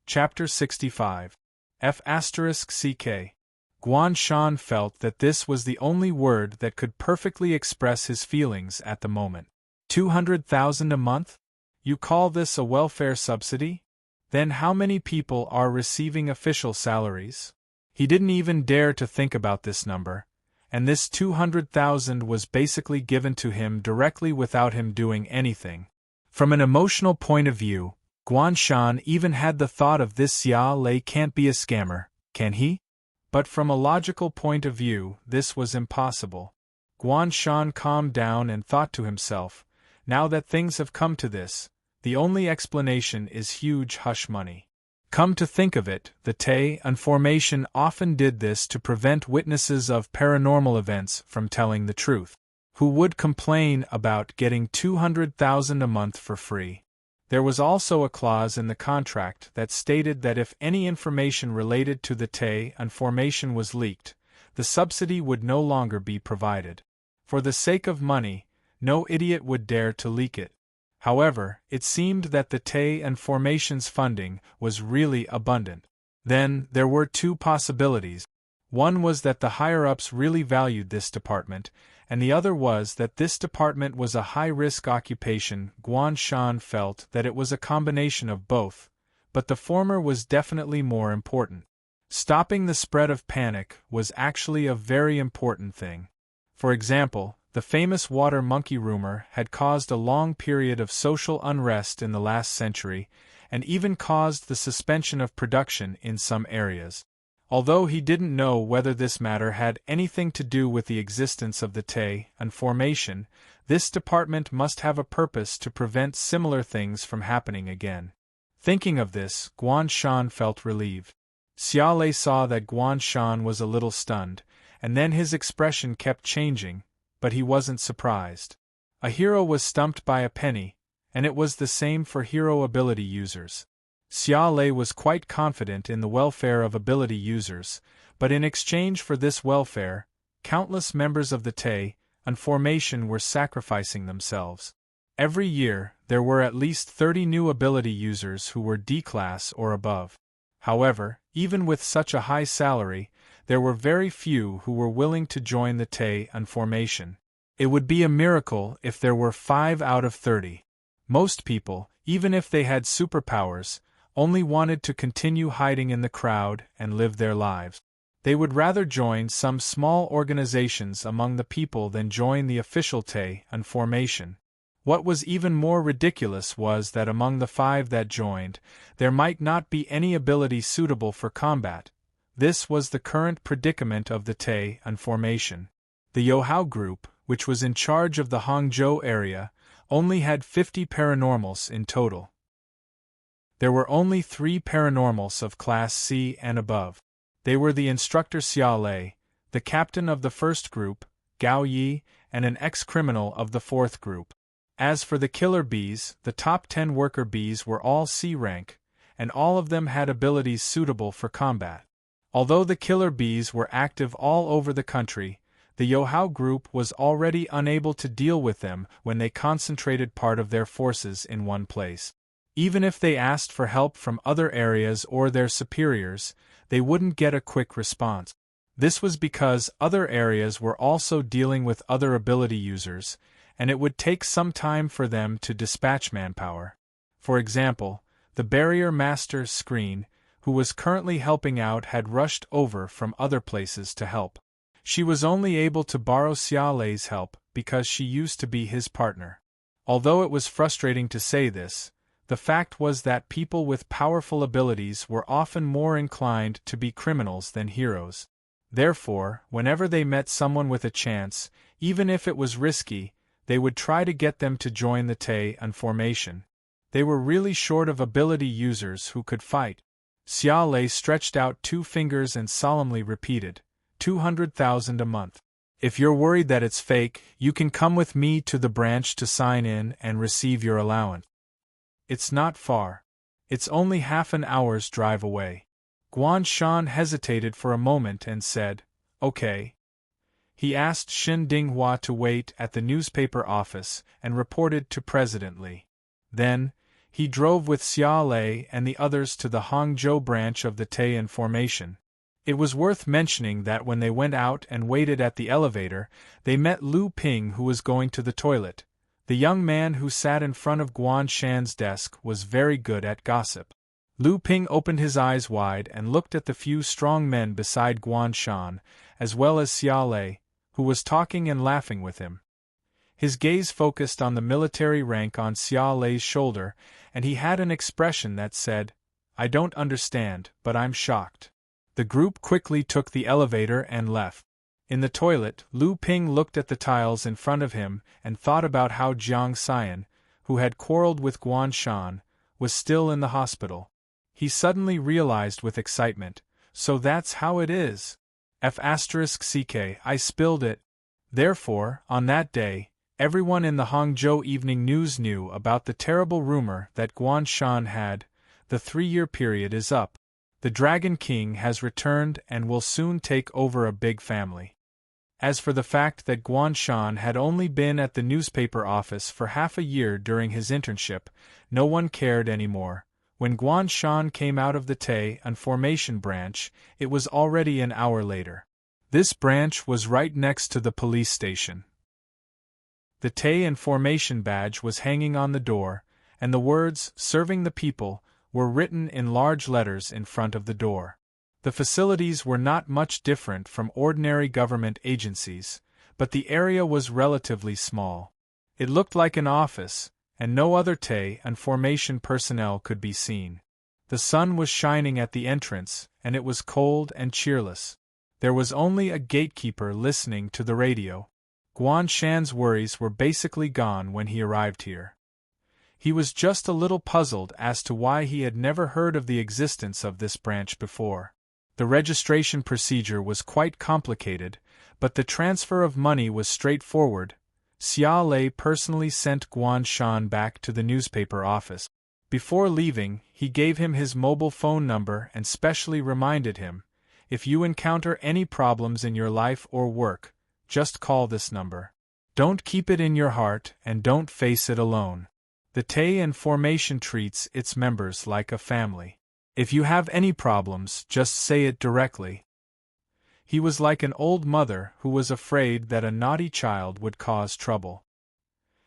Chapter 65. F***CK. Guan Shan felt that this was the only word that could perfectly express his feelings at the moment. 200,000 a month? You call this a welfare subsidy? Then how many people are receiving official salaries? He didn't even dare to think about this number, and this 200,000 was basically given to him directly without him doing anything. From an emotional point of view, Guan Shan even had the thought of this Xia Lei can't be a scammer, can he? But from a logical point of view, this was impossible. Guan Shan calmed down and thought to himself, now that things have come to this, the only explanation is huge hush money. Come to think of it, the Te formation often did this to prevent witnesses of paranormal events from telling the truth, who would complain about getting 200,000 a month for free. There was also a clause in the contract that stated that if any information related to the Te formation was leaked, the subsidy would no longer be provided. For the sake of money, no idiot would dare to leak it. However, it seemed that the Te formation's funding was really abundant. Then, there were two possibilities. One was that the higher-ups really valued this department, and the other was that this department was a high-risk occupation. Guan Shan felt that it was a combination of both, but the former was definitely more important. Stopping the spread of panic was actually a very important thing. For example, the famous water monkey rumor had caused a long period of social unrest in the last century, and even caused the suspension of production in some areas. Although he didn't know whether this matter had anything to do with the existence of the Te formation, this department must have a purpose to prevent similar things from happening again. Thinking of this, Guan Shan felt relieved. Xia Lei saw that Guan Shan was a little stunned, and then his expression kept changing, but he wasn't surprised. A hero was stumped by a penny, and it was the same for hero ability users. Xia Lei was quite confident in the welfare of ability users, but in exchange for this welfare, countless members of the Te formation were sacrificing themselves. Every year, there were at least 30 new ability users who were D-class or above. However, even with such a high salary, there were very few who were willing to join the Te formation. It would be a miracle if there were 5 out of 30. Most people, even if they had superpowers, only wanted to continue hiding in the crowd and live their lives. They would rather join some small organizations among the people than join the official Te formation. What was even more ridiculous was that among the 5 that joined, there might not be any ability suitable for combat. This was the current predicament of the Te formation. The Youhao group, which was in charge of the Hangzhou area, only had 50 paranormals in total. There were only 3 paranormals of Class C and above. They were the instructor Xia Lei, the captain of the first group, Gao Yi, and an ex-criminal of the fourth group. As for the killer bees, the top 10 worker bees were all C rank, and all of them had abilities suitable for combat. Although the killer bees were active all over the country, the Youhao group was already unable to deal with them when they concentrated part of their forces in one place. Even if they asked for help from other areas or their superiors, they wouldn't get a quick response. This was because other areas were also dealing with other ability users, and it would take some time for them to dispatch manpower. For example, the barrier master Screen, who was currently helping out, had rushed over from other places to help. She was only able to borrow Xia Lei's help because she used to be his partner. Although it was frustrating to say this, the fact was that people with powerful abilities were often more inclined to be criminals than heroes. Therefore, whenever they met someone with a chance, even if it was risky, they would try to get them to join the Te formation. They were really short of ability users who could fight. Xia Lei stretched out 2 fingers and solemnly repeated, 200,000 a month. If you're worried that it's fake, you can come with me to the branch to sign in and receive your allowance. It's not far. It's only half an hour's drive away. Guan Shan hesitated for a moment and said, okay. He asked Xin Dinghua to wait at the newspaper office and reported to President Li. Then, He drove with Xia Lei and the others to the Hangzhou branch of the Taiyan Formation. It was worth mentioning that when they went out and waited at the elevator, they met Lu Ping, who was going to the toilet. The young man who sat in front of Guan Shan's desk was very good at gossip. Lu Ping opened his eyes wide and looked at the few strong men beside Guan Shan, as well as Xia Lei, who was talking and laughing with him. His gaze focused on the military rank on Xia Lei's shoulder, and he had an expression that said, "I don't understand, but I'm shocked." The group quickly took the elevator and left. In the toilet, Lu Ping looked at the tiles in front of him and thought about how Jiang Xian, who had quarreled with Guan Shan, was still in the hospital. He suddenly realized with excitement, so that's how it is. F***ck, I spilled it. Therefore, on that day, everyone in the Hangzhou Evening News knew about the terrible rumor that Guan Shan had. The 3-year period is up. The Dragon King has returned and will soon take over a big family. As for the fact that Guan Shan had only been at the newspaper office for half a year during his internship, no one cared anymore. When Guan Shan came out of the Taiyan Formation branch, it was already an hour later. This branch was right next to the police station. The Taiyan Formation badge was hanging on the door, and the words, "Serving the People," were written in large letters in front of the door. The facilities were not much different from ordinary government agencies, but the area was relatively small. It looked like an office, and no other Taiyan Formation personnel could be seen. The sun was shining at the entrance, and it was cold and cheerless. There was only a gatekeeper listening to the radio. Guan Shan's worries were basically gone when he arrived here. He was just a little puzzled as to why he had never heard of the existence of this branch before. The registration procedure was quite complicated, but the transfer of money was straightforward. Xia Lei personally sent Guan Shan back to the newspaper office. Before leaving, he gave him his mobile phone number and specially reminded him, "If you encounter any problems in your life or work, just call this number. Don't keep it in your heart and don't face it alone." The Taiyan Formation treats its members like a family. If you have any problems, just say it directly. He was like an old mother who was afraid that a naughty child would cause trouble.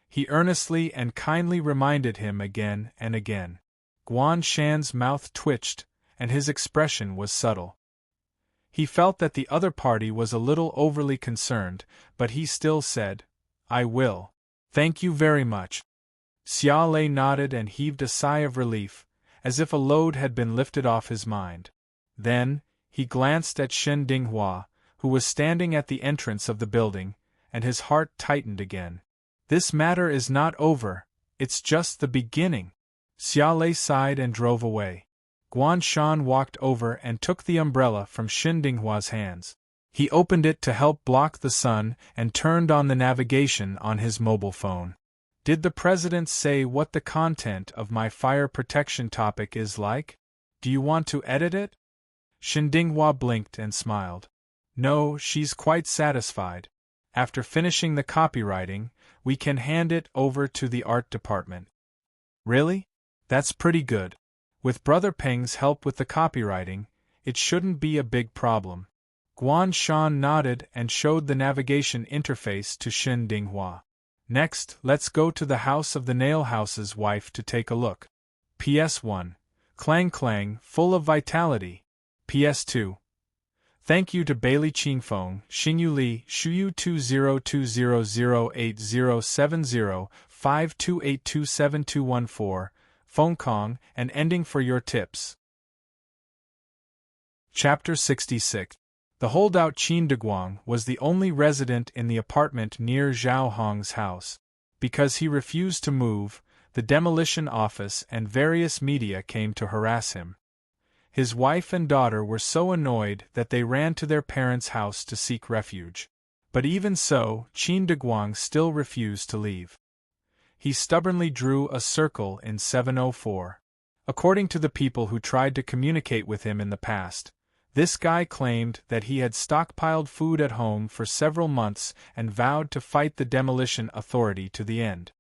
He earnestly and kindly reminded him again and again. Guan Shan's mouth twitched, and his expression was subtle. He felt that the other party was a little overly concerned, but he still said, "I will. Thank you very much." Xia Lei nodded and heaved a sigh of relief, as if a load had been lifted off his mind. Then, he glanced at Shen Dinghua, who was standing at the entrance of the building, and his heart tightened again. This matter is not over, it's just the beginning. Xia Lei sighed and drove away. Guan Shan walked over and took the umbrella from Shen Dinghua's hands. He opened it to help block the sun and turned on the navigation on his mobile phone. Did the president say what the content of my fire protection topic is like? Do you want to edit it? Shen Dinghua blinked and smiled. No, she's quite satisfied. After finishing the copywriting, we can hand it over to the art department. Really? That's pretty good. With Brother Peng's help with the copywriting, it shouldn't be a big problem. Guan Shan nodded and showed the navigation interface to Shen Dinghua. Next, let's go to the house of the nailhouse's wife to take a look. PS1. Clang clang, full of vitality. PS2. Thank you to Bailey Qingfeng, Xingyu Li, Shuyu 2020807052827214, Phone Kong, and Ending for your tips. Chapter 66. The holdout Qin Deguang was the only resident in the apartment near Zhao Hong's house. Because he refused to move, the demolition office and various media came to harass him. His wife and daughter were so annoyed that they ran to their parents' house to seek refuge. But even so, Qin Deguang still refused to leave. He stubbornly drew a circle in 704. According to the people who tried to communicate with him in the past, this guy claimed that he had stockpiled food at home for several months and vowed to fight the demolition authority to the end.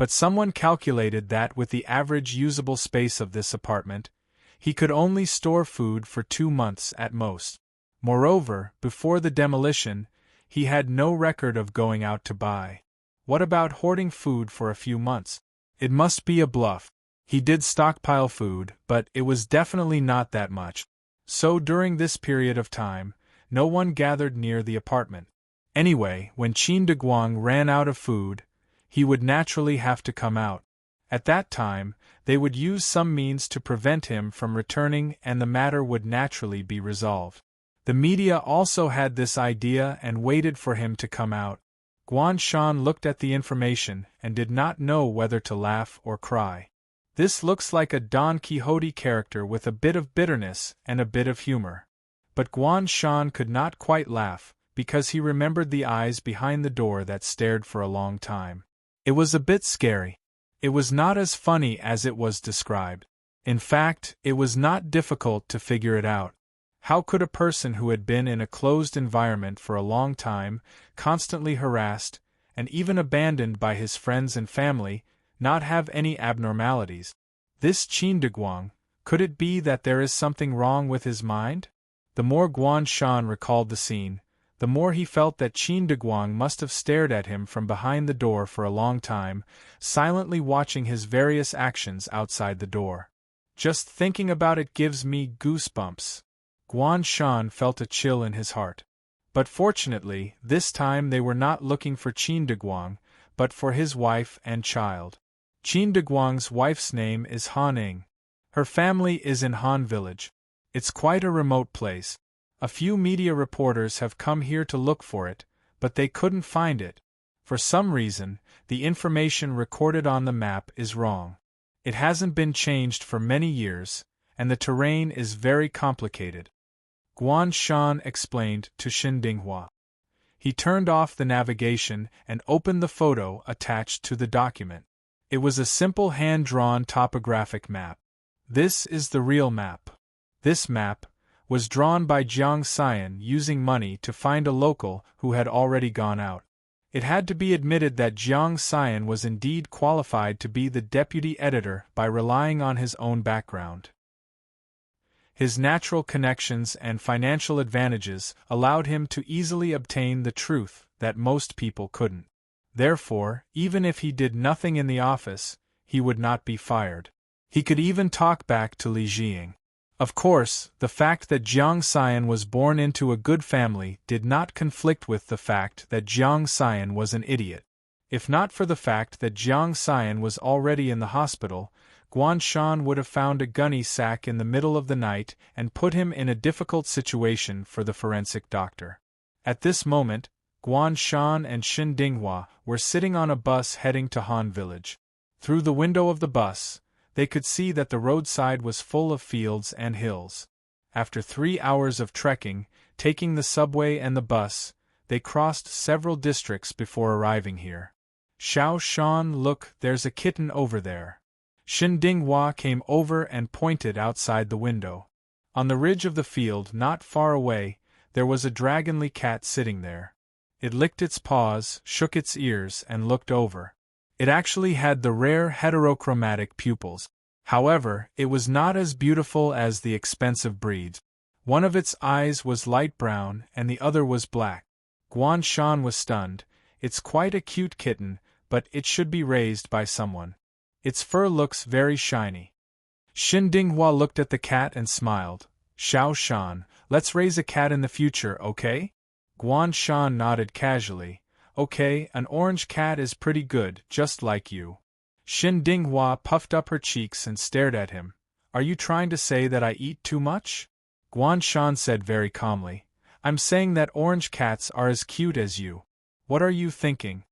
But someone calculated that with the average usable space of this apartment, he could only store food for 2 months at most. Moreover, before the demolition, he had no record of going out to buy. What about hoarding food for a few months? It must be a bluff. He did stockpile food, but it was definitely not that much. So during this period of time, no one gathered near the apartment. Anyway, when Qin de Guang ran out of food, he would naturally have to come out. At that time, they would use some means to prevent him from returning and the matter would naturally be resolved. The media also had this idea and waited for him to come out. Guan Shan looked at the information and did not know whether to laugh or cry. This looks like a Don Quixote character with a bit of bitterness and a bit of humor. But Guan Shan could not quite laugh, because he remembered the eyes behind the door that stared for a long time. It was a bit scary. It was not as funny as it was described. In fact, it was not difficult to figure it out. How could a person who had been in a closed environment for a long time, constantly harassed, and even abandoned by his friends and family, not have any abnormalities? This Qin de Guang, could it be that there is something wrong with his mind? The more Guan Shan recalled the scene, the more he felt that Qin de Guang must have stared at him from behind the door for a long time, silently watching his various actions outside the door. Just thinking about it gives me goosebumps. Guan Shan felt a chill in his heart. But fortunately, this time they were not looking for Qin de Guang, but for his wife and child. Qin de Guang's wife's name is Han Ing. Her family is in Han Village. It's quite a remote place. A few media reporters have come here to look for it, but they couldn't find it. For some reason, the information recorded on the map is wrong. It hasn't been changed for many years, and the terrain is very complicated. Guan Shan explained to Xin Dinghua. He turned off the navigation and opened the photo attached to the document. It was a simple hand-drawn topographic map. This is the real map. This map was drawn by Jiang Xian using money to find a local who had already gone out. It had to be admitted that Jiang Xian was indeed qualified to be the deputy editor by relying on his own background. His natural connections and financial advantages allowed him to easily obtain the truth that most people couldn't. Therefore, even if he did nothing in the office, he would not be fired. He could even talk back to Li Jiying. Of course, the fact that Jiang Xian was born into a good family did not conflict with the fact that Jiang Xian was an idiot. If not for the fact that Jiang Xian was already in the hospital, Guan Shan would have found a gunny sack in the middle of the night and put him in a difficult situation for the forensic doctor. At this moment, Guan Shan and Xin Dinghua were sitting on a bus heading to Han Village. Through the window of the bus, they could see that the roadside was full of fields and hills. After 3 hours of trekking, taking the subway and the bus, they crossed several districts before arriving here. Xiao Shan, look, there's a kitten over there. Xin Dinghua came over and pointed outside the window. On the ridge of the field not far away, there was a dragonly cat sitting there. It licked its paws, shook its ears, and looked over. It actually had the rare heterochromatic pupils. However, it was not as beautiful as the expensive breeds. One of its eyes was light brown and the other was black. Guan Shan was stunned. It's quite a cute kitten, but it should be raised by someone. Its fur looks very shiny. Xin Dinghua looked at the cat and smiled. Xiao Shan, let's raise a cat in the future, okay? Guan Shan nodded casually. Okay, an orange cat is pretty good, just like you. Xin Dinghua puffed up her cheeks and stared at him. Are you trying to say that I eat too much? Guan Shan said very calmly. I'm saying that orange cats are as cute as you. What are you thinking?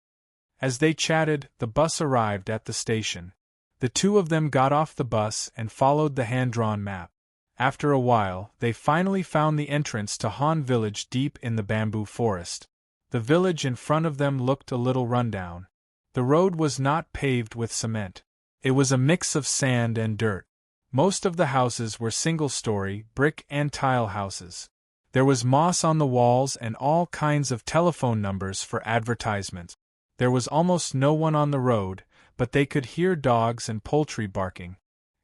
As they chatted, the bus arrived at the station. The two of them got off the bus and followed the hand-drawn map. After a while, they finally found the entrance to Han Village deep in the bamboo forest. The village in front of them looked a little rundown. The road was not paved with cement. It was a mix of sand and dirt. Most of the houses were single-story, brick and tile houses. There was moss on the walls and all kinds of telephone numbers for advertisements. There was almost no one on the road, but they could hear dogs and poultry barking.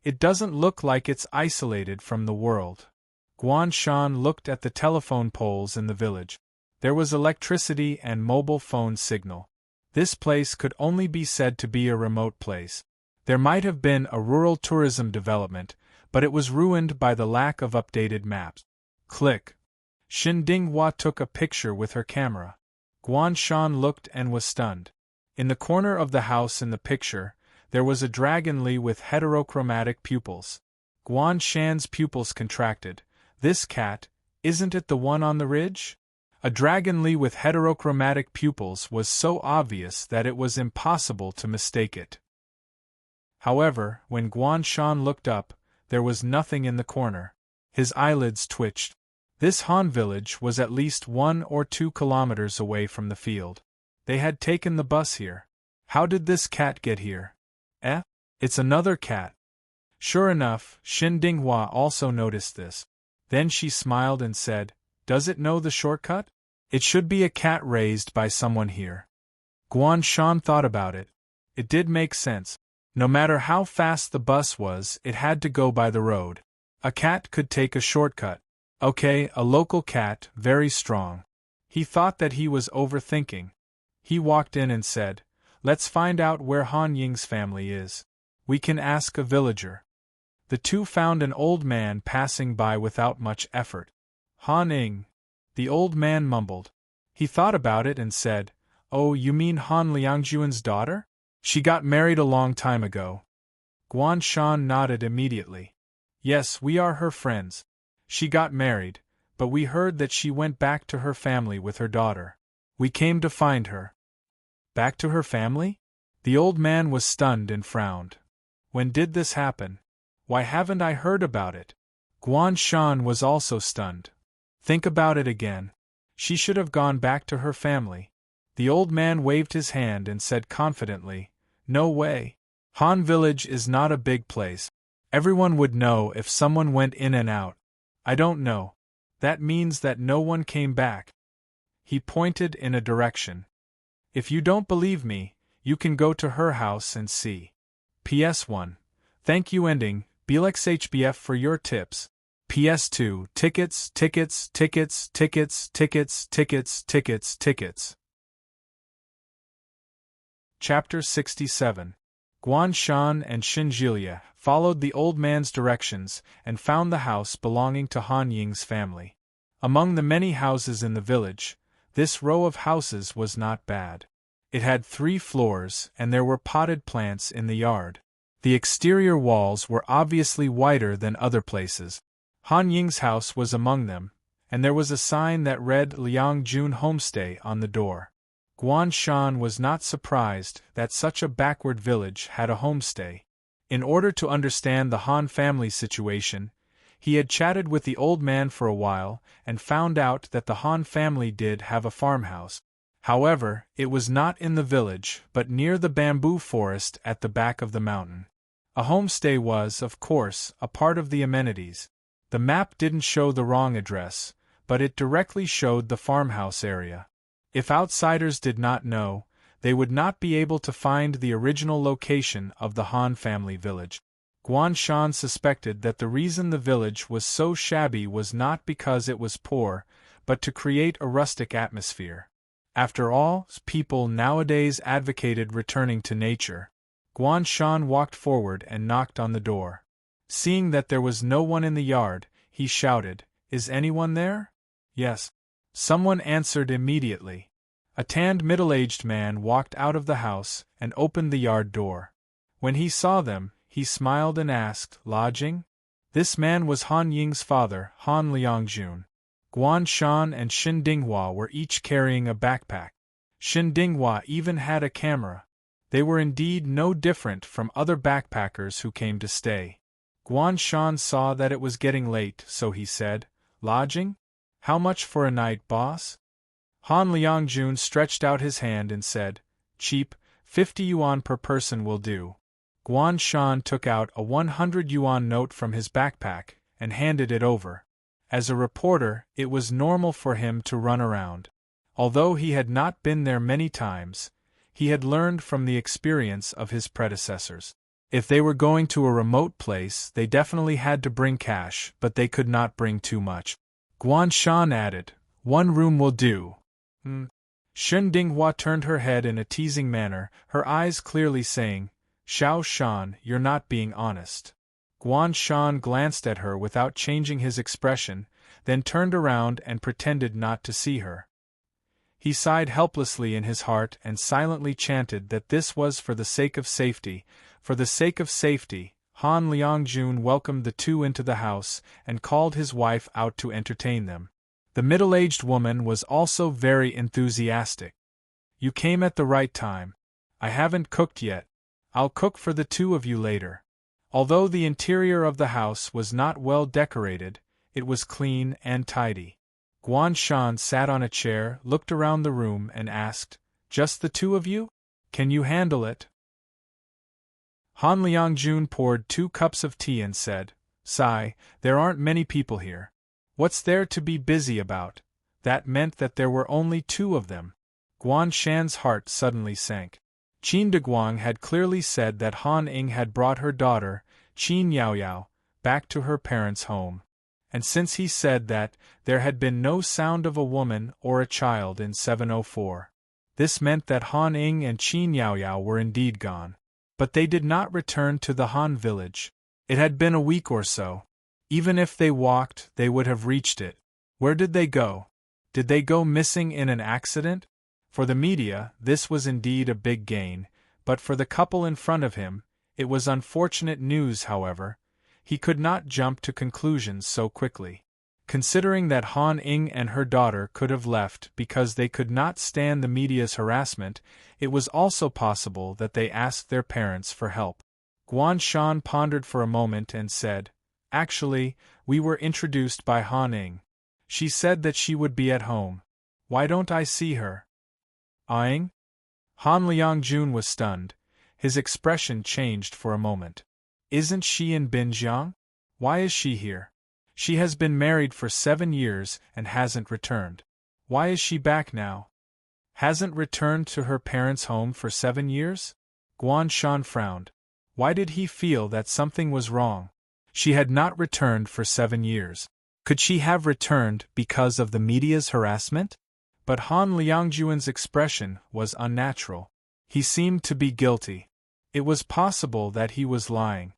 It doesn't look like it's isolated from the world. Guan Shan looked at the telephone poles in the village. There was electricity and mobile phone signal. This place could only be said to be a remote place. There might have been a rural tourism development, but it was ruined by the lack of updated maps. Click. Xin Dinghua took a picture with her camera. Guan Shan looked and was stunned. In the corner of the house in the picture, there was a dragonly with heterochromatic pupils. Guan Shan's pupils contracted. This cat, isn't it the one on the ridge? A dragonly with heterochromatic pupils was so obvious that it was impossible to mistake it. However, when Guan Shan looked up, there was nothing in the corner. His eyelids twitched. This Han village was at least 1 or 2 kilometers away from the field. They had taken the bus here. How did this cat get here? It's another cat. Sure enough, Xin Dinghua also noticed this. Then she smiled and said, "Does it know the shortcut? It should be a cat raised by someone here." Guan Shan thought about it. It did make sense. No matter how fast the bus was, it had to go by the road. A cat could take a shortcut. Okay, a local cat, very strong. He thought that he was overthinking. He walked in and said, "Let's find out where Han Ying's family is. We can ask a villager." The two found an old man passing by without much effort. "Han Ying," the old man mumbled. He thought about it and said, "Oh, you mean Han Liangjuan's daughter? She got married a long time ago." Guan Shan nodded immediately. "Yes, we are her friends. She got married, but we heard that she went back to her family with her daughter. We came to find her." Back to her family? The old man was stunned and frowned. When did this happen? Why haven't I heard about it? Guan Shan was also stunned. Think about it again. She should have gone back to her family. The old man waved his hand and said confidently, "No way. Han Village is not a big place. Everyone would know if someone went in and out. I don't know. That means that no one came back." He pointed in a direction. "If you don't believe me, you can go to her house and see. PS1. Thank you ending, Belex HBF for your tips. PS2. Tickets, tickets, tickets, tickets, tickets, tickets, tickets, tickets." Chapter 67. Guan Shan and Xinjilia followed the old man's directions and found the house belonging to Han Ying's family. Among the many houses in the village, this row of houses was not bad. It had 3 floors and there were potted plants in the yard. The exterior walls were obviously whiter than other places. Han Ying's house was among them, and there was a sign that read Liang Jun Homestay on the door. Guan Shan was not surprised that such a backward village had a homestay. In order to understand the Han family situation, he had chatted with the old man for a while and found out that the Han family did have a farmhouse. However, it was not in the village but near the bamboo forest at the back of the mountain. A homestay was, of course, a part of the amenities. The map didn't show the wrong address, but it directly showed the farmhouse area. If outsiders did not know, they would not be able to find the original location of the Han family village. Guan Shan suspected that the reason the village was so shabby was not because it was poor, but to create a rustic atmosphere. After all, people nowadays advocated returning to nature. Guan Shan walked forward and knocked on the door. Seeing that there was no one in the yard, he shouted, "Is anyone there?" "Yes." Someone answered immediately. A tanned middle-aged man walked out of the house and opened the yard door. When he saw them, he smiled and asked, "Lodging?" This man was Han Ying's father, Han Liangjun. Guan Shan and Xin Dinghua were each carrying a backpack. Xin Dinghua even had a camera. They were indeed no different from other backpackers who came to stay. Guan Shan saw that it was getting late, so he said, "Lodging? How much for a night, boss?" Han Liangjun stretched out his hand and said, "Cheap, 50 yuan per person will do." Guan Shan took out a 100 yuan note from his backpack and handed it over. As a reporter, it was normal for him to run around. Although he had not been there many times, He had learned from the experience of his predecessors. If they were going to a remote place, they definitely had to bring cash, but they could not bring too much. Guan Shan added, "One room will do." Shun Dinghua turned her head in a teasing manner, her eyes clearly saying, "Xiao Shan, you're not being honest." Guan Shan glanced at her without changing his expression, then turned around and pretended not to see her. He sighed helplessly in his heart and silently chanted that this was for the sake of safety. For the sake of safety, Han Liangjun welcomed the two into the house and called his wife out to entertain them. The middle-aged woman was also very enthusiastic. "You came at the right time. I haven't cooked yet. I'll cook for the two of you later." Although the interior of the house was not well decorated, it was clean and tidy. Guan Shan sat on a chair, looked around the room and asked, "Just the two of you? Can you handle it?" Han Liangjun poured 2 cups of tea and said, "Sigh, there aren't many people here. What's there to be busy about?" That meant that there were only 2 of them. Guan Shan's heart suddenly sank. Qin Deguang had clearly said that Han Ying had brought her daughter, Qin Yaoyao, back to her parents' home. And since he said that, there had been no sound of a woman or a child in 704. This meant that Han Ying and Qin Yaoyao were indeed gone. But they did not return to the Han village. It had been a week or so. Even if they walked, they would have reached it. Where did they go? Did they go missing in an accident? For the media, this was indeed a big gain, but for the couple in front of him, it was unfortunate news. However, he could not jump to conclusions so quickly. Considering that Han Ying and her daughter could have left because they could not stand the media's harassment, it was also possible that they asked their parents for help. Guan Shan pondered for a moment and said, "Actually, we were introduced by Han Ying. She said that she would be at home. Why don't I see her?" "Ying?" Han Liangjun was stunned. His expression changed for a moment. "Isn't she in Binjiang? Why is she here? She has been married for 7 years and hasn't returned. Why is she back now? Hasn't returned to her parents' home for 7 years?" Guan Shan frowned. Why did he feel that something was wrong? She had not returned for 7 years. Could she have returned because of the media's harassment? But Han Liangjuan's expression was unnatural. He seemed to be guilty. It was possible that he was lying.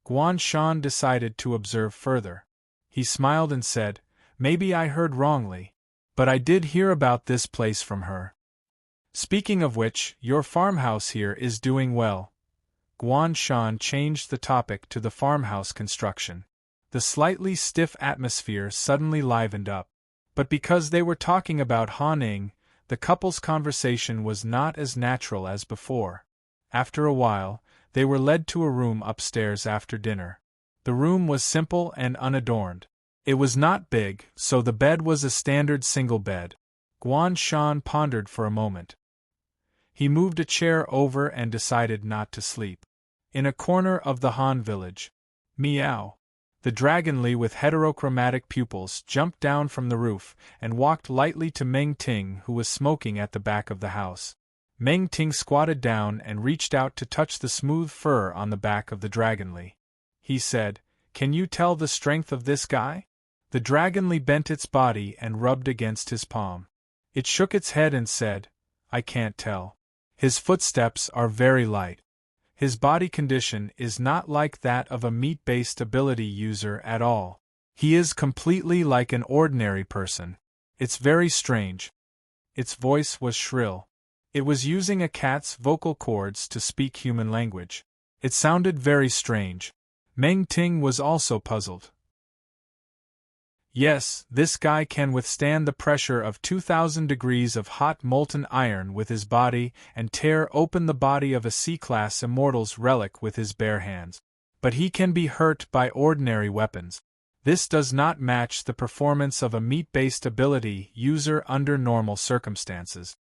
Guan Shan decided to observe further. He smiled and said, "Maybe I heard wrongly. But I did hear about this place from her. Speaking of which, your farmhouse here is doing well." Guan Shan changed the topic to the farmhouse construction. The slightly stiff atmosphere suddenly livened up. But because they were talking about Han Ying, the couple's conversation was not as natural as before. After a while, they were led to a room upstairs after dinner. The room was simple and unadorned. It was not big, so the bed was a standard single bed. Guan Shan pondered for a moment. He moved a chair over and decided not to sleep. In a corner of the Han village. Meow. The dragonly with heterochromatic pupils jumped down from the roof and walked lightly to Meng Ting, who was smoking at the back of the house. Meng Ting squatted down and reached out to touch the smooth fur on the back of the dragonly. He said, "Can you tell the strength of this guy?" The dragonly bent its body and rubbed against his palm. It shook its head and said, "I can't tell. His footsteps are very light. His body condition is not like that of a meat-based ability user at all. He is completely like an ordinary person. It's very strange." Its voice was shrill. It was using a cat's vocal cords to speak human language. It sounded very strange. Meng Ting was also puzzled. Yes, this guy can withstand the pressure of 2,000 degrees of hot molten iron with his body and tear open the body of a C-class immortal's relic with his bare hands. But he can be hurt by ordinary weapons. This does not match the performance of a meat-based ability user under normal circumstances.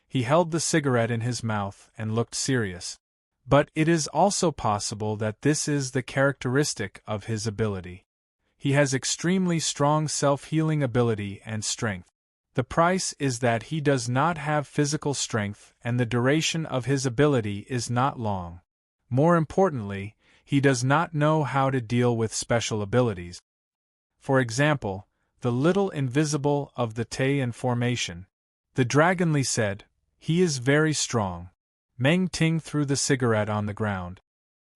He held the cigarette in his mouth and looked serious. But it is also possible that this is the characteristic of his ability. He has extremely strong self-healing ability and strength. The price is that he does not have physical strength and the duration of his ability is not long. More importantly, he does not know how to deal with special abilities. For example, the little invisible of the Taiyan formation. The Dragonly said, "He is very strong." Meng Ting threw the cigarette on the ground.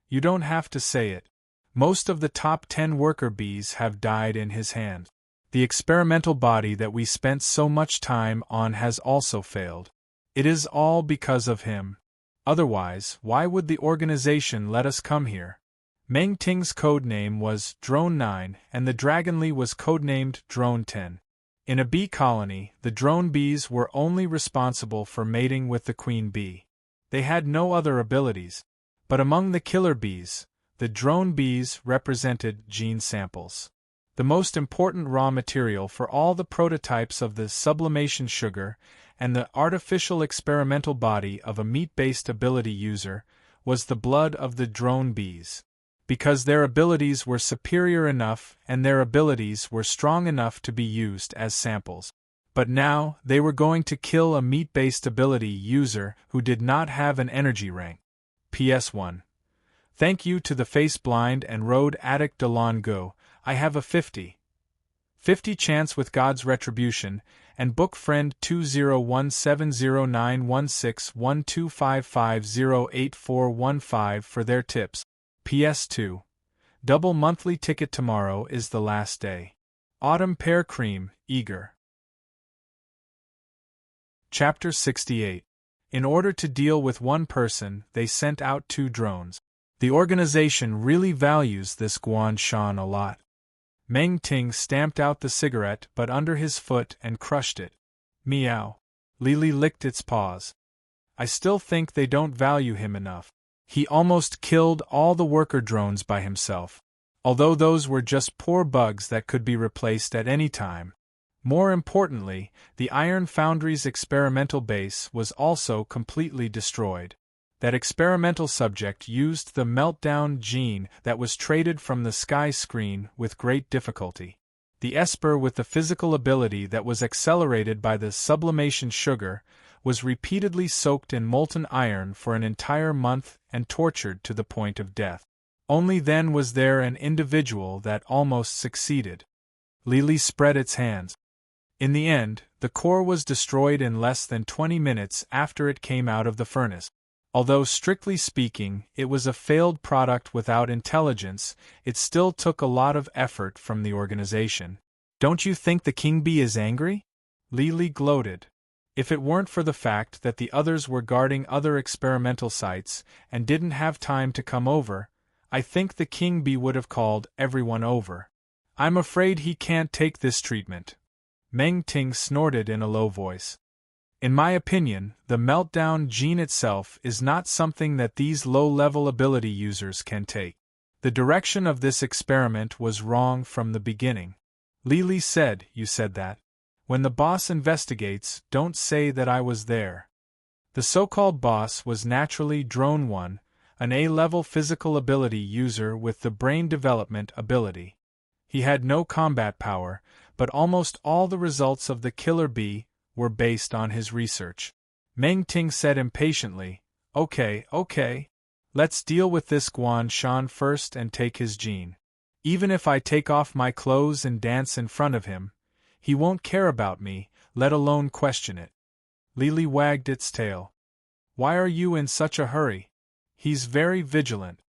"You don't have to say it. Most of the top 10 worker bees have died in his hand. The experimental body that we spent so much time on has also failed. It is all because of him. Otherwise, why would the organization let us come here?" Meng Ting's code name was Drone 9 and the Dragonly was codenamed Drone 10. In a bee colony, the drone bees were only responsible for mating with the queen bee. They had no other abilities. But among the killer bees, the drone bees represented gene samples. The most important raw material for all the prototypes of the sublimation sugar and the artificial experimental body of a meat-based ability user was the blood of the drone bees. Because their abilities were superior enough and their abilities were strong enough to be used as samples. But now, they were going to kill a meat-based ability user who did not have an energy rank. PS1. Thank you to the face blind and road addict Delon Go. I have a 50/50 chance with God's retribution, and book friend 20170916125508415 for their tips. PS2. Double monthly ticket tomorrow is the last day. Autumn Pear Cream, eager. Chapter 68. In order to deal with one person, they sent out 2 drones. The organization really values this Guan Shan a lot. Meng Ting stamped out the cigarette but under his foot and crushed it. Meow. Lily licked its paws. I still think they don't value him enough. He almost killed all the worker drones by himself. Although those were just poor bugs that could be replaced at any time. More importantly, the Iron Foundry's experimental base was also completely destroyed. That experimental subject used the meltdown gene that was traded from the sky screen with great difficulty. The Esper with the physical ability that was accelerated by the sublimation sugar was repeatedly soaked in molten iron for an entire month and tortured to the point of death. Only then was there an individual that almost succeeded. Lily spread its hands. In the end, the core was destroyed in less than 20 minutes after it came out of the furnace. Although strictly speaking, it was a failed product without intelligence, it still took a lot of effort from the organization. Don't you think the king bee is angry? Lily gloated. If it weren't for the fact that the others were guarding other experimental sites and didn't have time to come over, I think the king bee would have called everyone over. I'm afraid he can't take this treatment. Meng Ting snorted in a low voice. In my opinion, the meltdown gene itself is not something that these low-level ability users can take. The direction of this experiment was wrong from the beginning. Lily said, "You said that. When the boss investigates, don't say that I was there." The so-called boss was naturally Drone 1, an A-level physical ability user with the brain development ability. He had no combat power, but almost all the results of the killer bee were based on his research. Meng Ting said impatiently, Okay. Let's deal with this Guan Shan first and take his gene. Even if I take off my clothes and dance in front of him, he won't care about me, let alone question it." Lily wagged its tail. "Why are you in such a hurry? He's very vigilant.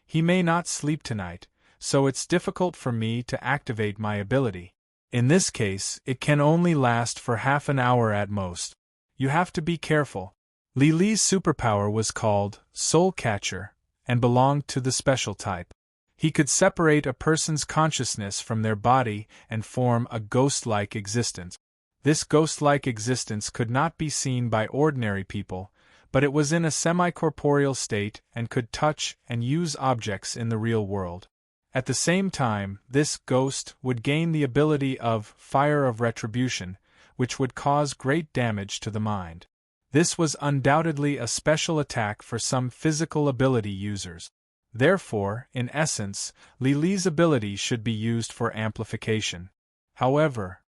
He may not sleep tonight, so it's difficult for me to activate my ability. In this case, it can only last for half an hour at most. You have to be careful." Lily's superpower was called Soul Catcher and belonged to the special type. He could separate a person's consciousness from their body and form a ghost-like existence. This ghost-like existence could not be seen by ordinary people, but it was in a semi-corporeal state and could touch and use objects in the real world. At the same time, this ghost would gain the ability of Fire of Retribution, which would cause great damage to the mind. This was undoubtedly a special attack for some physical ability users. Therefore, in essence, Lily's ability should be used for amplification. However,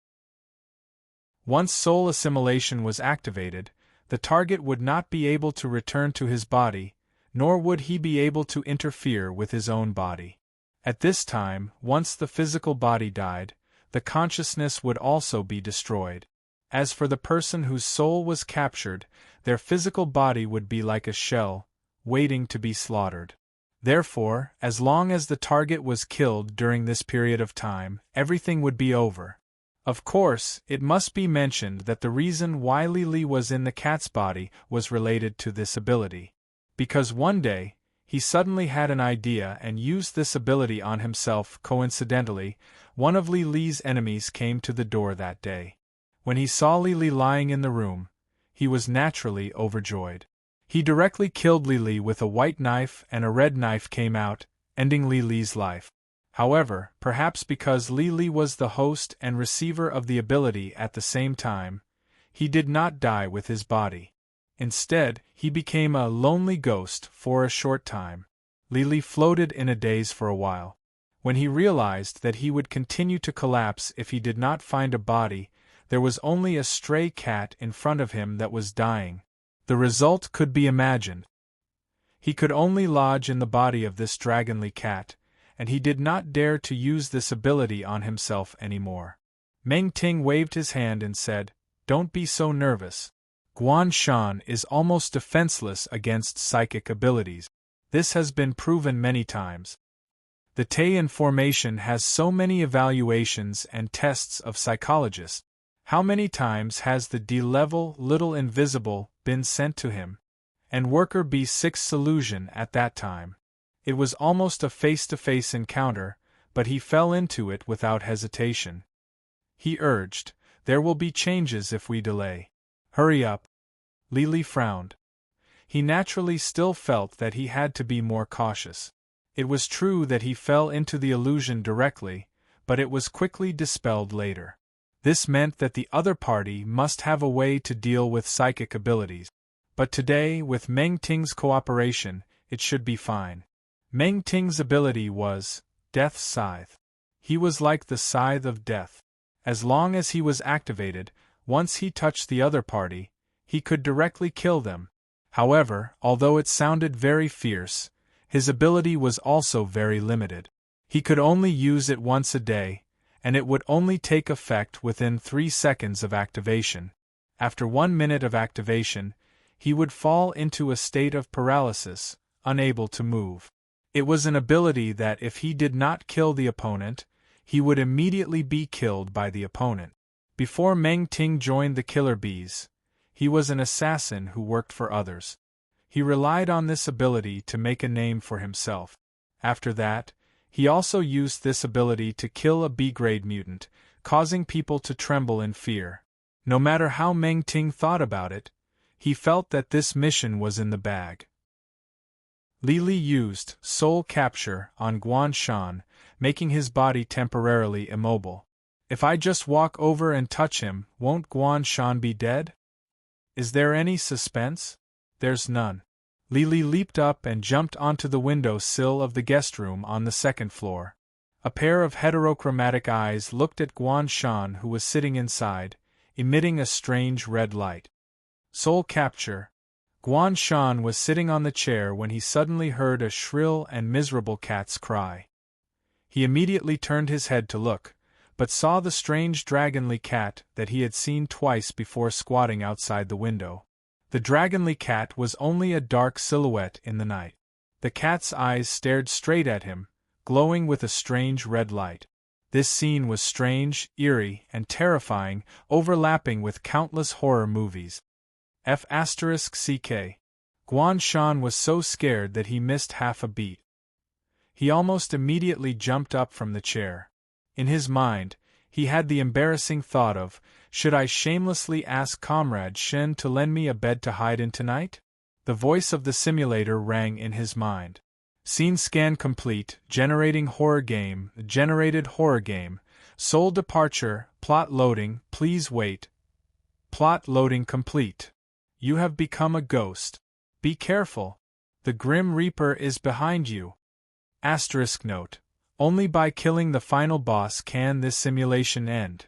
Once soul assimilation was activated, the target would not be able to return to his body, nor would he be able to interfere with his own body. At this time, once the physical body died, the consciousness would also be destroyed. As for the person whose soul was captured, their physical body would be like a shell, waiting to be slaughtered. Therefore, as long as the target was killed during this period of time, everything would be over. Of course, it must be mentioned that the reason why Li was in the cat's body was related to this ability. Because one day, he suddenly had an idea and used this ability on himself. Coincidentally, one of Li's enemies came to the door that day. When he saw Li lying in the room, he was naturally overjoyed. He directly killed Li with a white knife, and a red knife came out, ending Li's life. However, perhaps because Li was the host and receiver of the ability at the same time, he did not die with his body. Instead, he became a lonely ghost for a short time. Li floated in a daze for a while. When he realized that he would continue to collapse if he did not find a body, there was only a stray cat in front of him that was dying. The result could be imagined. He could only lodge in the body of this dragonly cat, and he did not dare to use this ability on himself anymore. Meng Ting waved his hand and said, "Don't be so nervous. Guan Shan is almost defenseless against psychic abilities. This has been proven many times. The Taiyan formation has so many evaluations and tests of psychologists. How many times has the D-level Little Invisible been sent to him? And Worker B6's illusion at that time. It was almost a face-to-face encounter, but he fell into it without hesitation. He urged, 'There will be changes if we delay. Hurry up.' Li frowned. He naturally still felt that he had to be more cautious. It was true that he fell into the illusion directly, but it was quickly dispelled later. This meant that the other party must have a way to deal with psychic abilities. But today, with Meng Ting's cooperation, it should be fine. Meng Ting's ability was Death's Scythe. He was like the scythe of death. As long as he was activated, once he touched the other party, he could directly kill them. However, although it sounded very fierce, his ability was also very limited. He could only use it once a day, and it would only take effect within 3 seconds of activation. After 1 minute of activation, he would fall into a state of paralysis, unable to move. It was an ability that if he did not kill the opponent, he would immediately be killed by the opponent. Before Meng Ting joined the Killer Bees, he was an assassin who worked for others. He relied on this ability to make a name for himself. After that, he also used this ability to kill a B-grade mutant, causing people to tremble in fear. No matter how Meng Ting thought about it, he felt that this mission was in the bag. Li used soul capture on Guan Shan, making his body temporarily immobile. If I just walk over and touch him, won't Guan Shan be dead? Is there any suspense? There's none. Li leaped up and jumped onto the window sill of the guest room on the 2nd floor. A pair of heterochromatic eyes looked at Guan Shan, who was sitting inside, emitting a strange red light. Soul capture. Guan Shan was sitting on the chair when he suddenly heard a shrill and miserable cat's cry. He immediately turned his head to look, but saw the strange dragonly cat that he had seen twice before squatting outside the window. The dragonly cat was only a dark silhouette in the night. The cat's eyes stared straight at him, glowing with a strange red light. This scene was strange, eerie, and terrifying, overlapping with countless horror movies. F***ck. Guan Shan was so scared that he missed half a beat. He almost immediately jumped up from the chair. In his mind, he had the embarrassing thought of, should I shamelessly ask Comrade Shen to lend me a bed to hide in tonight? The voice of the simulator rang in his mind. Scene scan complete, generated horror game, soul departure, plot loading, please wait. Plot loading complete. You have become a ghost. Be careful. The Grim Reaper is behind you. Asterisk note. Only by killing the final boss can this simulation end.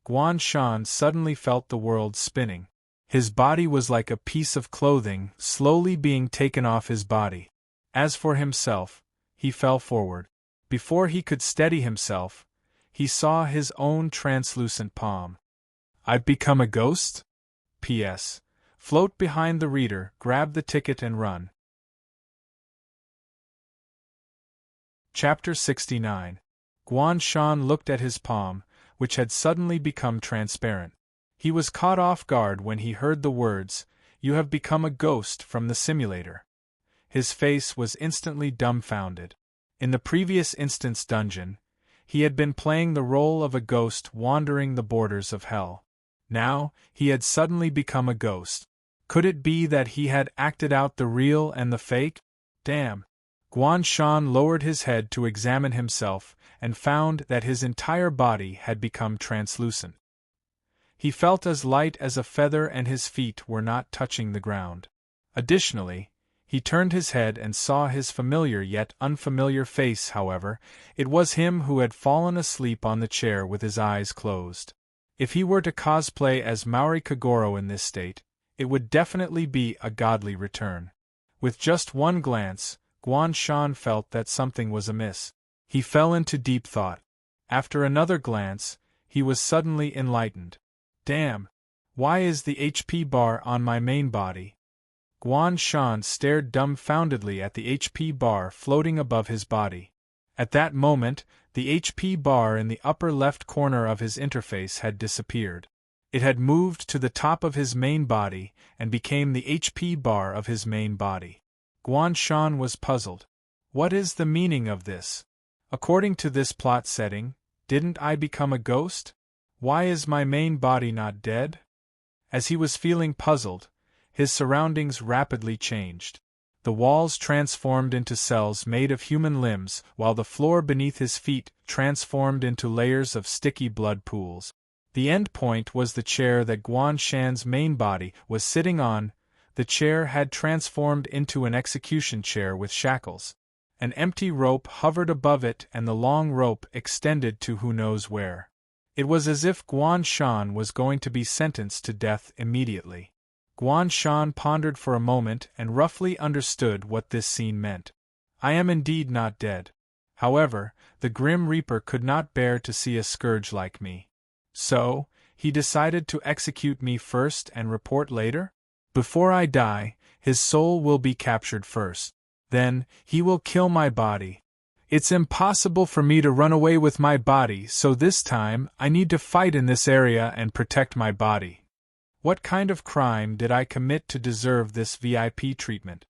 Guan Shan suddenly felt the world spinning. His body was like a piece of clothing slowly being taken off his body. As for himself, he fell forward. Before he could steady himself, he saw his own translucent palm. I've become a ghost? P.S. Float behind the reader, grab the ticket and run. Chapter 69. Guan Shan looked at his palm, which had suddenly become transparent. He was caught off guard when he heard the words, "You have become a ghost," from the simulator. His face was instantly dumbfounded. In the previous instant's dungeon, he had been playing the role of a ghost wandering the borders of hell. Now, he had suddenly become a ghost. Could it be that he had acted out the real and the fake? Damn! Guan Shan lowered his head to examine himself and found that his entire body had become translucent. He felt as light as a feather and his feet were not touching the ground. Additionally, he turned his head and saw his familiar yet unfamiliar face. However, it was him who had fallen asleep on the chair with his eyes closed. If he were to cosplay as Maori Kagoro in this state, it would definitely be a godly return. With just one glance, Guan Shan felt that something was amiss. He fell into deep thought. After another glance, he was suddenly enlightened. Damn! Why is the HP bar on my main body? Guan Shan stared dumbfoundedly at the HP bar floating above his body. At that moment, the HP bar in the upper left corner of his interface had disappeared. It had moved to the top of his main body and became the HP bar of his main body. Guan Shan was puzzled. What is the meaning of this? According to this plot setting, didn't I become a ghost? Why is my main body not dead? As he was feeling puzzled, his surroundings rapidly changed. The walls transformed into cells made of human limbs, while the floor beneath his feet transformed into layers of sticky blood pools. The end point was the chair that Guan Shan's main body was sitting on. The chair had transformed into an execution chair with shackles. An empty rope hovered above it and the long rope extended to who knows where. It was as if Guan Shan was going to be sentenced to death immediately. Guan Shan pondered for a moment and roughly understood what this scene meant. I am indeed not dead. However, the Grim Reaper could not bear to see a scourge like me. So, he decided to execute me first and report later? Before I die, his soul will be captured first. Then, he will kill my body. It's impossible for me to run away with my body, so this time, I need to fight in this area and protect my body. What kind of crime did I commit to deserve this VIP treatment?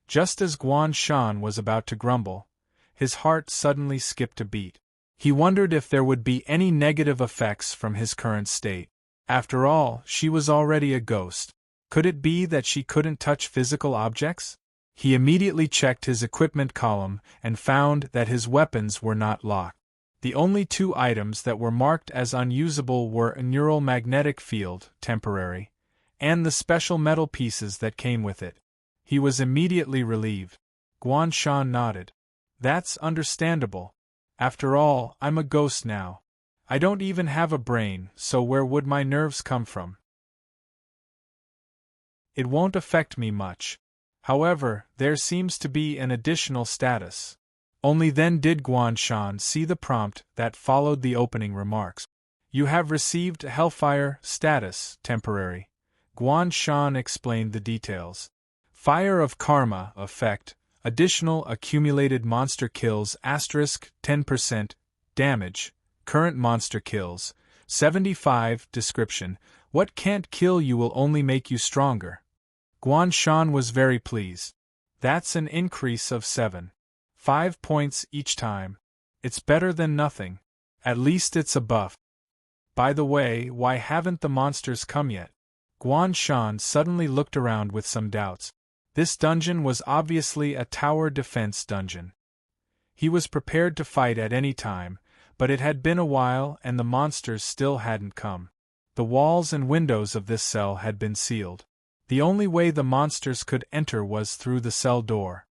Just as Guan Shan was about to grumble, his heart suddenly skipped a beat. He wondered if there would be any negative effects from his current state. After all, she was already a ghost. Could it be that she couldn't touch physical objects? He immediately checked his equipment column and found that his weapons were not locked. The only two items that were marked as unusable were a neural magnetic field, temporary, and the special metal pieces that came with it. He was immediately relieved. Guan Shan nodded. That's understandable. After all, I'm a ghost now. I don't even have a brain, so where would my nerves come from? It won't affect me much. However, there seems to be an additional status. Only then did Guan Shan see the prompt that followed the opening remarks. You have received Hellfire status, temporary. Guan Shan explained the details. Fire of Karma effect, additional accumulated monster kills * 10% damage, current monster kills, 75 description, what can't kill you will only make you stronger. Guan Shan was very pleased. That's an increase of 5 points each time. It's better than nothing. At least it's a buff. By the way, why haven't the monsters come yet? Guan Shan suddenly looked around with some doubts. This dungeon was obviously a tower defense dungeon. He was prepared to fight at any time, but it had been a while and the monsters still hadn't come. The walls and windows of this cell had been sealed. The only way the monsters could enter was through the cell door.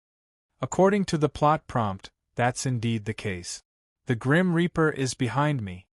According to the plot prompt, that's indeed the case. The Grim Reaper is behind me.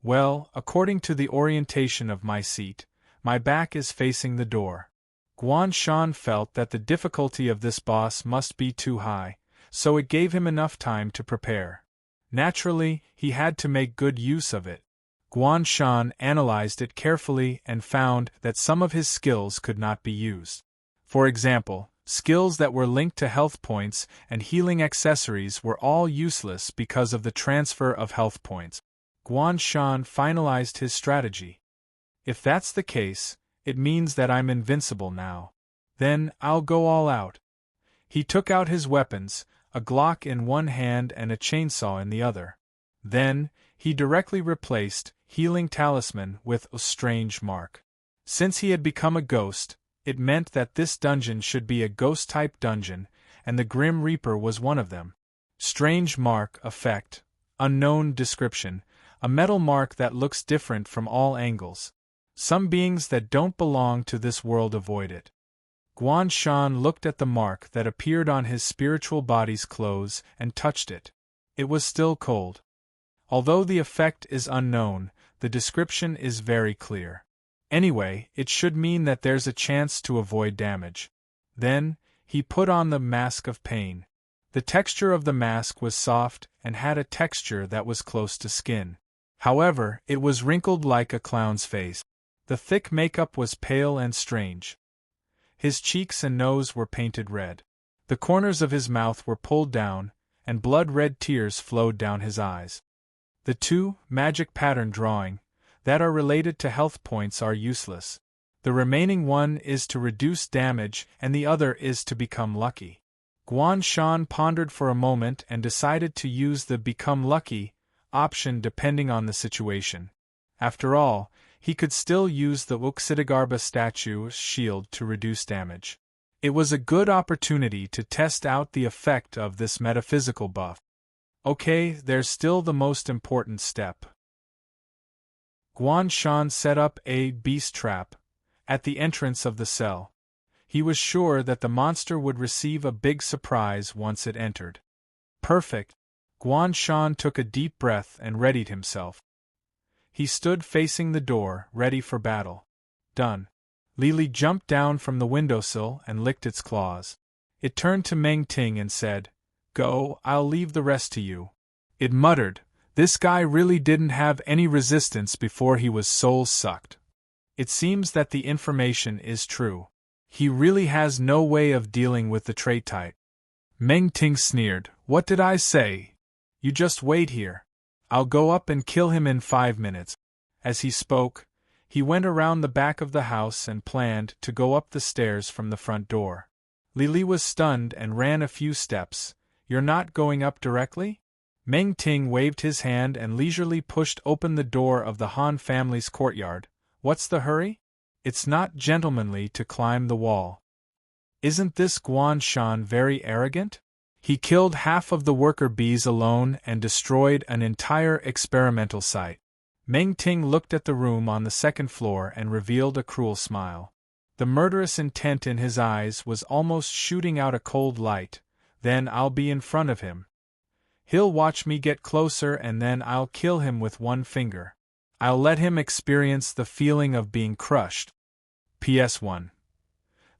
Well, according to the orientation of my seat, my back is facing the door. Guan Shan felt that the difficulty of this boss must be too high, so it gave him enough time to prepare. Naturally, he had to make good use of it. Guan Shan analyzed it carefully and found that some of his skills could not be used. For example, skills that were linked to health points and healing accessories were all useless because of the transfer of health points. Guan Shan finalized his strategy. If that's the case, it means that I'm invincible now. Then, I'll go all out. He took out his weapons, a Glock in one hand and a chainsaw in the other. Then, he directly replaced Healing Talisman with a Strange Mark. Since he had become a ghost, it meant that this dungeon should be a ghost-type dungeon, and the Grim Reaper was one of them. Strange Mark effect, unknown description, a metal mark that looks different from all angles. Some beings that don't belong to this world avoid it. Guan Shan looked at the mark that appeared on his spiritual body's clothes and touched it. It was still cold. Although the effect is unknown, the description is very clear. Anyway, it should mean that there's a chance to avoid damage. Then, he put on the Mask of Pain. The texture of the mask was soft and had a texture that was close to skin. However, it was wrinkled like a clown's face. The thick makeup was pale and strange. His cheeks and nose were painted red. The corners of his mouth were pulled down, and blood-red tears flowed down his eyes. The two, magic pattern drawing, that are related to health points are useless. The remaining one is to reduce damage and the other is to become lucky. Guan Shan pondered for a moment and decided to use the Become Lucky option depending on the situation. After all, he could still use the Uksidagarba statue's shield to reduce damage. It was a good opportunity to test out the effect of this metaphysical buff. Okay, there's still the most important step. Guan Shan set up a beast trap at the entrance of the cell. He was sure that the monster would receive a big surprise once it entered. Perfect. Guan Shan took a deep breath and readied himself. He stood facing the door, ready for battle. Done. Lili jumped down from the windowsill and licked its claws. It turned to Meng Ting and said, "Go, I'll leave the rest to you." It muttered, "This guy really didn't have any resistance before he was soul-sucked. It seems that the information is true. He really has no way of dealing with the trait type." Meng Ting sneered, "What did I say? You just wait here. I'll go up and kill him in 5 minutes." As he spoke, he went around the back of the house and planned to go up the stairs from the front door. Lili was stunned and ran a few steps. "You're not going up directly?" Meng Ting waved his hand and leisurely pushed open the door of the Han family's courtyard. "What's the hurry? It's not gentlemanly to climb the wall." Isn't this Guan Shan very arrogant? He killed half of the worker bees alone and destroyed an entire experimental site. Meng Ting looked at the room on the second floor and revealed a cruel smile. The murderous intent in his eyes was almost shooting out a cold light. "Then I'll be in front of him. He'll watch me get closer and then I'll kill him with one finger. I'll let him experience the feeling of being crushed." PS1.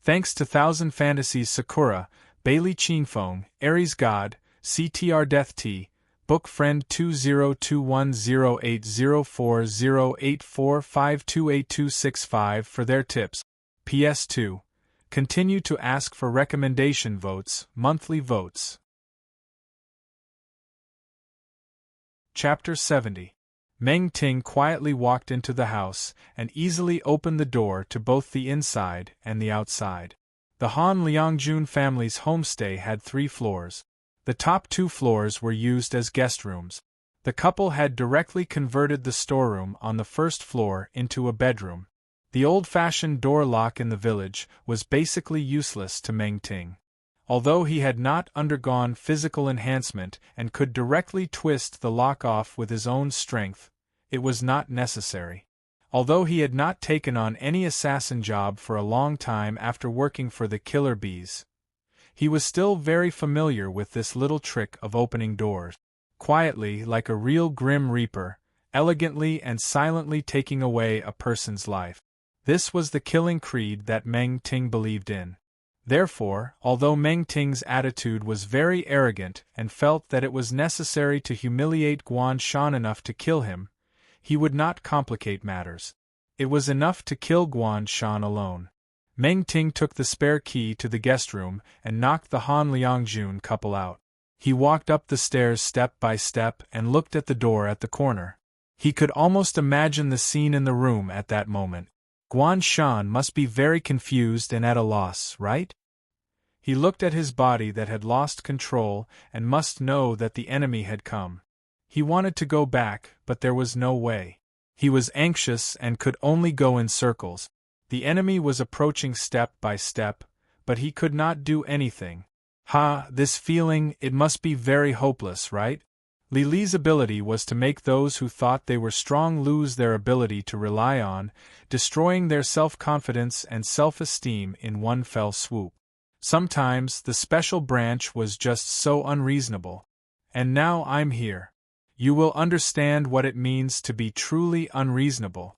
Thanks to Thousand Fantasies Sakura, Bailey Chinfong, Aries God, CTR Death T, Book Friend 202108040845282265 for their tips. PS2. Continue to ask for recommendation votes, monthly votes. Chapter 70. Meng Ting quietly walked into the house and easily opened the door to both the inside and the outside. The Han Liangjun family's homestay had 3 floors. The top 2 floors were used as guest rooms. The couple had directly converted the storeroom on the first floor into a bedroom. The old-fashioned door lock in the village was basically useless to Meng Ting. Although he had not undergone physical enhancement and could directly twist the lock off with his own strength, it was not necessary. Although he had not taken on any assassin job for a long time after working for the killer bees, he was still very familiar with this little trick of opening doors. Quietly, like a real Grim Reaper, elegantly and silently taking away a person's life. This was the killing creed that Meng Ting believed in. Therefore, although Meng Ting's attitude was very arrogant and felt that it was necessary to humiliate Guan Shan enough to kill him, he would not complicate matters. It was enough to kill Guan Shan alone. Meng Ting took the spare key to the guest room and knocked the Han Liangjun couple out. He walked up the stairs step by step and looked at the door at the corner. He could almost imagine the scene in the room at that moment. Guan Shan must be very confused and at a loss, right? He looked at his body that had lost control and must know that the enemy had come. He wanted to go back, but there was no way. He was anxious and could only go in circles. The enemy was approaching step by step, but he could not do anything. This feeling, it must be very hopeless, right? Li Li's ability was to make those who thought they were strong lose their ability to rely on, destroying their self-confidence and self-esteem in one fell swoop. Sometimes the special branch was just so unreasonable. And now I'm here. You will understand what it means to be truly unreasonable.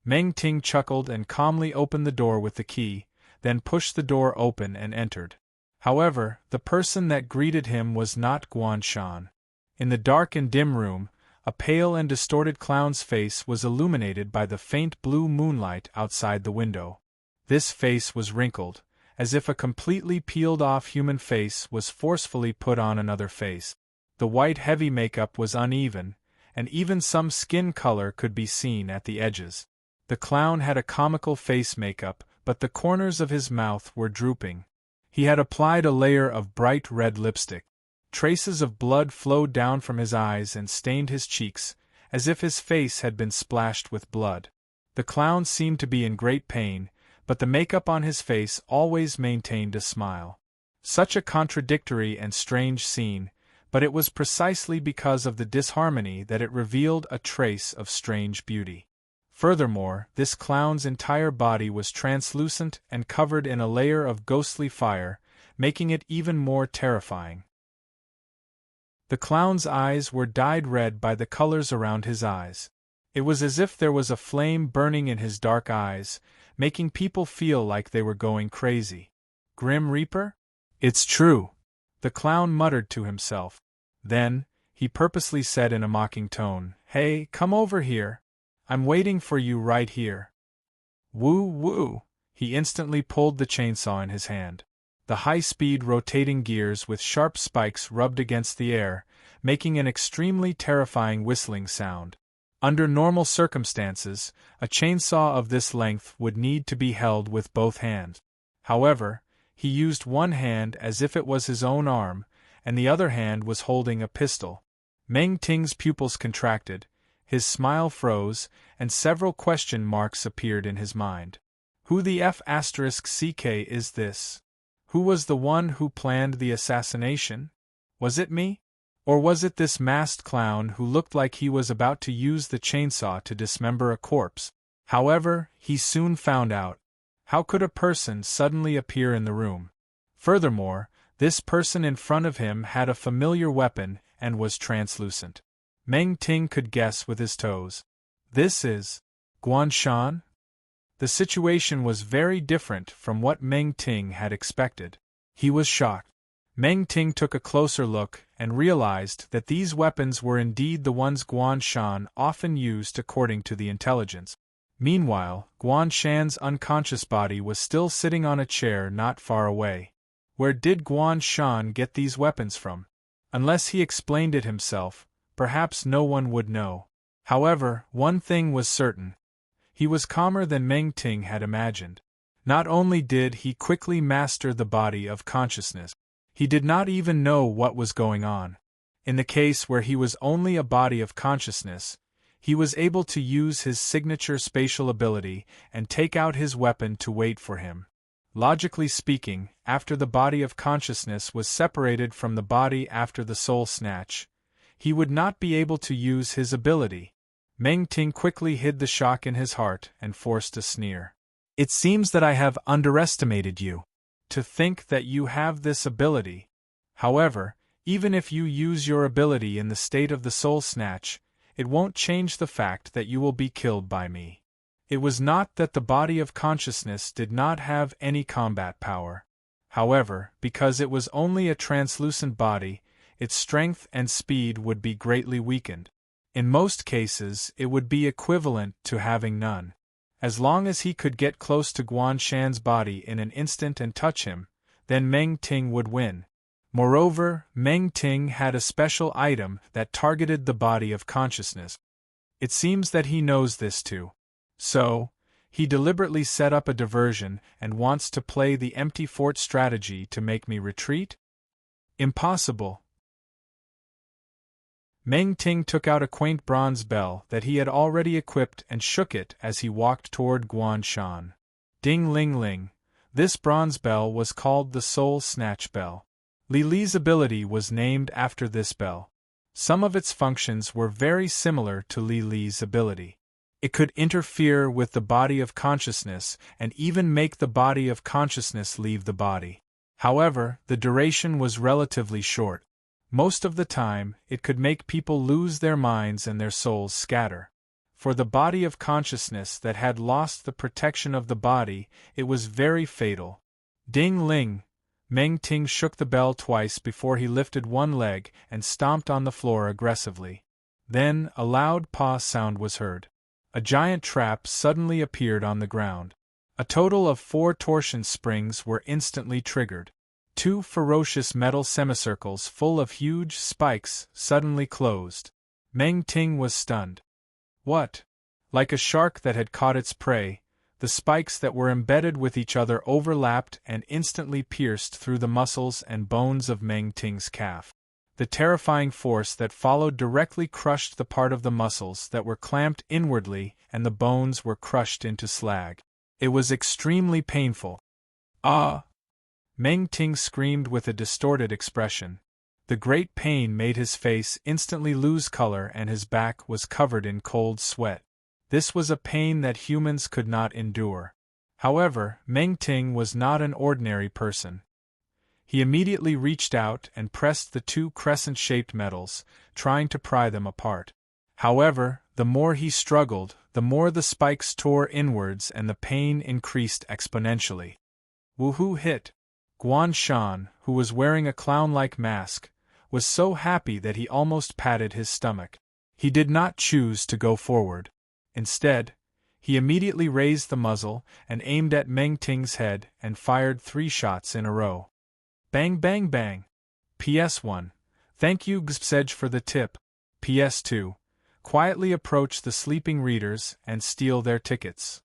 Meng Ting chuckled and calmly opened the door with the key, then pushed the door open and entered. However, the person that greeted him was not Guan Shan. In the dark and dim room, a pale and distorted clown's face was illuminated by the faint blue moonlight outside the window. This face was wrinkled, as if a completely peeled-off human face was forcefully put on another face. The white heavy makeup was uneven, and even some skin color could be seen at the edges. The clown had a comical face makeup, but the corners of his mouth were drooping. He had applied a layer of bright red lipstick. Traces of blood flowed down from his eyes and stained his cheeks, as if his face had been splashed with blood. The clown seemed to be in great pain, but the makeup on his face always maintained a smile. Such a contradictory and strange scene, but it was precisely because of the disharmony that it revealed a trace of strange beauty. Furthermore, this clown's entire body was translucent and covered in a layer of ghostly fire, making it even more terrifying. The clown's eyes were dyed red by the colors around his eyes. It was as if there was a flame burning in his dark eyes, making people feel like they were going crazy. Grim Reaper? It's true, the clown muttered to himself. Then, he purposely said in a mocking tone, "Hey, come over here. I'm waiting for you right here." Woo woo! He instantly pulled the chainsaw in his hand. The high-speed rotating gears with sharp spikes rubbed against the air, making an extremely terrifying whistling sound. Under normal circumstances, a chainsaw of this length would need to be held with both hands. However, he used one hand as if it was his own arm, and the other hand was holding a pistol. Meng Ting's pupils contracted, his smile froze, and several question marks appeared in his mind. Who the F***ck is this? Who was the one who planned the assassination? Was it me? Or was it this masked clown who looked like he was about to use the chainsaw to dismember a corpse? However, he soon found out. How could a person suddenly appear in the room? Furthermore, this person in front of him had a familiar weapon and was translucent. Meng Ting could guess with his toes. This is Guan Shan? The situation was very different from what Meng Ting had expected. He was shocked. Meng Ting took a closer look and realized that these weapons were indeed the ones Guan Shan often used according to the intelligence. Meanwhile, Guan Shan's unconscious body was still sitting on a chair not far away. Where did Guan Shan get these weapons from? Unless he explained it himself, perhaps no one would know. However, one thing was certain. He was calmer than Meng Ting had imagined. Not only did he quickly master the body of consciousness, he did not even know what was going on. In the case where he was only a body of consciousness, he was able to use his signature spatial ability and take out his weapon to wait for him. Logically speaking, after the body of consciousness was separated from the body after the soul snatch, he would not be able to use his ability. Meng Ting quickly hid the shock in his heart and forced a sneer. It seems that I have underestimated you. To think that you have this ability. However, even if you use your ability in the state of the soul snatch, it won't change the fact that you will be killed by me. It was not that the body of consciousness did not have any combat power. However, because it was only a translucent body, its strength and speed would be greatly weakened. In most cases, it would be equivalent to having none. As long as he could get close to Guan Shan's body in an instant and touch him, then Meng Ting would win. Moreover, Meng Ting had a special item that targeted the body of consciousness. It seems that he knows this too. So, he deliberately set up a diversion and wants to play the empty fort strategy to make me retreat? Impossible. Meng Ting took out a quaint bronze bell that he had already equipped and shook it as he walked toward Guan Shan. Ding ling ling. This bronze bell was called the Soul Snatch Bell. Li Li's ability was named after this bell. Some of its functions were very similar to Li Li's ability. It could interfere with the body of consciousness and even make the body of consciousness leave the body. However, the duration was relatively short. Most of the time, it could make people lose their minds and their souls scatter. For the body of consciousness that had lost the protection of the body, it was very fatal. Ding ling! Meng Ting shook the bell twice before he lifted one leg and stomped on the floor aggressively. Then, a loud paw sound was heard. A giant trap suddenly appeared on the ground. A total of 4 torsion springs were instantly triggered. 2 ferocious metal semicircles full of huge spikes suddenly closed. Meng Ting was stunned. What? Like a shark that had caught its prey, the spikes that were embedded with each other overlapped and instantly pierced through the muscles and bones of Meng Ting's calf. The terrifying force that followed directly crushed the part of the muscles that were clamped inwardly, and the bones were crushed into slag. It was extremely painful. Ah! Meng Ting screamed with a distorted expression. The great pain made his face instantly lose color and his back was covered in cold sweat. This was a pain that humans could not endure. However, Meng Ting was not an ordinary person. He immediately reached out and pressed the 2 crescent-shaped metals, trying to pry them apart. However, the more he struggled, the more the spikes tore inwards and the pain increased exponentially. Woohoo hit! Guan Shan, who was wearing a clown-like mask, was so happy that he almost patted his stomach. He did not choose to go forward. Instead, he immediately raised the muzzle and aimed at Meng Ting's head and fired 3 shots in a row. Bang bang bang. PS1. Thank you Gspsej for the tip. PS2. Quietly approach the sleeping readers and steal their tickets.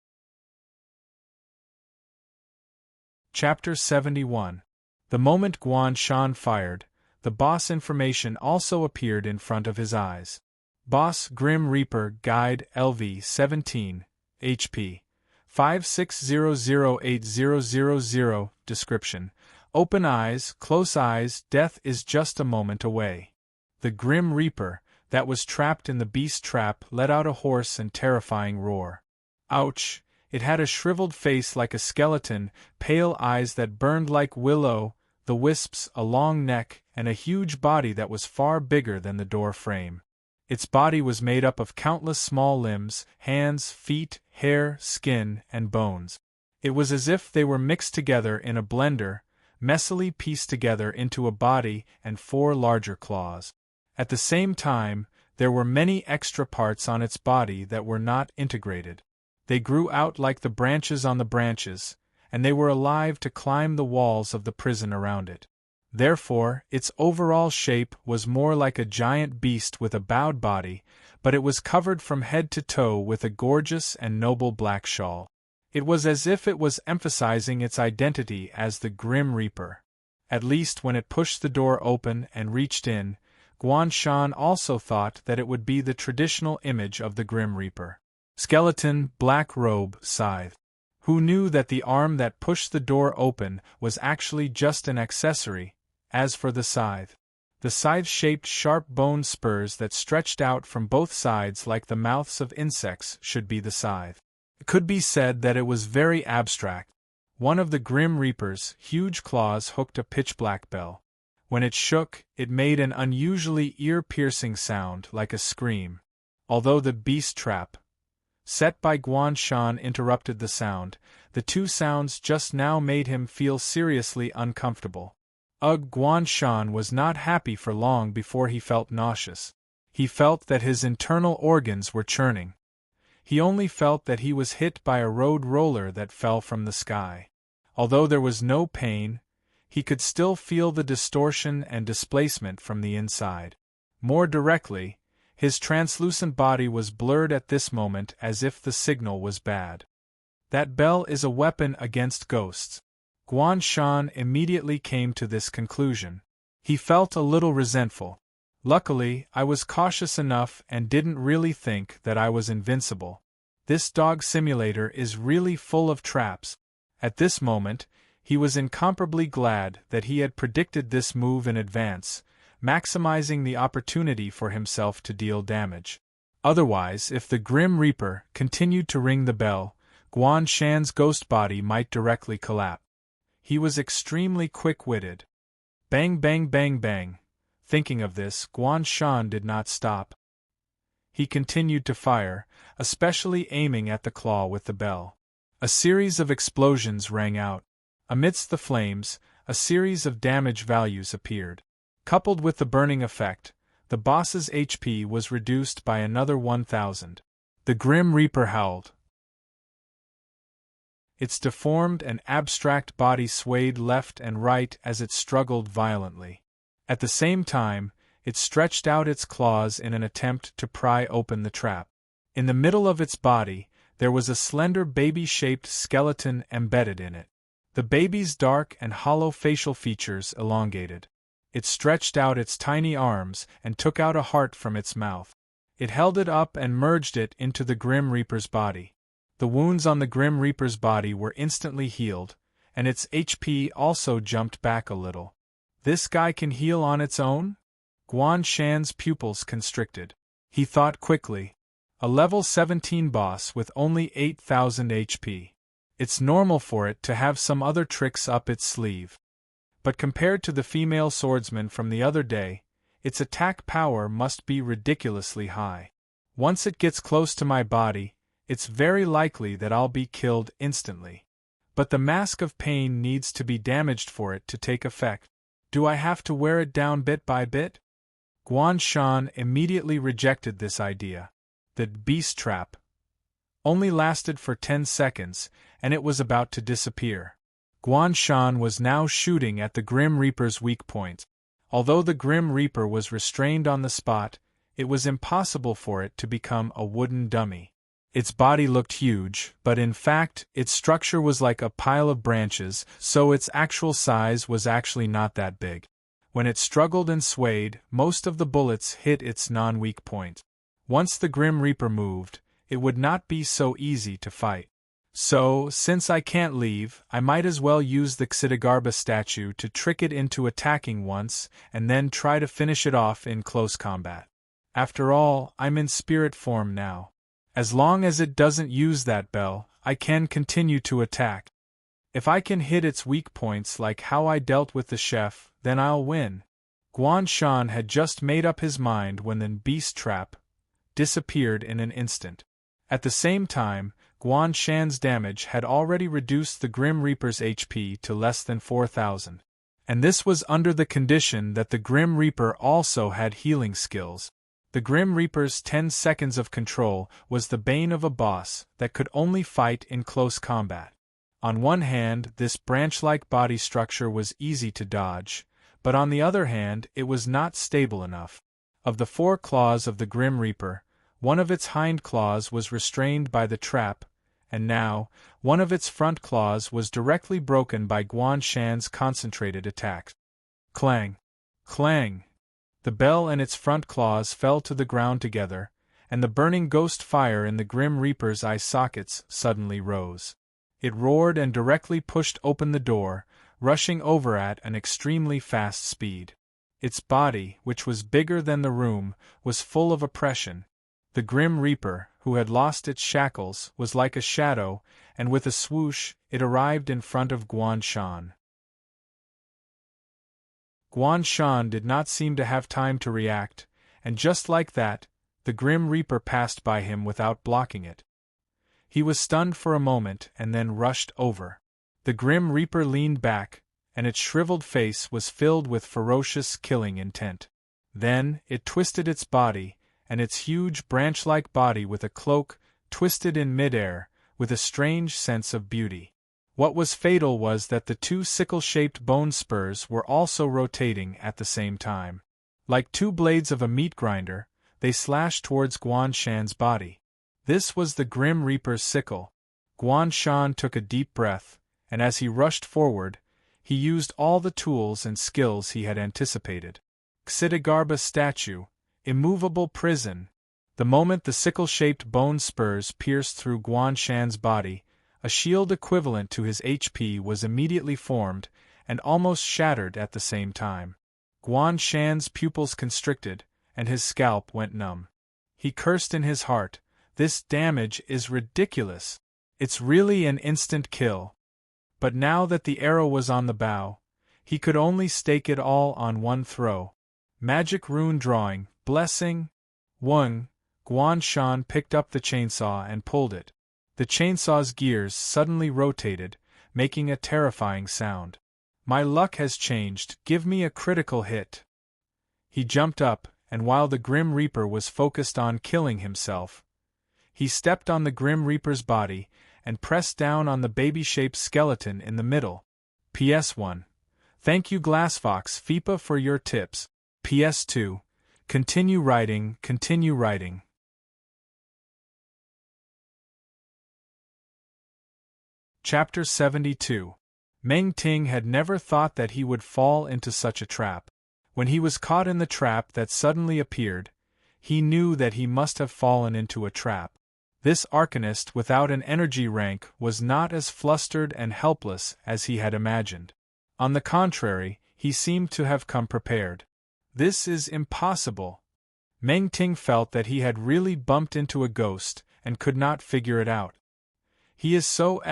Chapter 71. The moment Guan Shan fired, the boss information also appeared in front of his eyes. Boss Grim Reaper Guide LV 17, HP 56008000. Description: Open eyes, close eyes, death is just a moment away. The Grim Reaper, that was trapped in the beast trap, let out a hoarse and terrifying roar. Ouch! It had a shriveled face like a skeleton, pale eyes that burned like willow, the wisps, a long neck, and a huge body that was far bigger than the door frame. Its body was made up of countless small limbs, hands, feet, hair, skin, and bones. It was as if they were mixed together in a blender, messily pieced together into a body and 4 larger claws. At the same time, there were many extra parts on its body that were not integrated. They grew out like the branches on the branches, and they were alive to climb the walls of the prison around it. Therefore, its overall shape was more like a giant beast with a bowed body, but it was covered from head to toe with a gorgeous and noble black shawl. It was as if it was emphasizing its identity as the Grim Reaper. At least when it pushed the door open and reached in, Guan Shan also thought that it would be the traditional image of the Grim Reaper. Skeleton, black robe, scythe. Who knew that the arm that pushed the door open was actually just an accessory? As for the scythe-shaped sharp bone spurs that stretched out from both sides like the mouths of insects should be the scythe. It could be said that it was very abstract. One of the Grim Reaper's huge claws hooked a pitch-black bell. When it shook, it made an unusually ear-piercing sound like a scream. although the beast trap set by Guan Shan interrupted the sound. The two sounds just now made him feel seriously uncomfortable. Guan Shan was not happy for long before he felt nauseous. He felt that his internal organs were churning. He only felt that he was hit by a road roller that fell from the sky. Although there was no pain, he could still feel the distortion and displacement from the inside. More directly, his translucent body was blurred at this moment as if the signal was bad. That bell is a weapon against ghosts. Guan Shan immediately came to this conclusion. He felt a little resentful. Luckily, I was cautious enough and didn't really think that I was invincible. This dog simulator is really full of traps. At this moment, he was incomparably glad that he had predicted this move in advance, maximizing the opportunity for himself to deal damage. Otherwise, if the Grim Reaper continued to ring the bell, Guan Shan's ghost body might directly collapse. He was extremely quick-witted. Bang bang bang bang. Thinking of this, Guan Shan did not stop. He continued to fire, especially aiming at the claw with the bell. A series of explosions rang out. Amidst the flames, a series of damage values appeared. Coupled with the burning effect, the boss's HP was reduced by another 1,000. The Grim Reaper howled. Its deformed and abstract body swayed left and right as it struggled violently. At the same time, it stretched out its claws in an attempt to pry open the trap. In the middle of its body, there was a slender baby-shaped skeleton embedded in it. The baby's dark and hollow facial features elongated. It stretched out its tiny arms and took out a heart from its mouth. It held it up and merged it into the Grim Reaper's body. The wounds on the Grim Reaper's body were instantly healed, and its HP also jumped back a little. This guy can heal on its own? Guan Shan's pupils constricted. He thought quickly. A level 17 boss with only 8,000 HP. It's normal for it to have some other tricks up its sleeve. But compared to the female swordsman from the other day, its attack power must be ridiculously high. Once it gets close to my body, it's very likely that I'll be killed instantly. But the mask of pain needs to be damaged for it to take effect. Do I have to wear it down bit by bit? Guan Shan immediately rejected this idea. The beast trap only lasted for 10 seconds, and it was about to disappear. Guan Shan was now shooting at the Grim Reaper's weak point. Although the Grim Reaper was restrained on the spot, it was impossible for it to become a wooden dummy. Its body looked huge, but in fact, its structure was like a pile of branches, so its actual size was actually not that big. When it struggled and swayed, most of the bullets hit its non-weak point. Once the Grim Reaper moved, it would not be so easy to fight. So, since I can't leave, I might as well use the Xidagarba statue to trick it into attacking once, and then try to finish it off in close combat. After all, I'm in spirit form now. As long as it doesn't use that bell, I can continue to attack. If I can hit its weak points like how I dealt with the chef, then I'll win. Guan Shan had just made up his mind when the beast trap disappeared in an instant. At the same time, Guan Shan's damage had already reduced the Grim Reaper's HP to less than 4,000. And this was under the condition that the Grim Reaper also had healing skills. The Grim Reaper's 10 seconds of control was the bane of a boss that could only fight in close combat. On one hand, this branch-like body structure was easy to dodge, but on the other hand, it was not stable enough. Of the 4 claws of the Grim Reaper, one of its hind claws was restrained by the trap, and now, one of its front claws was directly broken by Guan Shan's concentrated attack. Clang! Clang! The bell and its front claws fell to the ground together, and the burning ghost fire in the Grim Reaper's eye sockets suddenly rose. It roared and directly pushed open the door, rushing over at an extremely fast speed. Its body, which was bigger than the room, was full of oppression. The Grim Reaper, who had lost its shackles, was like a shadow, and with a swoosh, it arrived in front of Guan Shan. Guan Shan did not seem to have time to react, and just like that, The Grim Reaper passed by him without blocking it. He was stunned for a moment and then rushed over. The Grim Reaper leaned back, and its shriveled face was filled with ferocious killing intent. Then, it twisted its body, and its huge branch-like body with a cloak, twisted in midair, with a strange sense of beauty. What was fatal was that the two sickle-shaped bone spurs were also rotating at the same time. Like two blades of a meat grinder, they slashed towards Guan Shan's body. This was the Grim Reaper's sickle. Guan Shan took a deep breath, and as he rushed forward, he used all the tools and skills he had anticipated. Xitigarbha statue, immovable prison. The moment the sickle-shaped bone spurs pierced through Guan Shan's body, a shield equivalent to his HP was immediately formed, and almost shattered at the same time. Guan Shan's pupils constricted, and his scalp went numb. He cursed in his heart, "This damage is ridiculous. It's really an instant kill." But now that the arrow was on the bow, he could only stake it all on one throw. Magic rune drawing, blessing. One. Guan Shan picked up the chainsaw and pulled it. The chainsaw's gears suddenly rotated, making a terrifying sound. "My luck has changed, give me a critical hit." He jumped up, and while the Grim Reaper was focused on killing himself, he stepped on the Grim Reaper's body and pressed down on the baby-shaped skeleton in the middle. PS1. Thank you Glassfox FIPA for your tips. PS2. Continue writing, continue writing. Chapter 72. Meng Ting had never thought that he would fall into such a trap. When he was caught in the trap that suddenly appeared, he knew that he must have fallen into a trap. This arcanist without an energy rank was not as flustered and helpless as he had imagined. On the contrary, he seemed to have come prepared. This is impossible. Meng Ting felt that he had really bumped into a ghost and could not figure it out. He is so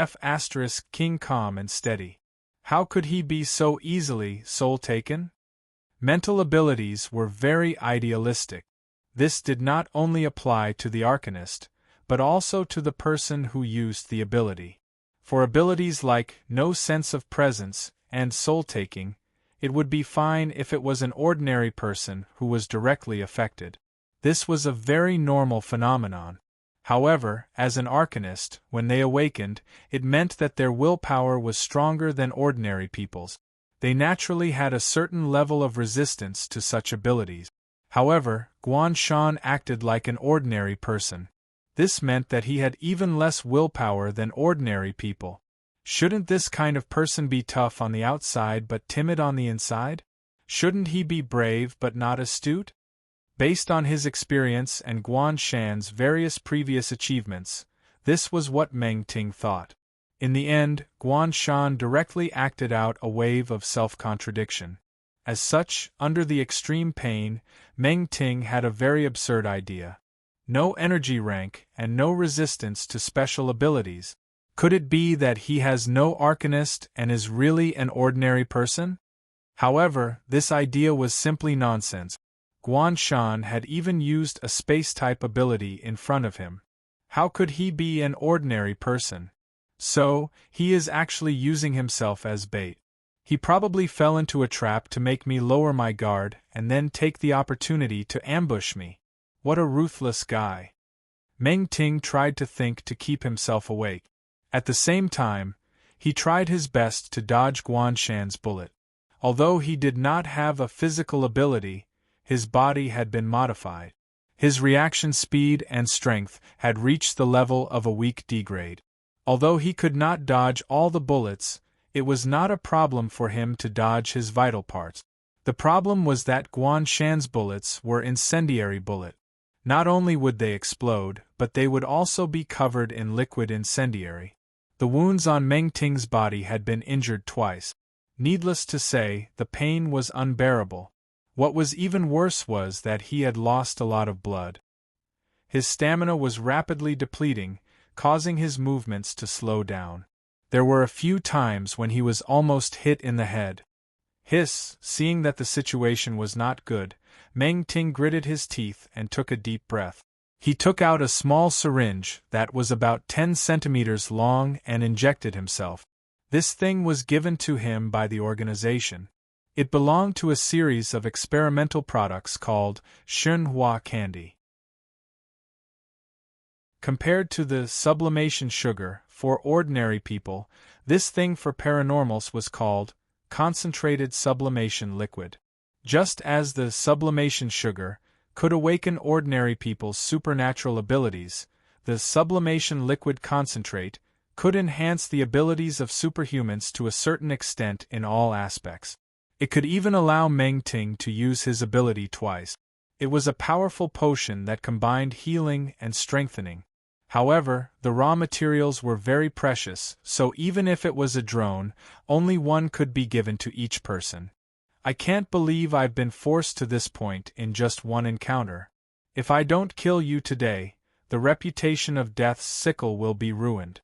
King calm and steady. How could he be so easily soul-taken? Mental abilities were very idealistic. This did not only apply to the arcanist, but also to the person who used the ability. For abilities like no sense of presence and soul-taking, it would be fine if it was an ordinary person who was directly affected. This was a very normal phenomenon. However, as an arcanist, when they awakened, it meant that their willpower was stronger than ordinary people's. They naturally had a certain level of resistance to such abilities. However, Guan Shan acted like an ordinary person. This meant that he had even less willpower than ordinary people. Shouldn't this kind of person be tough on the outside but timid on the inside? Shouldn't he be brave but not astute? Based on his experience and Guan Shan's various previous achievements, this was what Meng Ting thought. In the end, Guan Shan directly acted out a wave of self-contradiction. As such, under the extreme pain, Meng Ting had a very absurd idea. No energy rank and no resistance to special abilities. Could it be that he has no arcanist and is really an ordinary person? However, this idea was simply nonsense. Guan Shan had even used a space-type ability in front of him. How could he be an ordinary person? So, he is actually using himself as bait. He probably fell into a trap to make me lower my guard and then take the opportunity to ambush me. What a ruthless guy. Meng Ting tried to think to keep himself awake. At the same time, he tried his best to dodge Guan Shan's bullet. Although he did not have a physical ability, his body had been modified. His reaction speed and strength had reached the level of a weak D-grade. Although he could not dodge all the bullets, it was not a problem for him to dodge his vital parts. The problem was that Guan Shan's bullets were incendiary bullets. Not only would they explode, but they would also be covered in liquid incendiary. The wounds on Meng Ting's body had been injured twice. Needless to say, the pain was unbearable. What was even worse was that he had lost a lot of blood. His stamina was rapidly depleting, causing his movements to slow down. There were a few times when he was almost hit in the head. Seeing that the situation was not good, Meng Ting gritted his teeth and took a deep breath. He took out a small syringe that was about 10 centimeters long and injected himself. This thing was given to him by the organization. It belonged to a series of experimental products called Shenhua candy. Compared to the sublimation sugar for ordinary people, this thing for paranormals was called concentrated sublimation liquid. Just as the sublimation sugar could awaken ordinary people's supernatural abilities, the sublimation liquid concentrate could enhance the abilities of superhumans to a certain extent in all aspects. It could even allow Meng Ting to use his ability twice. It was a powerful potion that combined healing and strengthening. However, the raw materials were very precious, so even if it was a drone, only one could be given to each person. I can't believe I've been forced to this point in just one encounter. If I don't kill you today, the reputation of Death's Sickle will be ruined.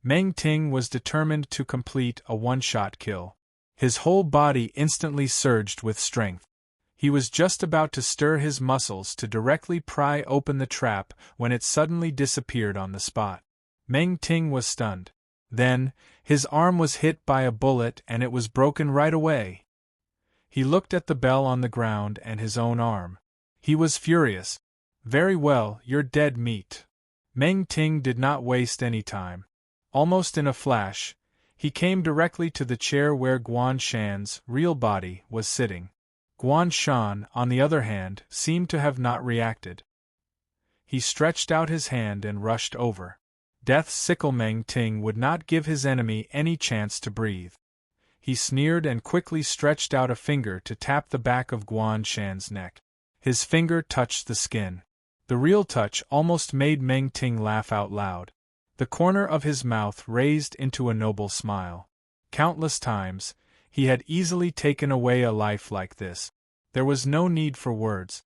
Meng Ting was determined to complete a one-shot kill. His whole body instantly surged with strength. He was just about to stir his muscles to directly pry open the trap when it suddenly disappeared on the spot. Meng Ting was stunned. Then, his arm was hit by a bullet and it was broken right away. He looked at the bell on the ground and his own arm. He was furious. Very well, you're dead meat. Meng Ting did not waste any time. Almost in a flash, he came directly to the chair where Guan Shan's real body was sitting. Guan Shan, on the other hand, seemed to have not reacted. He stretched out his hand and rushed over. Death's Sickle Meng Ting would not give his enemy any chance to breathe. He sneered and quickly stretched out a finger to tap the back of Guan Shan's neck. His finger touched the skin. The real touch almost made Meng Ting laugh out loud. The corner of his mouth raised into a noble smile. Countless times, he had easily taken away a life like this. There was no need for words.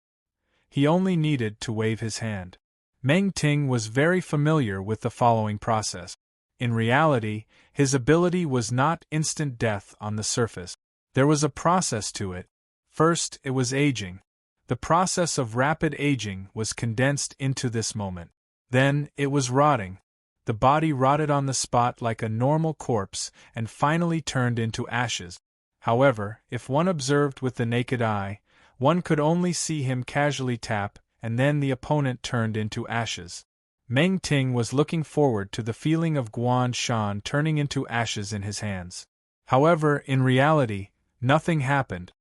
He only needed to wave his hand. Meng Ting was very familiar with the following process. In reality, his ability was not instant death on the surface. There was a process to it. First, it was aging. The process of rapid aging was condensed into this moment. Then, it was rotting. The body rotted on the spot like a normal corpse and finally turned into ashes. However, if one observed with the naked eye, one could only see him casually tap, and then the opponent turned into ashes. Meng Ting was looking forward to the feeling of Guan Shan turning into ashes in his hands. However, in reality, nothing happened.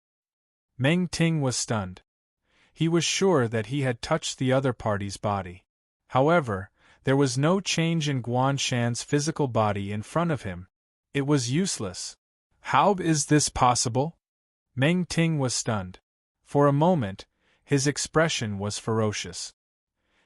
Meng Ting was stunned. He was sure that he had touched the other party's body. However, there was no change in Guan Shan's physical body in front of him. It was useless. How is this possible? Meng Ting was stunned. For a moment, his expression was ferocious.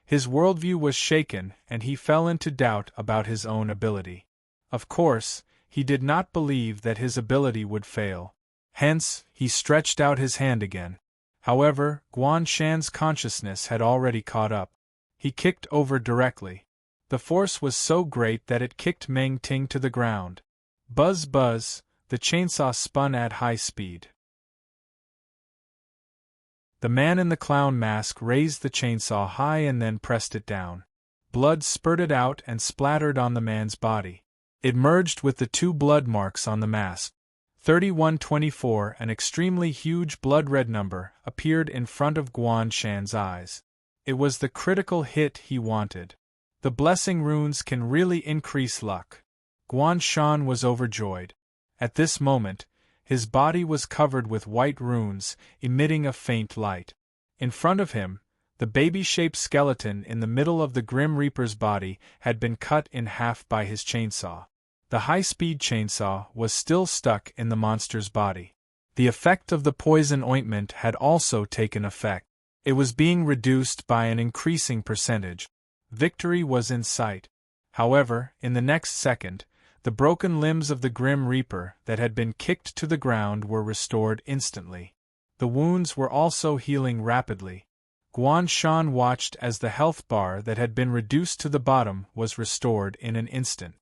His worldview was shaken and he fell into doubt about his own ability. Of course, he did not believe that his ability would fail. Hence, he stretched out his hand again. However, Guan Shan's consciousness had already caught up. He kicked over directly. The force was so great that it kicked Meng Ting to the ground. Buzz buzz, the chainsaw spun at high speed. The man in the clown mask raised the chainsaw high and then pressed it down. Blood spurted out and splattered on the man's body. It merged with the 2 blood marks on the mask. 3124, an extremely huge blood-red number, appeared in front of Guan Shan's eyes. It was the critical hit he wanted. The blessing runes can really increase luck. Guan Shan was overjoyed. At this moment, his body was covered with white runes, emitting a faint light. In front of him, the baby-shaped skeleton in the middle of the Grim Reaper's body had been cut in half by his chainsaw. The high-speed chainsaw was still stuck in the monster's body. The effect of the poison ointment had also taken effect. It was being reduced by an increasing percentage. Victory was in sight. However, in the next second, the broken limbs of the Grim Reaper that had been kicked to the ground were restored instantly. The wounds were also healing rapidly. Guan Shan watched as the health bar that had been reduced to the bottom was restored in an instant.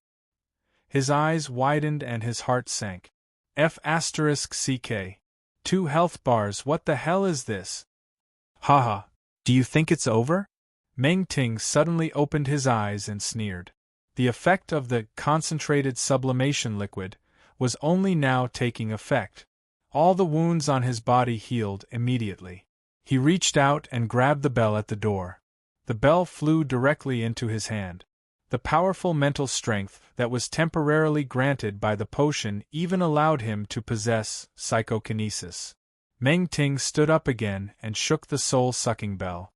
His eyes widened and his heart sank. F***CK. 2 health bars, what the hell is this? Haha, do you think it's over? Meng Ting suddenly opened his eyes and sneered. The effect of the concentrated sublimation liquid was only now taking effect. All the wounds on his body healed immediately. He reached out and grabbed the bell at the door. The bell flew directly into his hand. The powerful mental strength that was temporarily granted by the potion even allowed him to possess psychokinesis. Meng Ting stood up again and shook the soul-sucking bell.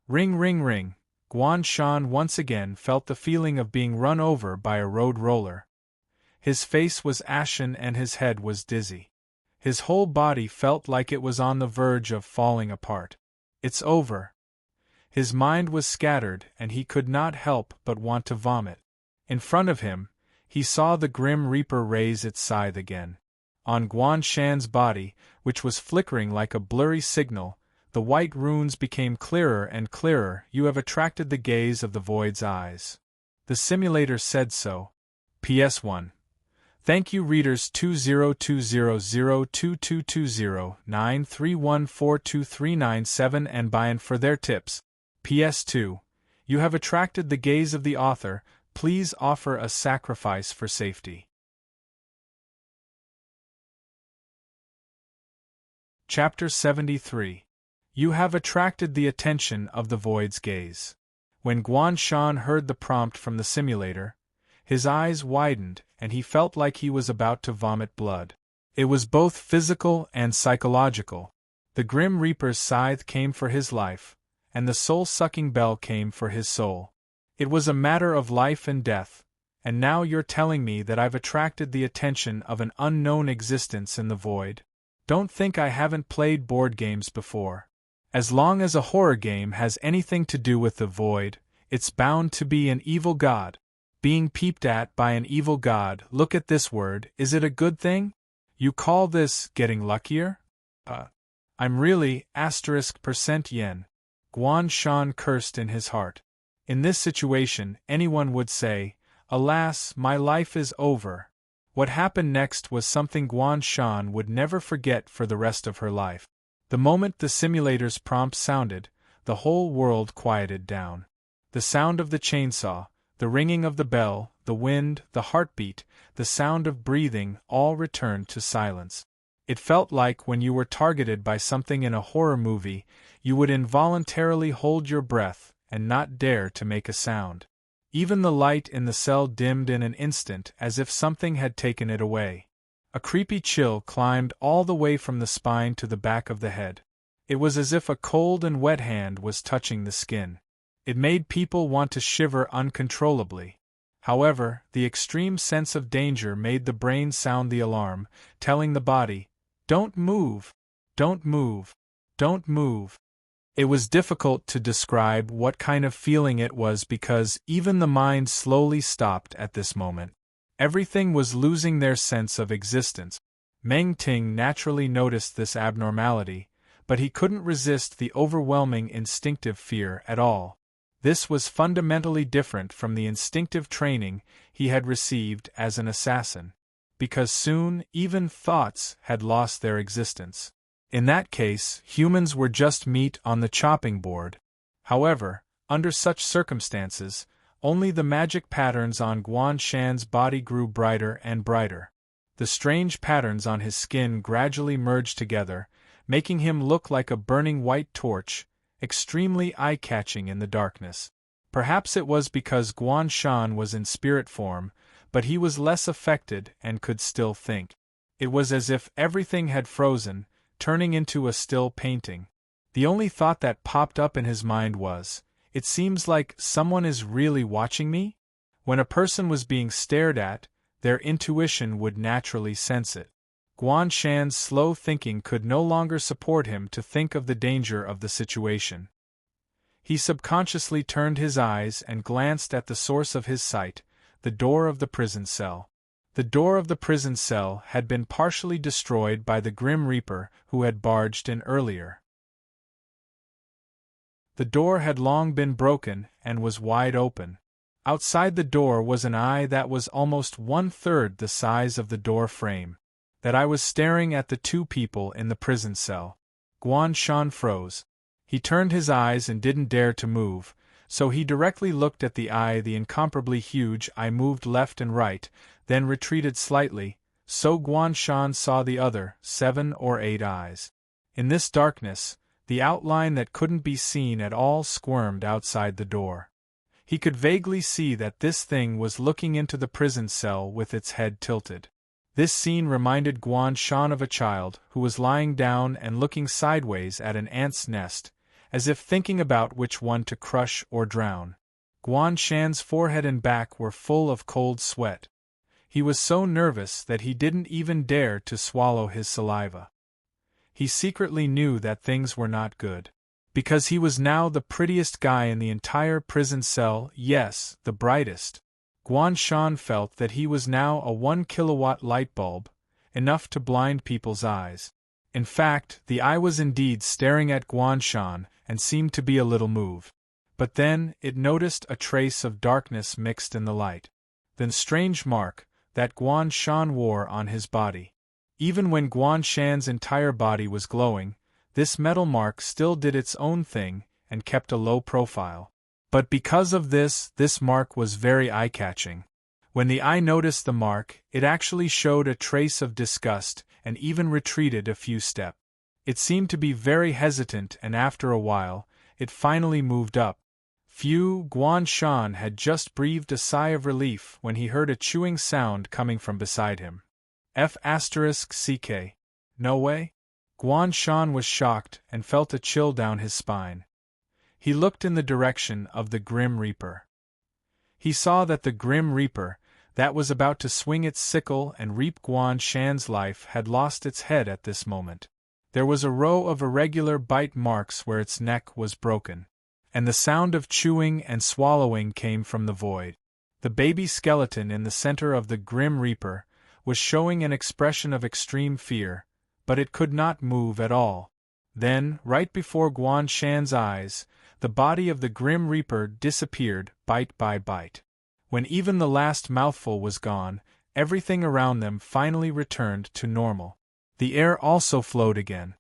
Ring, ring, ring. Guan Shan once again felt the feeling of being run over by a road roller. His face was ashen and his head was dizzy. His whole body felt like it was on the verge of falling apart. It's over. His mind was scattered and he could not help but want to vomit. In front of him, he saw the Grim Reaper raise its scythe again. On Guan Shan's body, which was flickering like a blurry signal, the white runes became clearer and clearer. You have attracted the gaze of the Void's eyes. The simulator said so. PS1. Thank you readers 2020222093142397 and Bayan for their tips. PS2. You have attracted the gaze of the author, please offer a sacrifice for safety. Chapter 73. You have attracted the attention of the Void's gaze. When Guan Shan heard the prompt from the simulator, his eyes widened and he felt like he was about to vomit blood. It was both physical and psychological. The Grim Reaper's scythe came for his life, and the soul-sucking bell came for his soul. It was a matter of life and death, and now you're telling me that I've attracted the attention of an unknown existence in the void? Don't think I haven't played board games before. As long as a horror game has anything to do with the void, it's bound to be an evil god. Being peeped at by an evil god, look at this word, is it a good thing? You call this getting luckier? I'm really %% yen. Guan Shan cursed in his heart. In this situation, anyone would say, alas, my life is over. What happened next was something Guan Shan would never forget for the rest of her life. The moment the simulator's prompt sounded, the whole world quieted down. The sound of the chainsaw, the ringing of the bell, the wind, the heartbeat, the sound of breathing all returned to silence. It felt like when you were targeted by something in a horror movie, you would involuntarily hold your breath and not dare to make a sound. Even the light in the cell dimmed in an instant as if something had taken it away. A creepy chill climbed all the way from the spine to the back of the head. It was as if a cold and wet hand was touching the skin. It made people want to shiver uncontrollably. However, the extreme sense of danger made the brain sound the alarm, telling the body, "Don't move! Don't move! Don't move!" It was difficult to describe what kind of feeling it was because even the mind slowly stopped at this moment. Everything was losing their sense of existence. Meng Ting naturally noticed this abnormality, but he couldn't resist the overwhelming instinctive fear at all. This was fundamentally different from the instinctive training he had received as an assassin, because soon even thoughts had lost their existence. In that case, humans were just meat on the chopping board. However, under such circumstances, only the magic patterns on Guan Shan's body grew brighter and brighter. The strange patterns on his skin gradually merged together, making him look like a burning white torch, extremely eye-catching in the darkness. Perhaps it was because Guan Shan was in spirit form, but he was less affected and could still think. It was as if everything had frozen, turning into a still painting. The only thought that popped up in his mind was, it seems like someone is really watching me? When a person was being stared at, their intuition would naturally sense it. Guan Shan's slow thinking could no longer support him to think of the danger of the situation. He subconsciously turned his eyes and glanced at the source of his sight, the door of the prison cell. The door of the prison cell had been partially destroyed by the Grim Reaper who had barged in earlier. The door had long been broken and was wide open. Outside the door was an eye that was almost 1/3 the size of the door frame. That eye was staring at the two people in the prison cell. Guan Shan froze. He turned his eyes and didn't dare to move, so he directly looked at the eye. The incomparably huge eye moved left and right, then retreated slightly, so Guan Shan saw the other 7 or 8 eyes. In this darkness, the outline that couldn't be seen at all squirmed outside the door. He could vaguely see that this thing was looking into the prison cell with its head tilted. This scene reminded Guan Shan of a child who was lying down and looking sideways at an ant's nest, as if thinking about which one to crush or drown. Guan Shan's forehead and back were full of cold sweat. He was so nervous that he didn't even dare to swallow his saliva. He secretly knew that things were not good. Because he was now the prettiest guy in the entire prison cell, yes, the brightest. Guan Shan felt that he was now a 1-kilowatt light bulb, enough to blind people's eyes. In fact, the eye was indeed staring at Guan Shan and seemed to be a little moved. But then, it noticed a trace of darkness mixed in the light. The strange mark that Guan Shan wore on his body. Even when Guan Shan's entire body was glowing, this metal mark still did its own thing and kept a low profile. But because of this mark was very eye-catching. When the eye noticed the mark, it actually showed a trace of disgust and even retreated a few steps. It seemed to be very hesitant, and after a while, it finally moved up. Guan Shan had just breathed a sigh of relief when he heard a chewing sound coming from beside him. F***ck. No way? Guan Shan was shocked and felt a chill down his spine. He looked in the direction of the Grim Reaper. He saw that the Grim Reaper, that was about to swing its sickle and reap Guan Shan's life, had lost its head at this moment. There was a row of irregular bite marks where its neck was broken, and the sound of chewing and swallowing came from the void. The baby skeleton in the center of the Grim Reaper was showing an expression of extreme fear, but it could not move at all. Then, right before Guan Shan's eyes, the body of the Grim Reaper disappeared bite by bite. When even the last mouthful was gone, everything around them finally returned to normal. The air also flowed again.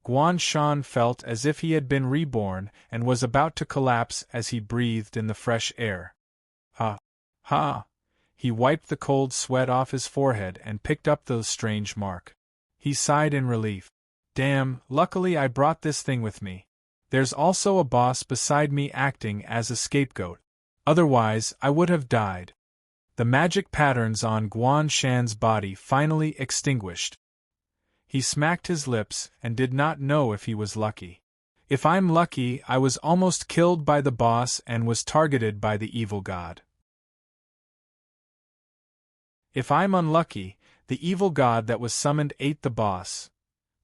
Guan Shan felt as if he had been reborn and was about to collapse as he breathed in the fresh air. Ha! He wiped the cold sweat off his forehead and picked up the strange mark. He sighed in relief. Damn, luckily I brought this thing with me. There's also a boss beside me acting as a scapegoat. Otherwise, I would have died. The magic patterns on Guan Shan's body finally extinguished. He smacked his lips and did not know if he was lucky. If I'm lucky, I was almost killed by the boss and was targeted by the evil god. If I'm unlucky, the evil god that was summoned ate the boss.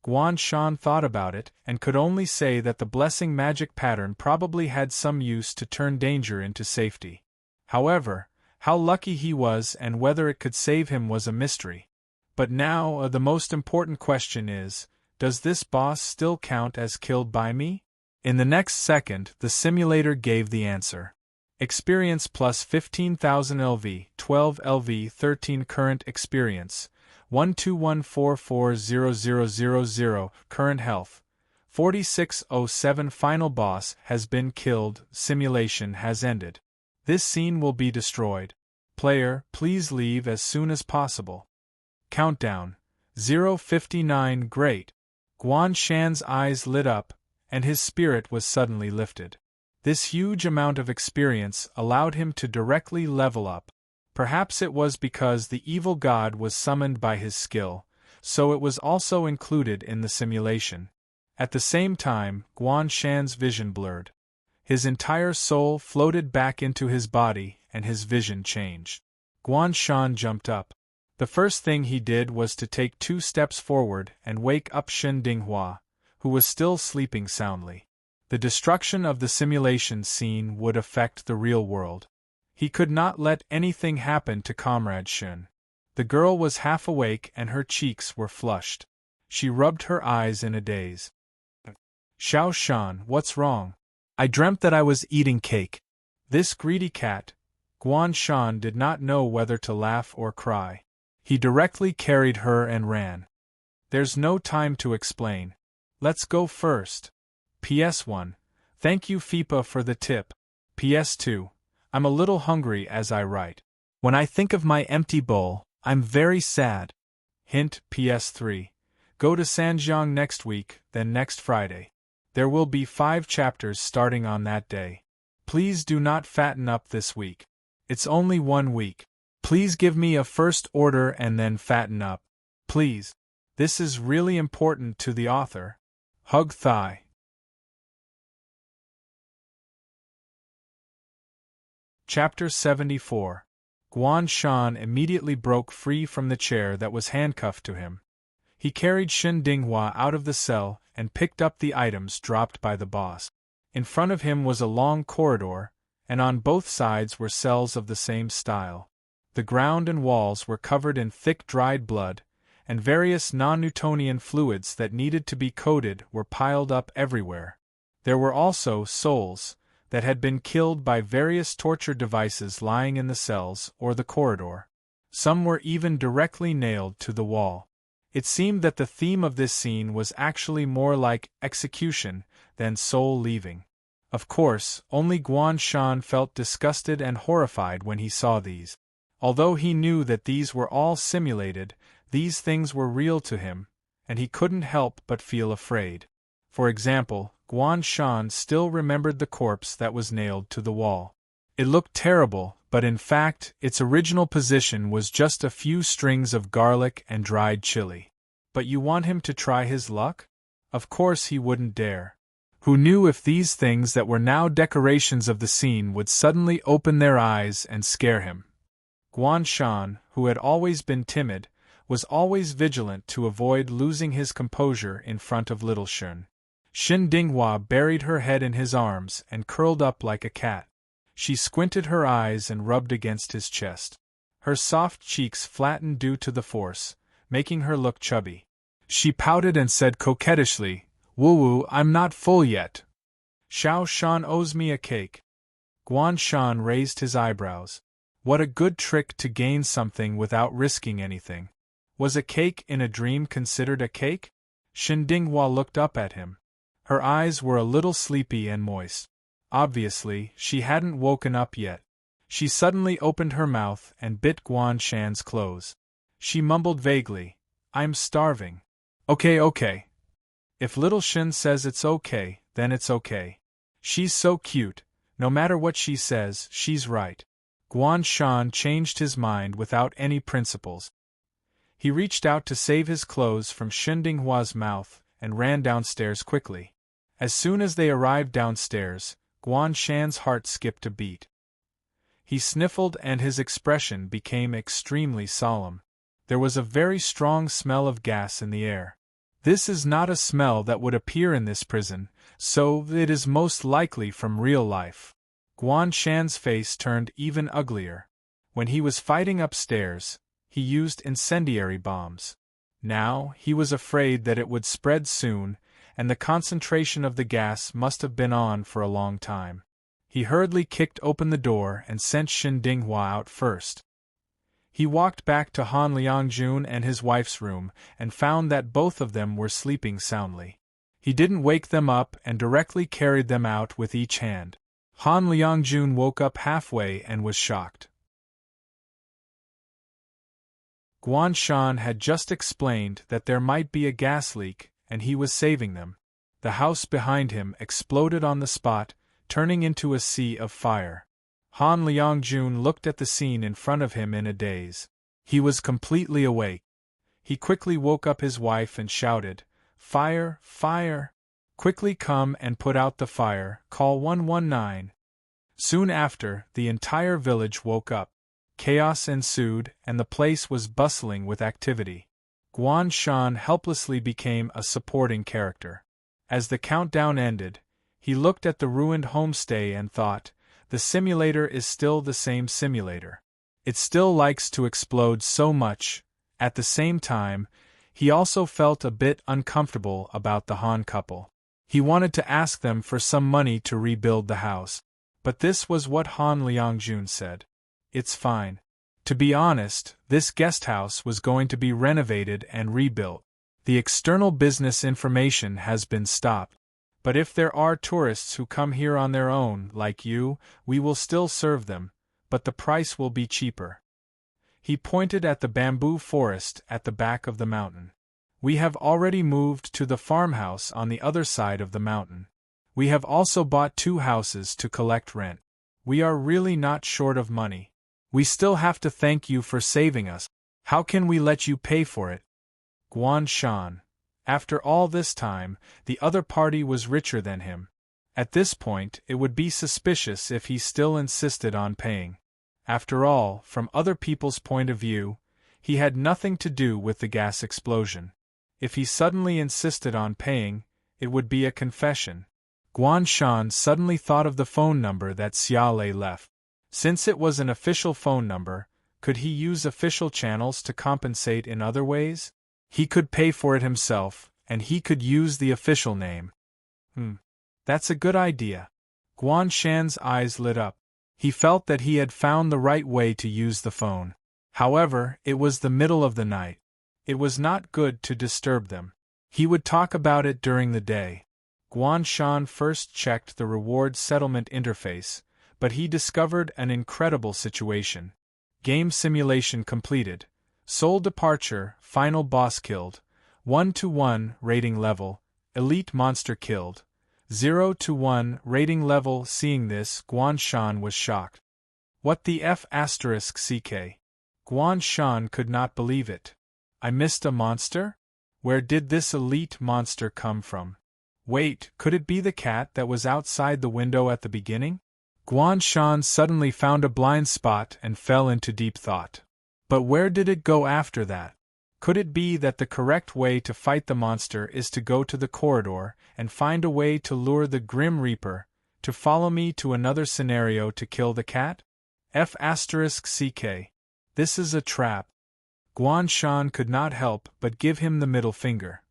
Guan Shan thought about it and could only say that the blessing magic pattern probably had some use to turn danger into safety. However, how lucky he was and whether it could save him was a mystery. But now, the most important question is, does this boss still count as killed by me? In the next second, the simulator gave the answer. Experience plus 15,000 LV, 12 LV, 13 current experience, 121440000 current health, 4607 final boss has been killed, simulation has ended. This scene will be destroyed. Player, please leave as soon as possible. Countdown. 0:59 Great. Guan Shan's eyes lit up, and his spirit was suddenly lifted. This huge amount of experience allowed him to directly level up. Perhaps it was because the evil god was summoned by his skill, so it was also included in the simulation. At the same time, Guan Shan's vision blurred. His entire soul floated back into his body, and his vision changed. Guan Shan jumped up. The first thing he did was to take 2 steps forward and wake up Shen Dinghua, who was still sleeping soundly. The destruction of the simulation scene would affect the real world. He could not let anything happen to Comrade Shen. The girl was half awake and her cheeks were flushed. She rubbed her eyes in a daze. Xiao Shan, what's wrong? I dreamt that I was eating cake. This greedy cat. Guan Shan did not know whether to laugh or cry. He directly carried her and ran. There's no time to explain. Let's go first. PS1. Thank you FIPA for the tip. PS2. I'm a little hungry as I write. When I think of my empty bowl, I'm very sad. Hint PS3. Go to Sanjiang next week, then next Friday. There will be 5 chapters starting on that day. Please do not fatten up this week. It's only 1 week. Please give me a first order and then fatten up. Please. This is really important to the author. Hug thigh. Chapter 74. Guan Shan immediately broke free from the chair that was handcuffed to him. He carried Shin Dinghua out of the cell and picked up the items dropped by the boss. In front of him was a long corridor, and on both sides were cells of the same style. The ground and walls were covered in thick dried blood, and various non-Newtonian fluids that needed to be coated were piled up everywhere. There were also souls that had been killed by various torture devices lying in the cells or the corridor. Some were even directly nailed to the wall. It seemed that the theme of this scene was actually more like execution than soul leaving. Of course, only Guan Shan felt disgusted and horrified when he saw these. Although he knew that these were all simulated, these things were real to him, and he couldn't help but feel afraid. For example, Guan Shan still remembered the corpse that was nailed to the wall. It looked terrible, but in fact, its original position was just a few strings of garlic and dried chili. But you want him to try his luck? Of course he wouldn't dare. Who knew if these things that were now decorations of the scene would suddenly open their eyes and scare him? Guan Shan, who had always been timid, was always vigilant to avoid losing his composure in front of little Shun. Shin Dinghua buried her head in his arms and curled up like a cat. She squinted her eyes and rubbed against his chest. Her soft cheeks flattened due to the force, making her look chubby. She pouted and said coquettishly, "Woo-woo, I'm not full yet. Xiao Shan owes me a cake." Guan Shan raised his eyebrows. What a good trick to gain something without risking anything. Was a cake in a dream considered a cake? Shin Dinghua looked up at him. Her eyes were a little sleepy and moist. Obviously, she hadn't woken up yet. She suddenly opened her mouth and bit Guan Shan's clothes. She mumbled vaguely, "I'm starving." Okay. If little Shin says it's okay, then it's okay. She's so cute, no matter what she says, she's right. Guan Shan changed his mind without any principles. He reached out to save his clothes from Shin Dinghua's mouth and ran downstairs quickly. As soon as they arrived downstairs, Guan Shan's heart skipped a beat. He sniffled and his expression became extremely solemn. There was a very strong smell of gas in the air. This is not a smell that would appear in this prison, so it is most likely from real life. Guan Shan's face turned even uglier. When he was fighting upstairs, he used incendiary bombs. Now, he was afraid that it would spread soon, and the concentration of the gas must have been on for a long time. He hurriedly kicked open the door and sent Shin Dinghua out first. He walked back to Han Liangjun and his wife's room and found that both of them were sleeping soundly. He didn't wake them up and directly carried them out with each hand. Han Liangjun woke up halfway and was shocked. Guan Shan had just explained that there might be a gas leak, and he was saving them. The house behind him exploded on the spot, turning into a sea of fire. Han Liangjun looked at the scene in front of him in a daze. He was completely awake. He quickly woke up his wife and shouted, "Fire! Fire! Quickly come and put out the fire, call 119. Soon after, the entire village woke up. Chaos ensued, and the place was bustling with activity. Guan Shan helplessly became a supporting character. As the countdown ended, he looked at the ruined homestay and thought, the simulator is still the same simulator. It still likes to explode so much. At the same time, he also felt a bit uncomfortable about the Han couple. He wanted to ask them for some money to rebuild the house. But this was what Han Liangjun said. It's fine. To be honest, this guest house was going to be renovated and rebuilt. The external business information has been stopped. But if there are tourists who come here on their own, like you, we will still serve them, but the price will be cheaper." He pointed at the bamboo forest at the back of the mountain. "We have already moved to the farmhouse on the other side of the mountain. We have also bought 2 houses to collect rent. We are really not short of money. We still have to thank you for saving us. How can we let you pay for it?" Guan Shan. After all this time, the other party was richer than him. At this point, it would be suspicious if he still insisted on paying. After all, from other people's point of view, he had nothing to do with the gas explosion. If he suddenly insisted on paying, it would be a confession. Guan Shan suddenly thought of the phone number that Xia Lei left. Since it was an official phone number, could he use official channels to compensate in other ways? He could pay for it himself, and he could use the official name. That's a good idea. Guan Shan's eyes lit up. He felt that he had found the right way to use the phone. However, it was the middle of the night. It was not good to disturb them. He would talk about it during the day. Guan Shan first checked the reward settlement interface, but he discovered an incredible situation. Game simulation completed. Soul departure, final boss killed. 1-to-1 rating level, elite monster killed. 0-to-1 rating level. Seeing this, Guan Shan was shocked. What the F***ck? Guan Shan could not believe it. I missed a monster? Where did this elite monster come from? Wait, could it be the cat that was outside the window at the beginning? Guan Shan suddenly found a blind spot and fell into deep thought. But where did it go after that? Could it be that the correct way to fight the monster is to go to the corridor and find a way to lure the Grim Reaper to follow me to another scenario to kill the cat? F***ck. This is a trap. Guan Shan could not help but give him the middle finger.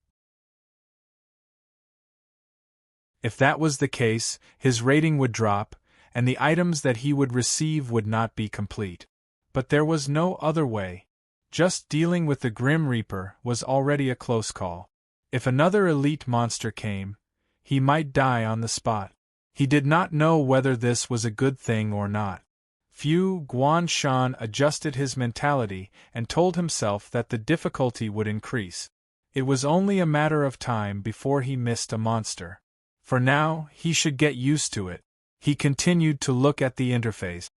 If that was the case, his rating would drop, and the items that he would receive would not be complete. But there was no other way. Just dealing with the Grim Reaper was already a close call. If another elite monster came, he might die on the spot. He did not know whether this was a good thing or not. Guan Shan adjusted his mentality and told himself that the difficulty would increase. It was only a matter of time before he missed a monster. For now, he should get used to it. He continued to look at the interface.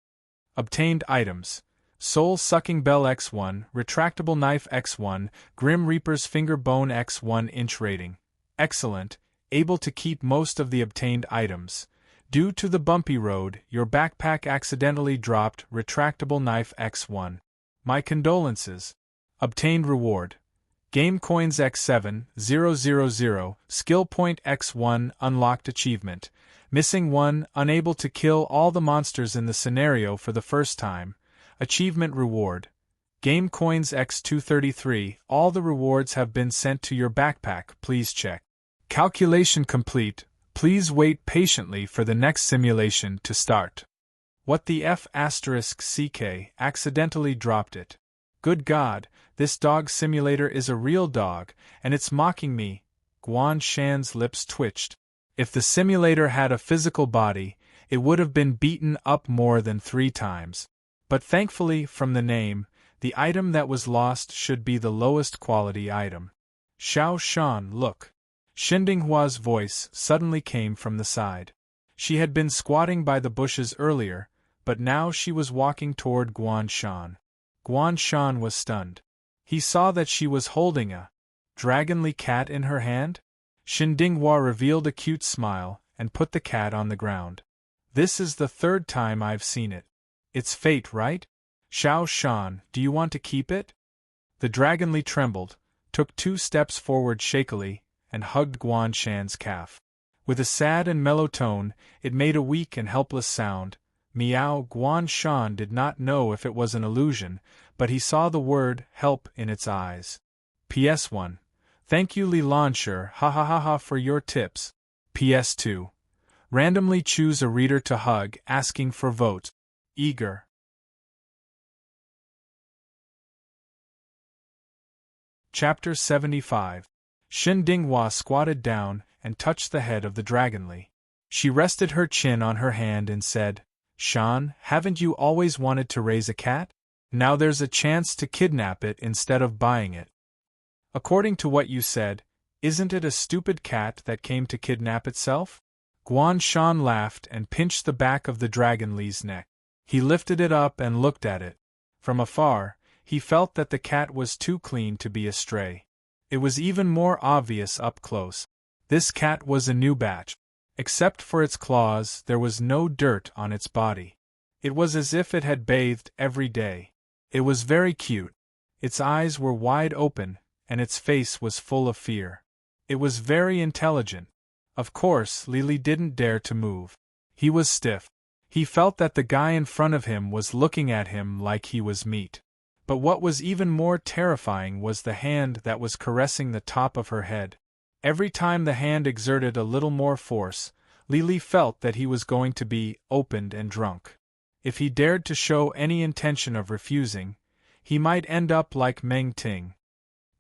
Obtained items. Soul-sucking bell X1, retractable knife X1, Grim Reaper's finger bone X1 inch rating. Excellent, able to keep most of the obtained items. Due to the bumpy road, your backpack accidentally dropped retractable knife X1. My condolences. Obtained reward. Game coins X7,000, skill point X1, unlocked achievement. Missing 1, unable to kill all the monsters in the scenario for the first time. Achievement reward. Game coins X233, all the rewards have been sent to your backpack, please check. Calculation complete, please wait patiently for the next simulation to start. What the F***ck, accidentally dropped it. Good God, this dog simulator is a real dog, and it's mocking me. Guan Shan's lips twitched. If the simulator had a physical body, it would have been beaten up more than 3 times. But thankfully, from the name, the item that was lost should be the lowest quality item. Xiao Shan, look. Xindinghua's voice suddenly came from the side. She had been squatting by the bushes earlier, but now she was walking toward Guan Shan. Guan Shan was stunned. He saw that she was holding a dragonly cat in her hand. Xindinghua revealed a cute smile and put the cat on the ground. This is the 3rd time I've seen it. It's fate, right? Xiao Shan, do you want to keep it? The dragonly trembled, took 2 steps forward shakily, and hugged Guan Shan's calf. With a sad and mellow tone, it made a weak and helpless sound. Meow. Guan Shan did not know if it was an illusion, but he saw the word help in its eyes. PS1. Thank you Li Launcher, ha for your tips. PS2. Randomly choose a reader to hug, asking for votes. Eager. Chapter 75. Xindinghua squatted down and touched the head of the dragonly. She rested her chin on her hand and said, "Shan, haven't you always wanted to raise a cat? Now there's a chance to kidnap it instead of buying it. According to what you said, isn't it a stupid cat that came to kidnap itself?" Guan Shan laughed and pinched the back of the dragonly's neck. He lifted it up and looked at it. From afar, he felt that the cat was too clean to be a stray. It was even more obvious up close. This cat was a new batch. Except for its claws, there was no dirt on its body. It was as if it had bathed every day. It was very cute. Its eyes were wide open, and its face was full of fear. It was very intelligent. Of course, Lily didn't dare to move. He was stiff. He felt that the guy in front of him was looking at him like he was meat. But what was even more terrifying was the hand that was caressing the top of her head. Every time the hand exerted a little more force, Lily felt that he was going to be opened and drunk. If he dared to show any intention of refusing, he might end up like Meng Ting.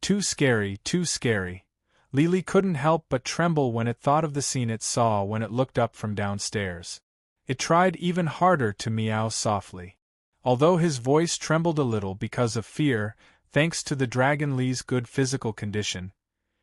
Too scary, too scary. Lily couldn't help but tremble when it thought of the scene it saw when it looked up from downstairs. It tried even harder to meow softly. Although his voice trembled a little because of fear, thanks to the dragonly's good physical condition,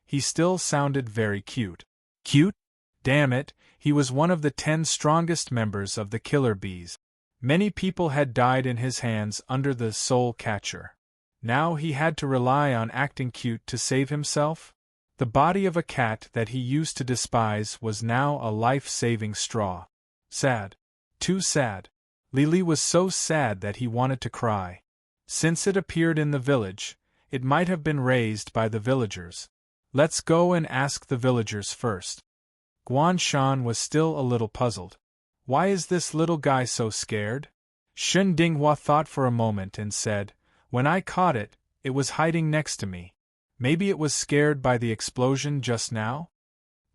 he still sounded very cute. Cute? Damn it, he was one of the 10 strongest members of the killer bees. Many people had died in his hands under the soul catcher. Now he had to rely on acting cute to save himself? The body of a cat that he used to despise was now a life-saving straw. Sad. Too sad. Lily was so sad that he wanted to cry. Since it appeared in the village, it might have been raised by the villagers. Let's go and ask the villagers first. Guan Shan was still a little puzzled. Why is this little guy so scared? Shun Dinghua thought for a moment and said, "When I caught it, it was hiding next to me. Maybe it was scared by the explosion just now?"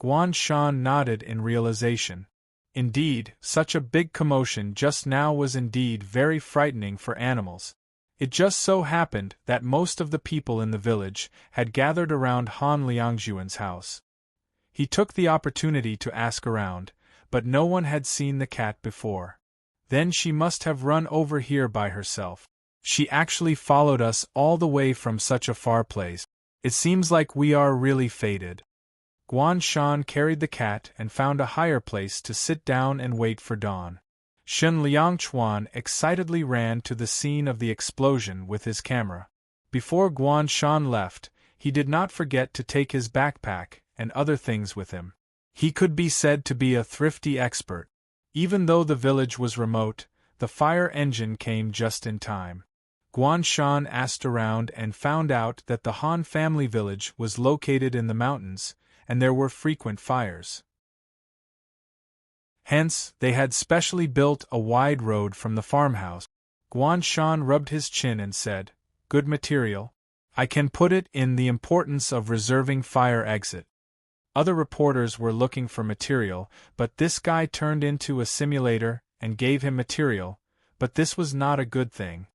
Guan Shan nodded in realization. Indeed, such a big commotion just now was indeed very frightening for animals. It just so happened that most of the people in the village had gathered around Han Liangjuan's house. He took the opportunity to ask around, but no one had seen the cat before. Then she must have run over here by herself. She actually followed us all the way from such a far place. It seems like we are really fated. Guan Shan carried the cat and found a higher place to sit down and wait for dawn. Shun Liangchuan excitedly ran to the scene of the explosion with his camera. Before Guan Shan left, he did not forget to take his backpack and other things with him. He could be said to be a thrifty expert. Even though the village was remote, the fire engine came just in time. Guan Shan asked around and found out that the Han family village was located in the mountains, and there were frequent fires. Hence, they had specially built a wide road from the farmhouse. Guan Shan rubbed his chin and said, "Good material. I can put it in the importance of reserving fire exit." Other reporters were looking for material, but this guy turned into a simulator and gave him material, but this was not a good thing.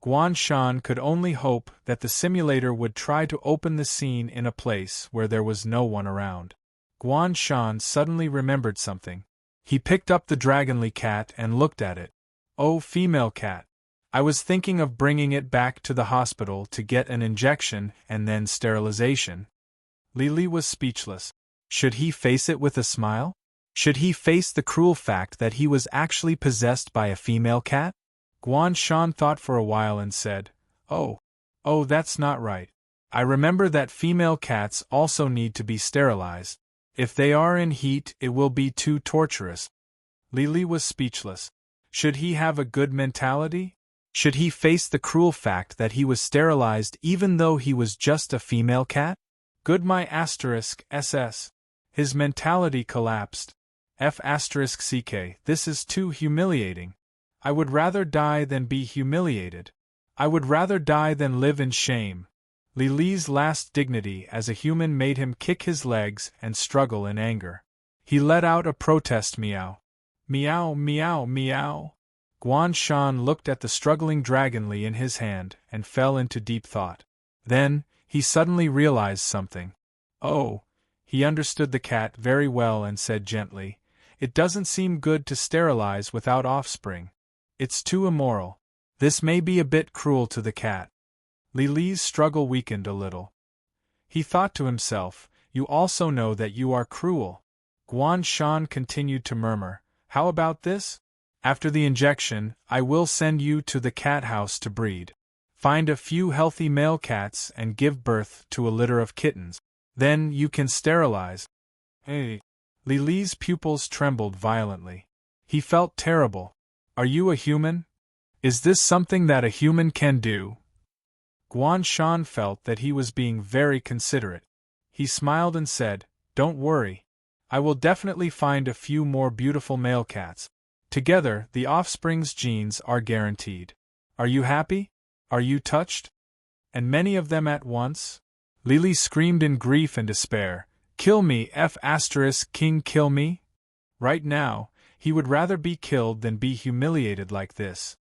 Guan Shan could only hope that the simulator would try to open the scene in a place where there was no one around. Guan Shan suddenly remembered something. He picked up the dragonly cat and looked at it. "Oh, female cat. I was thinking of bringing it back to the hospital to get an injection and then sterilization." Lily was speechless. Should he face it with a smile? Should he face the cruel fact that he was actually possessed by a female cat? Guan Shan thought for a while and said, Oh, that's not right. I remember that female cats also need to be sterilized. If they are in heat, it will be too torturous." Lily was speechless. Should he have a good mentality? Should he face the cruel fact that he was sterilized even though he was just a female cat? Good my *SS. His mentality collapsed. F***ck, this is too humiliating. I would rather die than be humiliated. I would rather die than live in shame. Lily's last dignity as a human made him kick his legs and struggle in anger. He let out a protest meow. Meow, meow, meow. Guan Shan looked at the struggling dragonly in his hand and fell into deep thought. Then, he suddenly realized something. Oh, He understood the cat very well and said gently, "It doesn't seem good to sterilize without offspring. It's too immoral. This may be a bit cruel to the cat." Lily's struggle weakened a little. He thought to himself, "You also know that you are cruel." Guan Shan continued to murmur, "How about this? After the injection, I will send you to the cat house to breed. Find a few healthy male cats and give birth to a litter of kittens. Then you can sterilize." Hey! Lily's pupils trembled violently. He felt terrible. "Are you a human? Is this something that a human can do?" Guan Shan felt that he was being very considerate. He smiled and said, "Don't worry. I will definitely find a few more beautiful male cats. Together, the offspring's genes are guaranteed. Are you happy? Are you touched? And many of them at once?" Lily screamed in grief and despair, "Kill me, King, kill me!" Right now, he would rather be killed than be humiliated like this.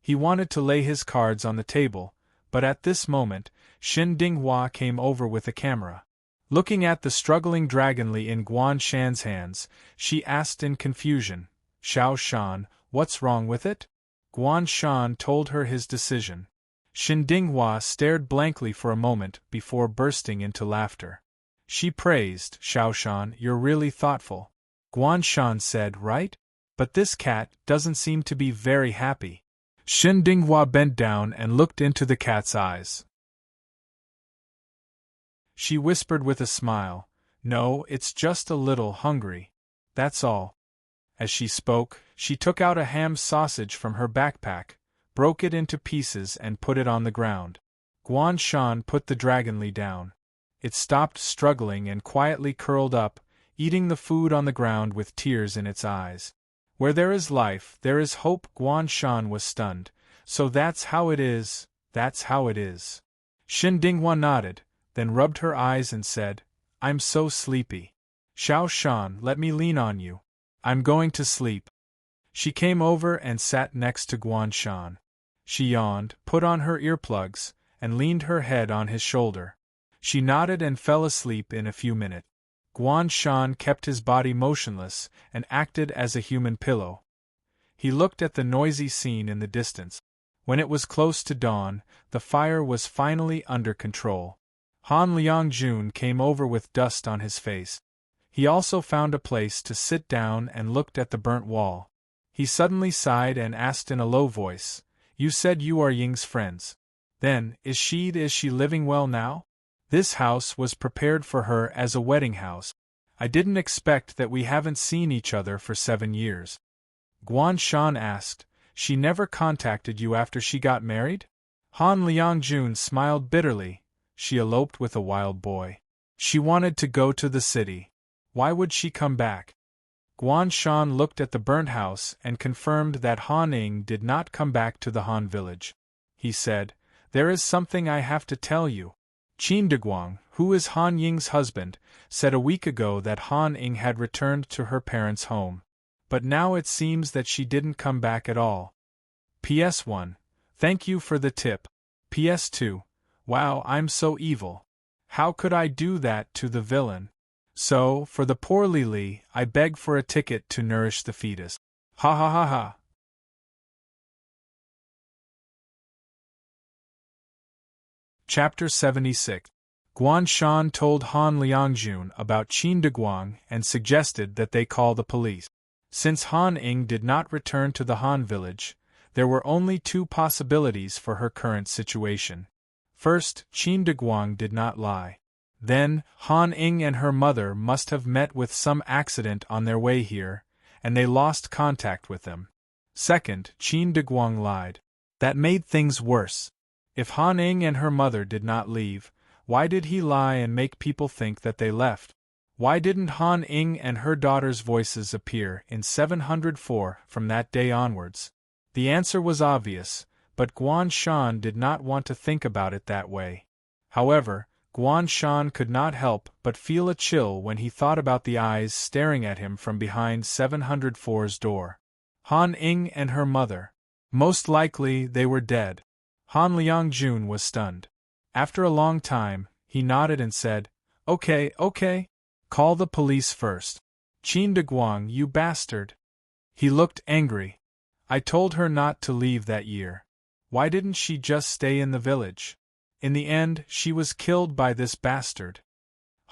He wanted to lay his cards on the table, but at this moment, Xin Dinghua came over with a camera. Looking at the struggling dragonly in Guan Shan's hands, she asked in confusion, "Xiao Shan, what's wrong with it?" Guan Shan told her his decision. Xin Dinghua stared blankly for a moment before bursting into laughter. She praised, "Xiao Shan, you're really thoughtful." Guan Shan said, "Right? But this cat doesn't seem to be very happy." Xin Dinghua bent down and looked into the cat's eyes. She whispered with a smile, "No, it's just a little hungry. That's all." As she spoke, she took out a ham sausage from her backpack, broke it into pieces and put it on the ground. Guan Shan put the dragonly down. It stopped struggling and quietly curled up, eating the food on the ground with tears in its eyes. "Where there is life, there is hope." Guan Shan was stunned. "So that's how it is, that's how it is." Xin Dinghua nodded, then rubbed her eyes and said, "I'm so sleepy. Xiao Shan, let me lean on you. I'm going to sleep." She came over and sat next to Guan Shan. She yawned, put on her earplugs, and leaned her head on his shoulder. She nodded and fell asleep in a few minutes. Guan Shan kept his body motionless and acted as a human pillow. He looked at the noisy scene in the distance. When it was close to dawn, the fire was finally under control. Han Liangjun came over with dust on his face. He also found a place to sit down and looked at the burnt wall. He suddenly sighed and asked in a low voice, "You said you are Ying's friends. Then, is she living well now? This house was prepared for her as a wedding house. I didn't expect that we haven't seen each other for 7 years." Guan Shan asked, "She never contacted you after she got married?" Han Liangjun smiled bitterly. "She eloped with a wild boy. She wanted to go to the city. Why would she come back?" Guan Shan looked at the burnt house and confirmed that Han Ying did not come back to the Han village. He said, "There is something I have to tell you. Qin Deguang, who is Han Ying's husband, said a week ago that Han Ying had returned to her parents' home. But now it seems that she didn't come back at all. PS1. Thank you for the tip. PS2. Wow, I'm so evil. How could I do that to the villain? So, for the poor Lily, I beg for a ticket to nourish the fetus. Ha ha ha ha." Chapter 76. Guan Shan told Han Liangjun about Qin Deguang and suggested that they call the police. Since Han Ying did not return to the Han village, there were only 2 possibilities for her current situation. First, Qin Deguang did not lie. Then, Han Ying and her mother must have met with some accident on their way here, and they lost contact with them. Second, Qin Deguang lied. That made things worse. If Han Ying and her mother did not leave, why did he lie and make people think that they left? Why didn't Han Ying and her daughter's voices appear in 704 from that day onwards? The answer was obvious, but Guan Shan did not want to think about it that way. However, Guan Shan could not help but feel a chill when he thought about the eyes staring at him from behind 704's door. Han Ying and her mother. Most likely they were dead. Han Liangjun was stunned. After a long time, he nodded and said, Okay. Call the police first. Qin de Guang, you bastard! He looked angry. I told her not to leave that year. Why didn't she just stay in the village? In the end, she was killed by this bastard.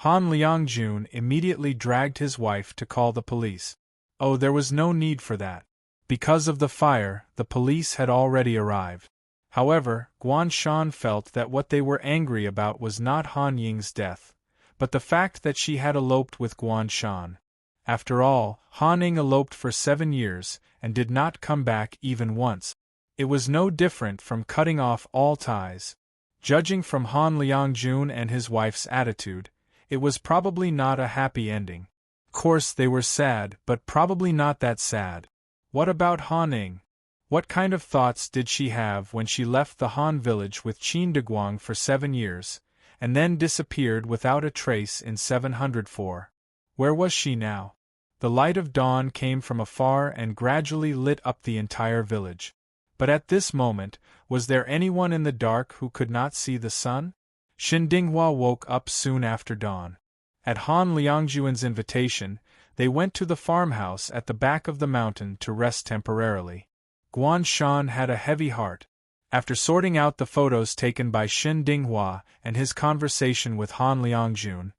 Han Liangjun immediately dragged his wife to call the police. Oh, there was no need for that. Because of the fire, the police had already arrived. However, Guan Shan felt that what they were angry about was not Han Ying's death, but the fact that she had eloped with Guan Shan. After all, Han Ying eloped for 7 years, and did not come back even once. It was no different from cutting off all ties. Judging from Han Liangjun and his wife's attitude, it was probably not a happy ending. Of course they were sad, but probably not that sad. What about Han Ying? What kind of thoughts did she have when she left the Han village with Qin de Guang for 7 years, and then disappeared without a trace in 704? Where was she now? The light of dawn came from afar and gradually lit up the entire village. But at this moment, was there anyone in the dark who could not see the sun? Shin Dinghua woke up soon after dawn. At Han Liangjuan's invitation, they went to the farmhouse at the back of the mountain to rest temporarily. Guan Shan had a heavy heart. After sorting out the photos taken by Shin Dinghua and his conversation with Han Liangjun,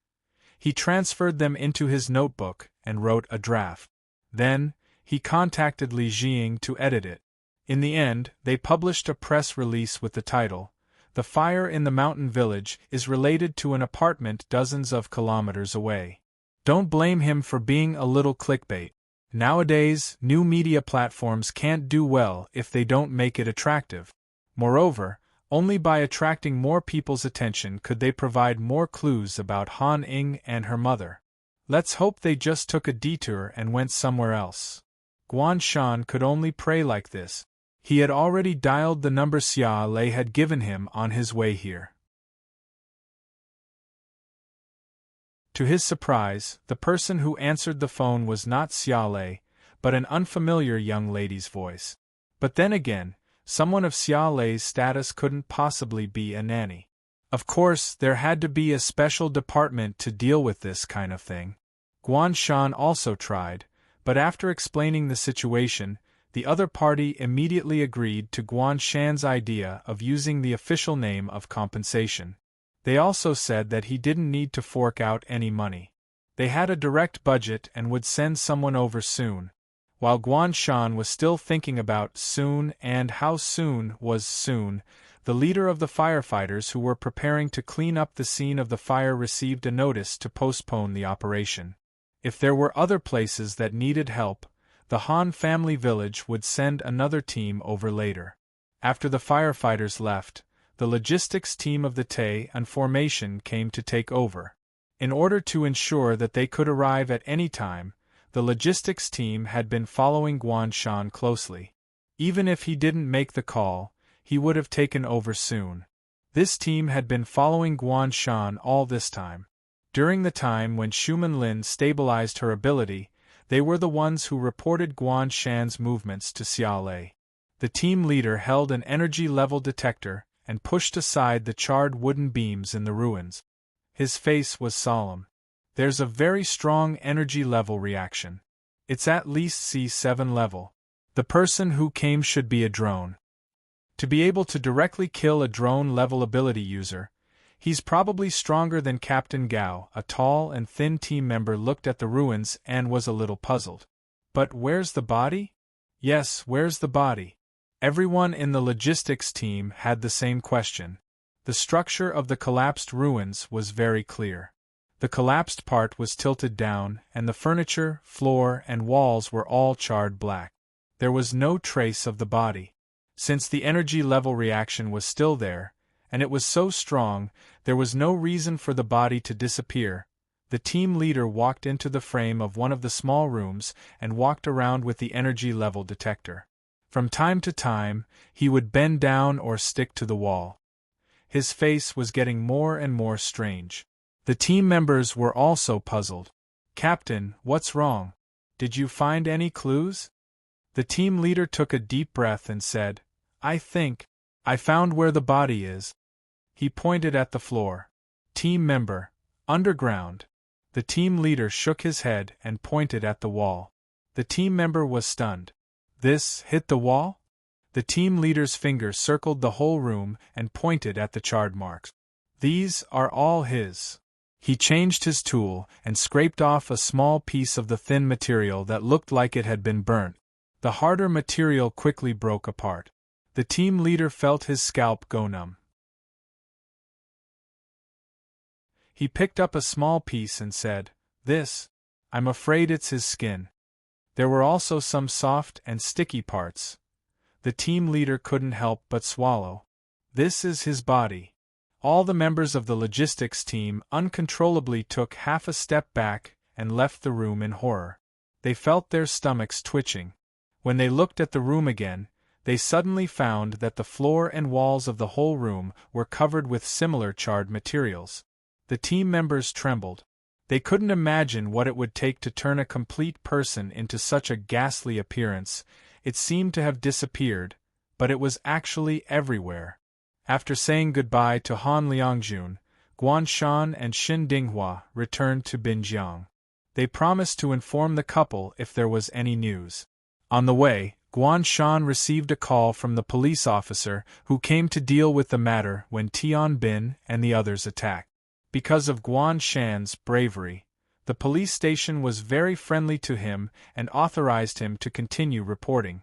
he transferred them into his notebook and wrote a draft. Then, he contacted Li Jiying to edit it. In the end, they published a press release with the title, "The fire in the mountain village is related to an apartment dozens of kilometers away." Don't blame him for being a little clickbait. Nowadays, new media platforms can't do well if they don't make it attractive. Moreover, only by attracting more people's attention could they provide more clues about Han Ying and her mother. Let's hope they just took a detour and went somewhere else. Guan Shan could only pray like this. He had already dialed the number Xia Lei had given him on his way here. To his surprise, the person who answered the phone was not Xia Lei, but an unfamiliar young lady's voice. But then again, someone of Xia Lei's status couldn't possibly be a nanny. Of course, there had to be a special department to deal with this kind of thing. Guan Shan also tried, but after explaining the situation, the other party immediately agreed to Guan Shan's idea of using the official name of compensation. They also said that he didn't need to fork out any money. They had a direct budget and would send someone over soon. While Guan Shan was still thinking about soon and how soon was soon, the leader of the firefighters who were preparing to clean up the scene of the fire received a notice to postpone the operation. If there were other places that needed help, the Han family village would send another team over later. After the firefighters left, the logistics team of the Tay and formation came to take over. In order to ensure that they could arrive at any time, the logistics team had been following Guan Shan closely. Even if he didn't make the call, he would have taken over soon. This team had been following Guan Shan all this time. During the time when Shuman Lin stabilized her ability, they were the ones who reported Guan Shan's movements to Xia Lei. The team leader held an energy level detector and pushed aside the charred wooden beams in the ruins. His face was solemn. There's a very strong energy level reaction. It's at least C7 level. The person who came should be a drone. To be able to directly kill a drone level ability user, he's probably stronger than Captain Gao. A tall and thin team member looked at the ruins and was a little puzzled. But where's the body? Yes, where's the body? Everyone in the logistics team had the same question. The structure of the collapsed ruins was very clear. The collapsed part was tilted down, and the furniture, floor, and walls were all charred black. There was no trace of the body. Since the energy level reaction was still there, and it was so strong, there was no reason for the body to disappear. The team leader walked into the frame of one of the small rooms and walked around with the energy level detector. From time to time, he would bend down or stick to the wall. His face was getting more and more strange. The team members were also puzzled. "Captain, what's wrong? Did you find any clues?" The team leader took a deep breath and said, I found where the body is." He pointed at the floor. "Team member, underground." The team leader shook his head and pointed at the wall. The team member was stunned. This hit the wall? The team leader's finger circled the whole room and pointed at the charred marks. These are all his. He changed his tool and scraped off a small piece of the thin material that looked like it had been burnt. The harder material quickly broke apart. The team leader felt his scalp go numb. He picked up a small piece and said, "This? I'm afraid it's his skin." There were also some soft and sticky parts. The team leader couldn't help but swallow. This is his body. All the members of the logistics team uncontrollably took half a step back and left the room in horror. They felt their stomachs twitching. When they looked at the room again, they suddenly found that the floor and walls of the whole room were covered with similar charred materials. The team members trembled. They couldn't imagine what it would take to turn a complete person into such a ghastly appearance. It seemed to have disappeared, but it was actually everywhere. After saying goodbye to Han Liangjun, Guan Shan and Xin Dinghua returned to Binjiang. They promised to inform the couple if there was any news. On the way, Guan Shan received a call from the police officer who came to deal with the matter when Tian Bin and the others attacked. Because of Guan Shan's bravery, the police station was very friendly to him and authorized him to continue reporting.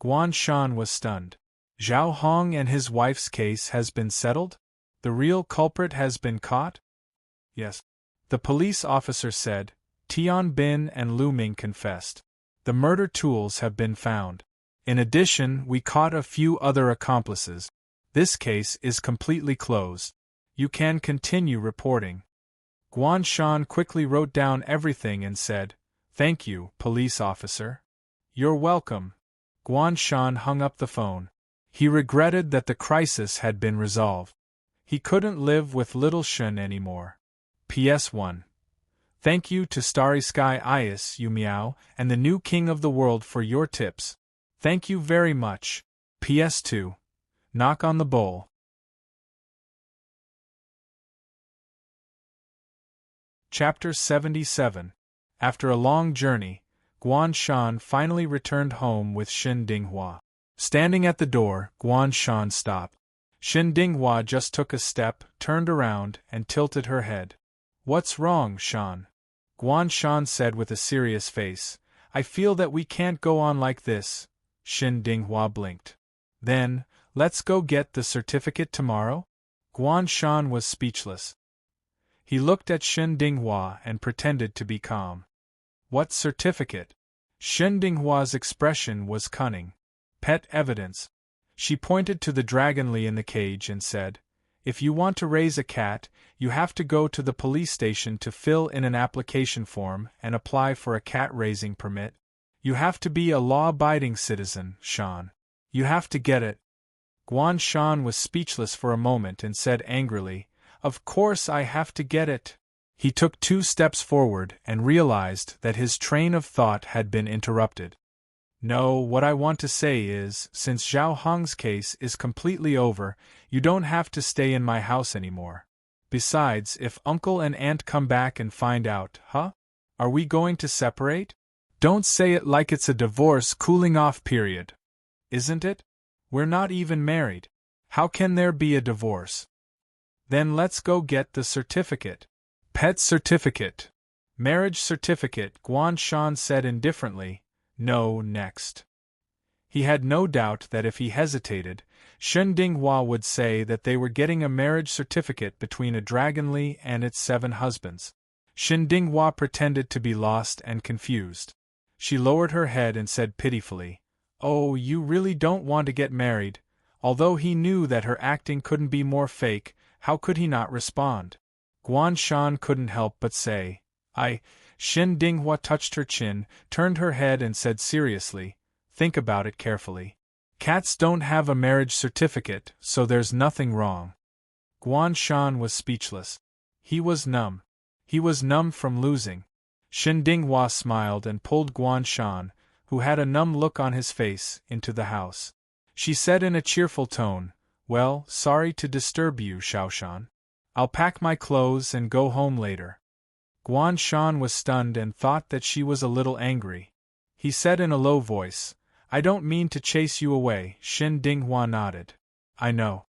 Guan Shan was stunned. Zhao Hong and his wife's case has been settled? The real culprit has been caught? Yes. The police officer said. Tian Bin and Lu Ming confessed. The murder tools have been found. In addition, we caught a few other accomplices. This case is completely closed. You can continue reporting. Guan Shan quickly wrote down everything and said, "Thank you, police officer." "You're welcome." Guan Shan hung up the phone. He regretted that the crisis had been resolved. He couldn't live with little Shen anymore. PS1. Thank you to Starry Sky Is Yu Miao and the new king of the world for your tips. Thank you very much. PS2. Knock on the bowl. Chapter 77. After a long journey, Guan Shan finally returned home with Xin Dinghua. Standing at the door, Guan Shan stopped. Xin Dinghua just took a step, turned around, and tilted her head. "What's wrong, Shan?" Guan Shan said with a serious face. "I feel that we can't go on like this." Xin Dinghua blinked. "Then, let's go get the certificate tomorrow?" Guan Shan was speechless. He looked at Xin Dinghua and pretended to be calm. "What certificate?" Xin Dinghua's expression was cunning. "Pet evidence." She pointed to the dragonly in the cage and said, "If you want to raise a cat, you have to go to the police station to fill in an application form and apply for a cat-raising permit. You have to be a law-abiding citizen, Shan. You have to get it." Guan Shan was speechless for a moment and said angrily, "Of course I have to get it." He took 2 steps forward and realized that his train of thought had been interrupted. "No, what I want to say is, since Zhao Hong's case is completely over, you don't have to stay in my house anymore. Besides, if uncle and aunt come back and find out, are we going to separate? Don't say it like it's a divorce cooling-off period. Isn't it? We're not even married. How can there be a divorce? Then let's go get the certificate." "Pet certificate. Marriage certificate," Guan Shan said indifferently. "No, next." He had no doubt that if he hesitated, Shen Dinghua would say that they were getting a marriage certificate between a dragonly and its 7 husbands. Shen Dinghua pretended to be lost and confused. She lowered her head and said pitifully, "Oh, you really don't want to get married?" Although he knew that her acting couldn't be more fake, how could he not respond? Guan Shan couldn't help but say, "I..." Shen Dinghua touched her chin, turned her head and said seriously, "Think about it carefully. Cats don't have a marriage certificate, so there's nothing wrong." Guan Shan was speechless. He was numb. He was numb from losing. Shen Dinghua smiled and pulled Guan Shan, who had a numb look on his face, into the house. She said in a cheerful tone, "Well, sorry to disturb you, Xiaoshan. I'll pack my clothes and go home later." Guan Shan was stunned and thought that she was a little angry. He said in a low voice, "I don't mean to chase you away." Shin Dinghua nodded. "I know."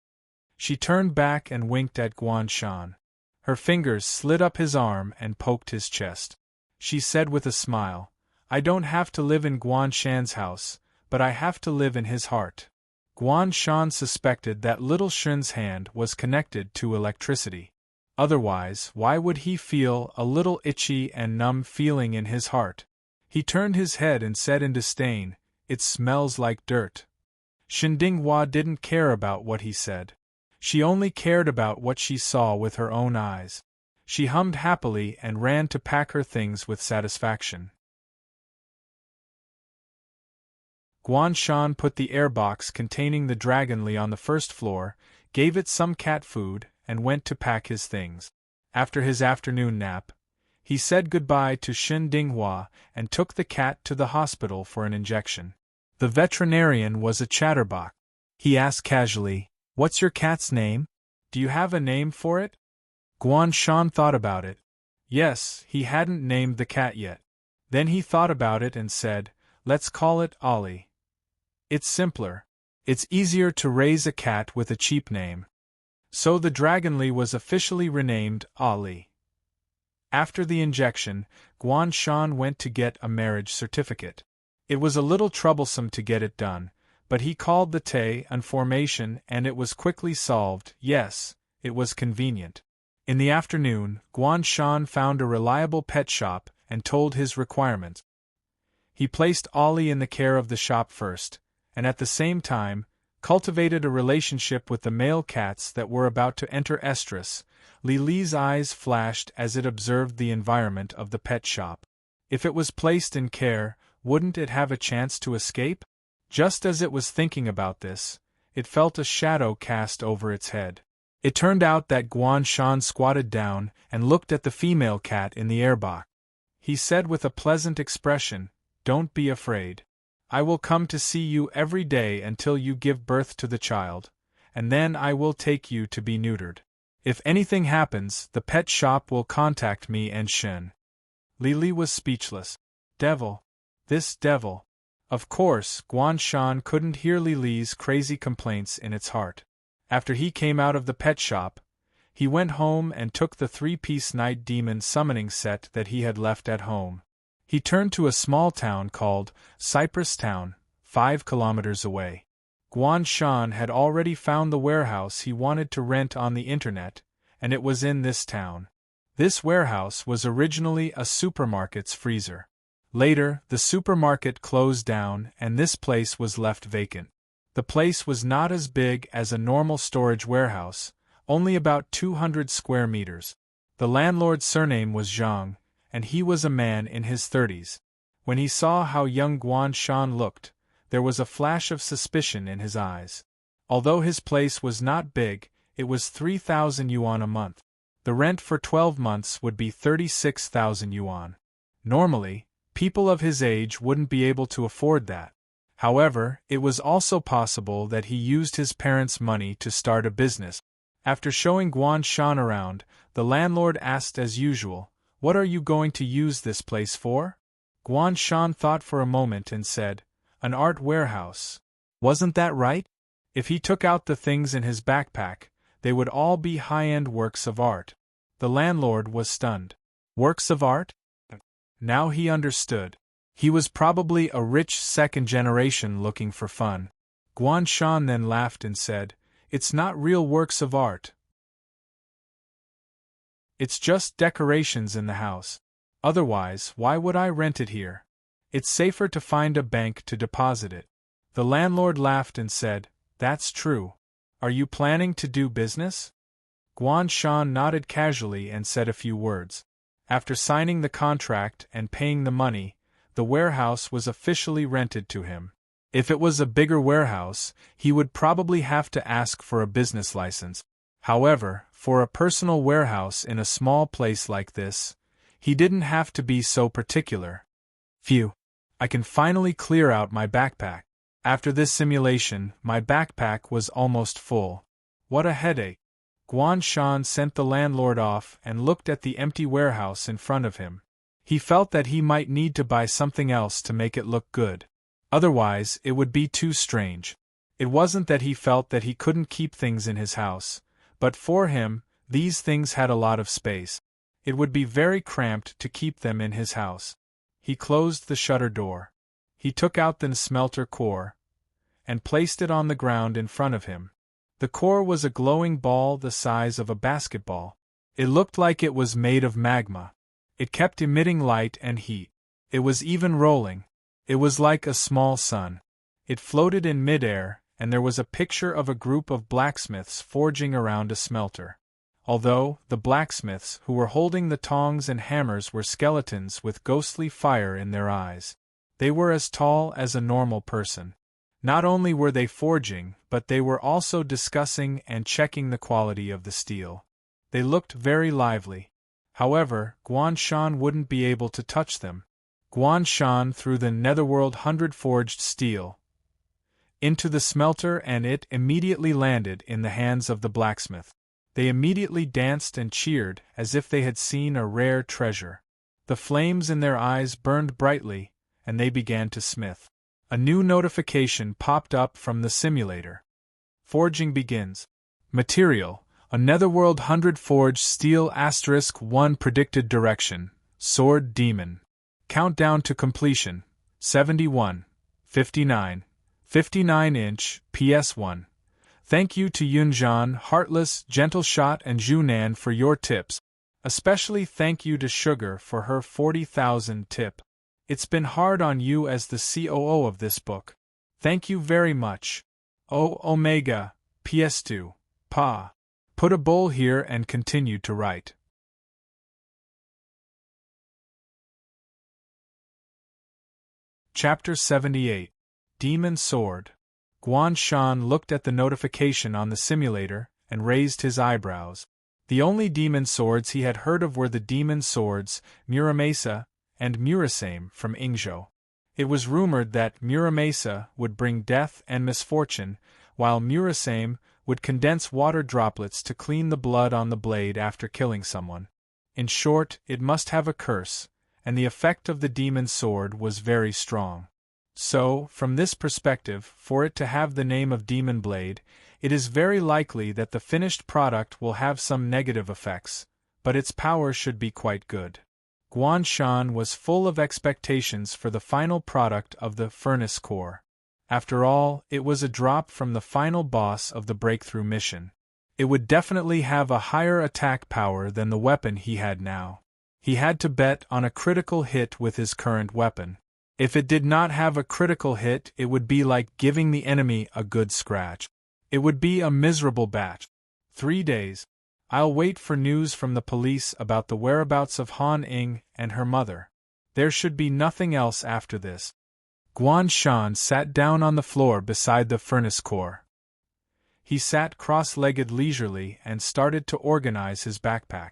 She turned back and winked at Guan Shan. Her fingers slid up his arm and poked his chest. She said with a smile, "I don't have to live in Guan Shan's house, but I have to live in his heart." Guan Shan suspected that little Shin's hand was connected to electricity. Otherwise, why would he feel a little itchy and numb feeling in his heart? He turned his head and said in disdain, "It smells like dirt." Shin Dinghua didn't care about what he said. She only cared about what she saw with her own eyes. She hummed happily and ran to pack her things with satisfaction. Guan Shan put the airbox containing the dragonly on the first floor, gave it some cat food, and went to pack his things. After his afternoon nap, he said goodbye to Shin Dinghua and took the cat to the hospital for an injection. The veterinarian was a chatterbox. He asked casually, "What's your cat's name? Do you have a name for it?" Guan Shan thought about it. Yes, he hadn't named the cat yet. Then he thought about it and said, "Let's call it Ollie. It's simpler. It's easier to raise a cat with a cheap name." So the dragonly was officially renamed Ollie. After the injection, Guan Shan went to get a marriage certificate. It was a little troublesome to get it done, but he called the Tay information and it was quickly solved. Yes, it was convenient. In the afternoon, Guan Shan found a reliable pet shop and told his requirements. He placed Ollie in the care of the shop first, and at the same time, cultivated a relationship with the male cats that were about to enter estrus. Li's eyes flashed as it observed the environment of the pet shop. If it was placed in care, wouldn't it have a chance to escape? Just as it was thinking about this, it felt a shadow cast over its head. It turned out that Guan Shan squatted down and looked at the female cat in the airbox. He said with a pleasant expression, "Don't be afraid. I will come to see you every day until you give birth to the child, and then I will take you to be neutered. If anything happens, the pet shop will contact me and Shin." Li was speechless. Devil. This devil. Of course, Guan Shan couldn't hear Li's crazy complaints in its heart. After he came out of the pet shop, he went home and took the 3-piece night demon summoning set that he had left at home. He turned to a small town called Cypress Town, 5 kilometers away. Guan Shan had already found the warehouse he wanted to rent on the internet, and it was in this town. This warehouse was originally a supermarket's freezer. Later, the supermarket closed down and this place was left vacant. The place was not as big as a normal storage warehouse, only about 200 square meters. The landlord's surname was Zhang, and he was a man in his 30s. When he saw how young Guan Shan looked, there was a flash of suspicion in his eyes. Although his place was not big, it was 3,000 yuan a month. The rent for 12 months would be 36,000 yuan. Normally, people of his age wouldn't be able to afford that. However, it was also possible that he used his parents' money to start a business. After showing Guan Shan around, the landlord asked as usual, "What are you going to use this place for?" Guan Shan thought for a moment and said, "An art warehouse." Wasn't that right? If he took out the things in his backpack, they would all be high-end works of art. The landlord was stunned. Works of art? Now he understood. He was probably a rich second generation looking for fun. Guan Shan then laughed and said, "It's not real works of art. It's just decorations in the house. Otherwise, why would I rent it here? It's safer to find a bank to deposit it." The landlord laughed and said, "That's true. Are you planning to do business?" Guan Shan nodded casually and said a few words. After signing the contract and paying the money, the warehouse was officially rented to him. If it was a bigger warehouse, he would probably have to ask for a business license. However, for a personal warehouse in a small place like this, he didn't have to be so particular. Phew! I can finally clear out my backpack. After this simulation, my backpack was almost full. What a headache! Guan Shan sent the landlord off and looked at the empty warehouse in front of him. He felt that he might need to buy something else to make it look good. Otherwise, it would be too strange. It wasn't that he felt that he couldn't keep things in his house, but for him, these things had a lot of space. It would be very cramped to keep them in his house. He closed the shutter door. He took out the smelter core and placed it on the ground in front of him. The core was a glowing ball the size of a basketball. It looked like it was made of magma. It kept emitting light and heat. It was even rolling. It was like a small sun. It floated in midair, and there was a picture of a group of blacksmiths forging around a smelter. Although the blacksmiths who were holding the tongs and hammers were skeletons with ghostly fire in their eyes. They were as tall as a normal person. Not only were they forging, but they were also discussing and checking the quality of the steel. They looked very lively. However, Guan Shan wouldn't be able to touch them. Guan Shan threw the netherworld 100 forged steel into the smelter and it immediately landed in the hands of the blacksmith. They immediately danced and cheered as if they had seen a rare treasure. The flames in their eyes burned brightly, and they began to smith. A new notification popped up from the simulator. Forging begins. Material: a netherworld 100 forged steel *1 predicted direction, sword demon. Countdown to completion: 71, 59, 59-inch, PS1. Thank you to Yunjan, Heartless, Gentle Shot and Junan for your tips. Especially thank you to Sugar for her 40,000 tip. It's been hard on you as the COO of this book. Thank you very much. Oh Omega, PS2, Pa. Put a bowl here and continue to write. Chapter 78. Demon Sword. Guan Shan looked at the notification on the simulator and raised his eyebrows. The only demon swords he had heard of were the demon swords Muramasa and Murasame from Ingzhou. It was rumored that Muramasa would bring death and misfortune, while Murasame would condense water droplets to clean the blood on the blade after killing someone. In short, it must have a curse, and the effect of the demon sword was very strong. So, from this perspective, for it to have the name of Demon Blade, it is very likely that the finished product will have some negative effects, but its power should be quite good. Guan Shan was full of expectations for the final product of the furnace core. After all, it was a drop from the final boss of the breakthrough mission. It would definitely have a higher attack power than the weapon he had now. He had to bet on a critical hit with his current weapon. If it did not have a critical hit, it would be like giving the enemy a good scratch. It would be a miserable batch. 3 days. I'll wait for news from the police about the whereabouts of Han Ying and her mother. There should be nothing else after this. Guan Shan sat down on the floor beside the furnace core. He sat cross-legged leisurely and started to organize his backpack.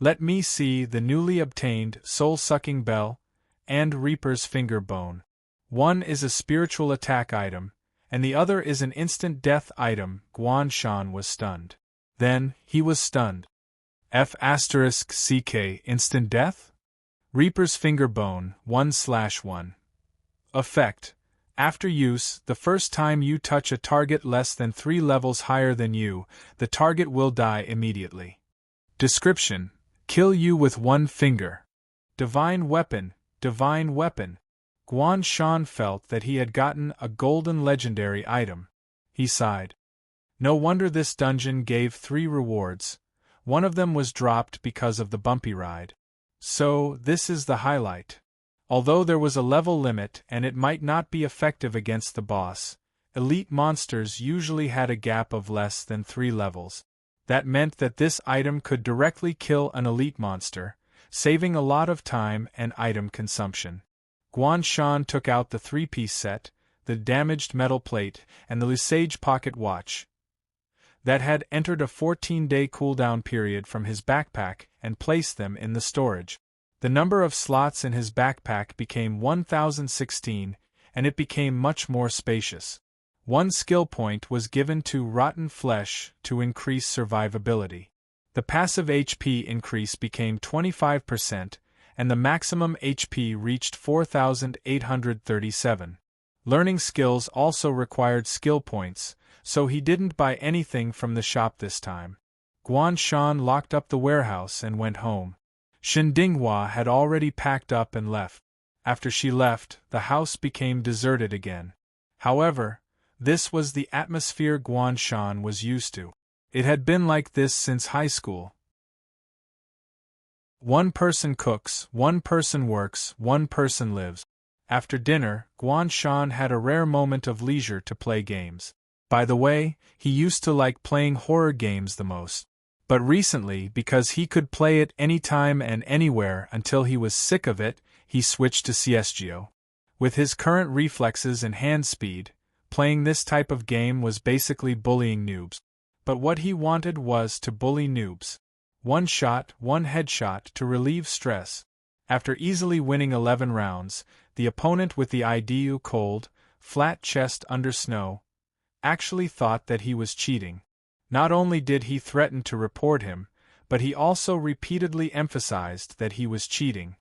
Let me see the newly obtained soul-sucking bell and Reaper's finger bone. One is a spiritual attack item, and the other is an instant death item. Guan Shan was stunned. Then, he was stunned. F***CK instant death? Reaper's finger bone, 1/1. Effect. After use, the first time you touch a target less than 3 levels higher than you, the target will die immediately. Description. Kill you with 1 finger. Divine weapon. Divine weapon. Guan Shan felt that he had gotten a golden legendary item. He sighed. No wonder this dungeon gave 3 rewards. One of them was dropped because of the bumpy ride. So, this is the highlight. Although there was a level limit and it might not be effective against the boss, elite monsters usually had a gap of less than 3 levels. That meant that this item could directly kill an elite monster, saving a lot of time and item consumption. Guan Shan took out the 3-piece set, the damaged metal plate, and the Lusage pocket watch that had entered a 14-day cooldown period from his backpack and placed them in the storage. The number of slots in his backpack became 1016, and it became much more spacious. One skill point was given to rotten flesh to increase survivability. The passive HP increase became 25%, and the maximum HP reached 4,837. Learning skills also required skill points, so he didn't buy anything from the shop this time. Guan Shan locked up the warehouse and went home. Shen Dinghua had already packed up and left. After she left, the house became deserted again. However, this was the atmosphere Guan Shan was used to. It had been like this since high school. One person cooks, one person works, one person lives. After dinner, Guan Shan had a rare moment of leisure to play games. By the way, he used to like playing horror games the most. But recently, because he could play it anytime and anywhere until he was sick of it, he switched to CSGO. With his current reflexes and hand speed, playing this type of game was basically bullying noobs. But what he wanted was to bully noobs. One shot, one headshot to relieve stress. After easily winning 11 rounds, the opponent with the IDU cold, flat chest under snow, actually thought that he was cheating. Not only did he threaten to report him, but he also repeatedly emphasized that he was cheating.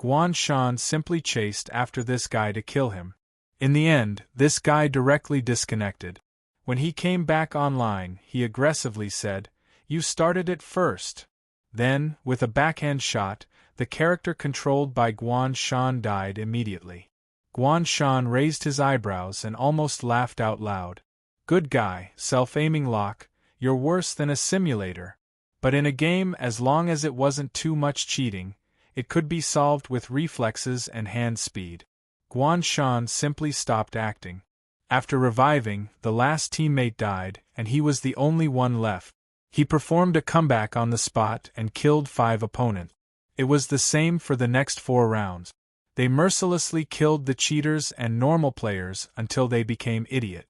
Guan Shan simply chased after this guy to kill him. In the end, this guy directly disconnected. When he came back online, he aggressively said, "You started it first." Then, with a backhand shot, the character controlled by Guan Shan died immediately. Guan Shan raised his eyebrows and almost laughed out loud. "Good guy, self-aiming lock, you're worse than a simulator." But in a game, as long as it wasn't too much cheating, it could be solved with reflexes and hand speed. Guan Shan simply stopped acting. After reviving, the last teammate died, and he was the only one left. He performed a comeback on the spot and killed 5 opponents. It was the same for the next 4 rounds. They mercilessly killed the cheaters and normal players until they became idiot.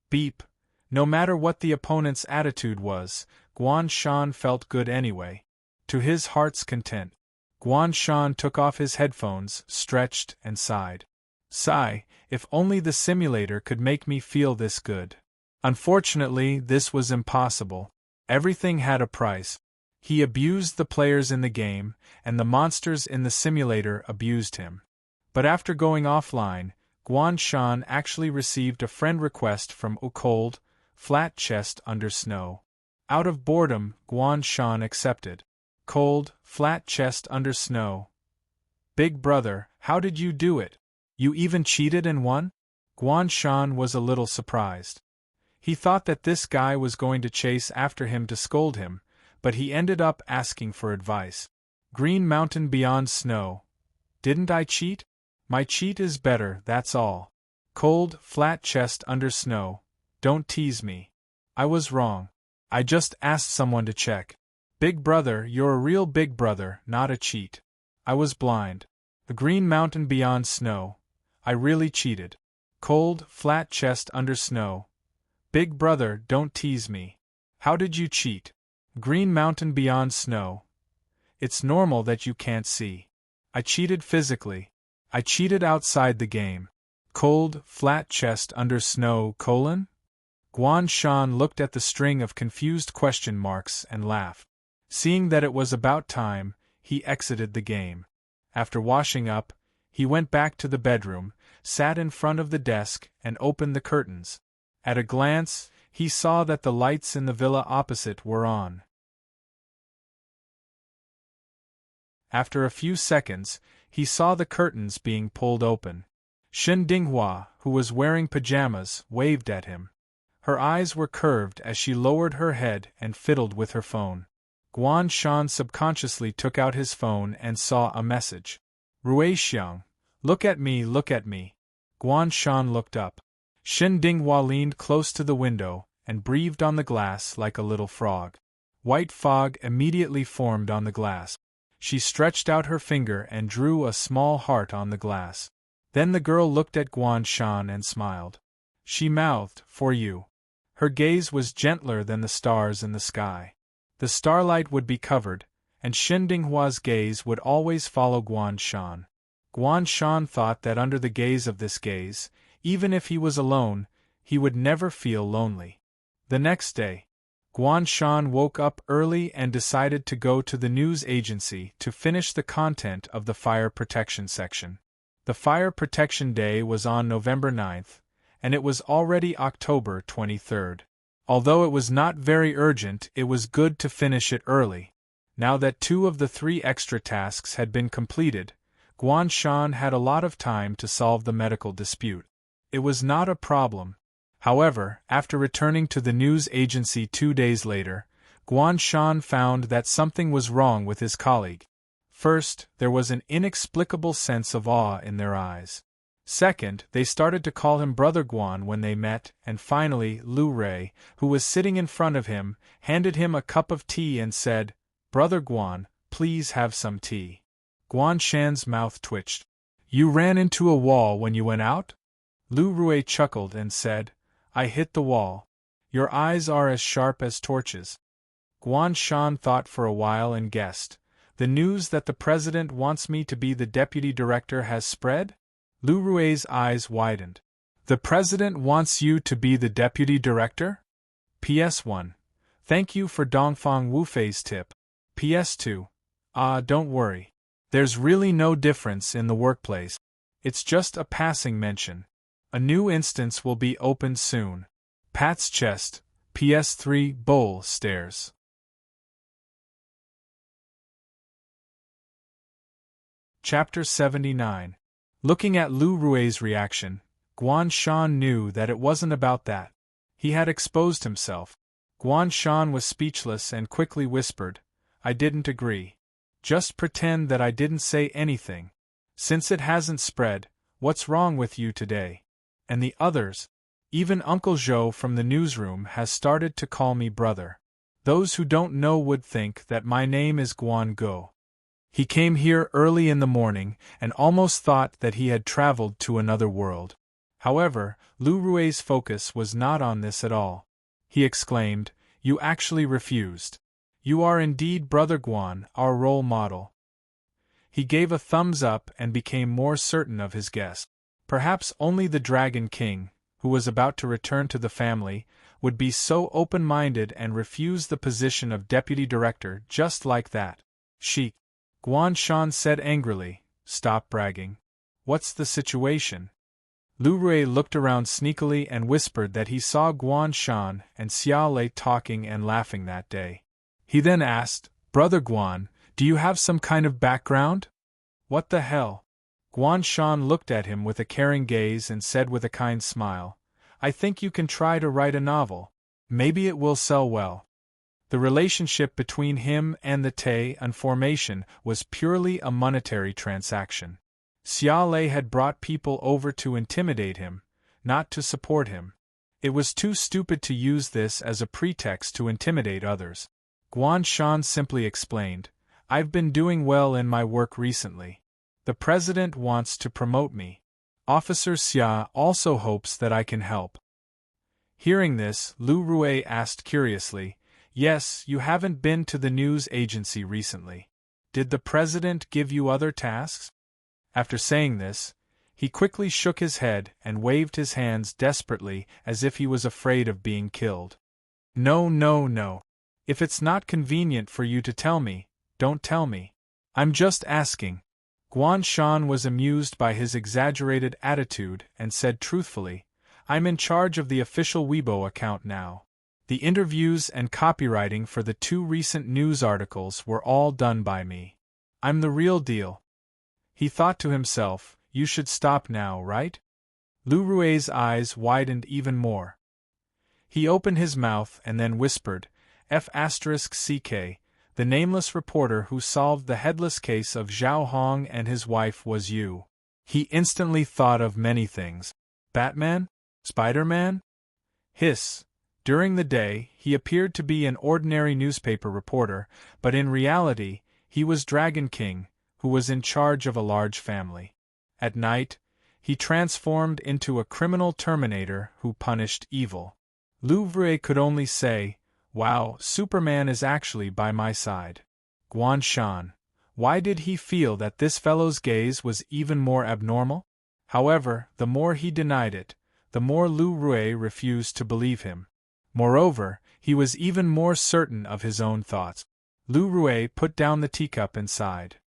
Beep. No matter what the opponent's attitude was, Guan Shan felt good anyway. To his heart's content. Guan Shan took off his headphones, stretched, and sighed. Sigh, if only the simulator could make me feel this good. Unfortunately, this was impossible. Everything had a price. He abused the players in the game, and the monsters in the simulator abused him. But after going offline, Guan Shan actually received a friend request from Cold, flat chest under snow. Out of boredom, Guan Shan accepted. Cold, flat chest under snow. Big brother, how did you do it? You even cheated and won? Guan Shan was a little surprised. He thought that this guy was going to chase after him to scold him, but he ended up asking for advice. Green mountain beyond snow. Didn't I cheat? My cheat is better, that's all. Cold, flat chest under snow. Don't tease me. I was wrong. I just asked someone to check. Big brother, you're a real big brother, not a cheat. I was blind. The green mountain beyond snow. I really cheated. Cold, flat chest under snow. Big brother, don't tease me. How did you cheat? Green mountain beyond snow. It's normal that you can't see. I cheated physically. I cheated outside the game. Cold, flat chest under snow, colon? Guan Shan looked at the string of confused question marks and laughed. Seeing that it was about time, he exited the game. After washing up, he went back to the bedroom, sat in front of the desk, and opened the curtains. At a glance, he saw that the lights in the villa opposite were on. After a few seconds, he saw the curtains being pulled open. Shen Dinghua, who was wearing pajamas, waved at him. Her eyes were curved as she lowered her head and fiddled with her phone. Guan Shan subconsciously took out his phone and saw a message. Rui Xiang, look at me, look at me. Guan Shan looked up. Shen Dinghua leaned close to the window and breathed on the glass like a little frog. White fog immediately formed on the glass. She stretched out her finger and drew a small heart on the glass. Then the girl looked at Guan Shan and smiled. She mouthed, "For you." Her gaze was gentler than the stars in the sky. The starlight would be covered, and Shen Dinghua's gaze would always follow Guan Shan. Guan Shan thought that under the gaze of this gaze, even if he was alone, he would never feel lonely. The next day, Guan Shan woke up early and decided to go to the news agency to finish the content of the fire protection section. The fire protection day was on November 9th, and it was already October 23rd. Although it was not very urgent, it was good to finish it early. Now that 2 of the 3 extra tasks had been completed, Guan Shan had a lot of time to solve the medical dispute. It was not a problem. However, after returning to the news agency 2 days later, Guan Shan found that something was wrong with his colleague. First, there was an inexplicable sense of awe in their eyes. Second, they started to call him Brother Guan when they met, and finally, Lu Rui, who was sitting in front of him, handed him a cup of tea and said, "Brother Guan, please have some tea." Guan Shan's mouth twitched. "You ran into a wall when you went out?" Lu Rui chuckled and said, "I hit the wall. Your eyes are as sharp as torches." Guan Shan thought for a while and guessed, "The news that the president wants me to be the deputy director has spread?" Lu Rui's eyes widened. "The president wants you to be the deputy director? PS1. Thank you for Dongfang Wufei's tip. PS2. Don't worry. There's really no difference in the workplace. It's just a passing mention. A new instance will be opened soon. Pat's chest. PS3 bowl stairs. Chapter 79. Looking at Lu Rui's reaction, Guan Shan knew that it wasn't about that. He had exposed himself. Guan Shan was speechless and quickly whispered, "I didn't agree. Just pretend that I didn't say anything. Since it hasn't spread, what's wrong with you today? And the others, even Uncle Zhou from the newsroom has started to call me brother. Those who don't know would think that my name is Guan Go." He came here early in the morning and almost thought that he had traveled to another world. However, Lu Rui's focus was not on this at all. He exclaimed, "You actually refused. You are indeed Brother Guan, our role model." He gave a thumbs up and became more certain of his guess. Perhaps only the Dragon King, who was about to return to the family, would be so open-minded and refuse the position of deputy director just like that. "Sheik," Guan Shan said angrily, "stop bragging. What's the situation?" Lu Rui looked around sneakily and whispered that he saw Guan Shan and Xia Lei talking and laughing that day. He then asked, "Brother Guan, do you have some kind of background?" "What the hell?" Guan Shan looked at him with a caring gaze and said with a kind smile, "I think you can try to write a novel. Maybe it will sell well." The relationship between him and the Tae-un formation was purely a monetary transaction. Xia Lei had brought people over to intimidate him, not to support him. It was too stupid to use this as a pretext to intimidate others. Guan Shan simply explained, "I've been doing well in my work recently. The president wants to promote me. Officer Xia also hopes that I can help." Hearing this, Lu Rui asked curiously, "Yes, you haven't been to the news agency recently. Did the president give you other tasks?" After saying this, he quickly shook his head and waved his hands desperately as if he was afraid of being killed. "No, no, no. If it's not convenient for you to tell me, don't tell me. I'm just asking." Guan Shan was amused by his exaggerated attitude and said truthfully, "I'm in charge of the official Weibo account now. The interviews and copywriting for the 2 recent news articles were all done by me. I'm the real deal." He thought to himself, "You should stop now, right?" Lu Rui's eyes widened even more. He opened his mouth and then whispered, "F***CK, the nameless reporter who solved the headless case of Zhao Hong and his wife was you." He instantly thought of many things. Batman? Spider-Man? Hiss. During the day, he appeared to be an ordinary newspaper reporter, but in reality, he was Dragon King, who was in charge of a large family. At night, he transformed into a criminal terminator who punished evil. Lu Rui could only say, "Wow, Superman is actually by my side." Guan Shan. Why did he feel that this fellow's gaze was even more abnormal? However, the more he denied it, the more Lu Rue refused to believe him. Moreover, he was even more certain of his own thoughts. Lu Rue put down the teacup and sighed.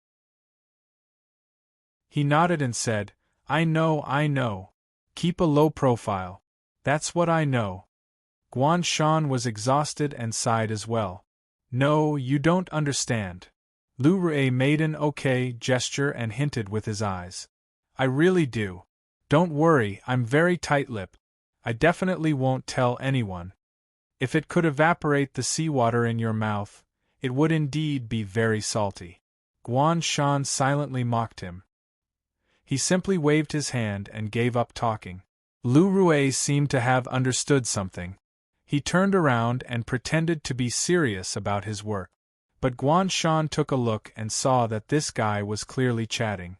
He nodded and said, I know. Keep a low profile. That's what I know. Guan Shan was exhausted and sighed as well. No, you don't understand. Lu Rue made an okay gesture and hinted with his eyes. I really do. Don't worry, I'm very tight-lipped. I definitely won't tell anyone. If it could evaporate the seawater in your mouth, it would indeed be very salty. Guan Shan silently mocked him. He simply waved his hand and gave up talking. Lu Rue seemed to have understood something. He turned around and pretended to be serious about his work. But Guan Shan took a look and saw that this guy was clearly chatting.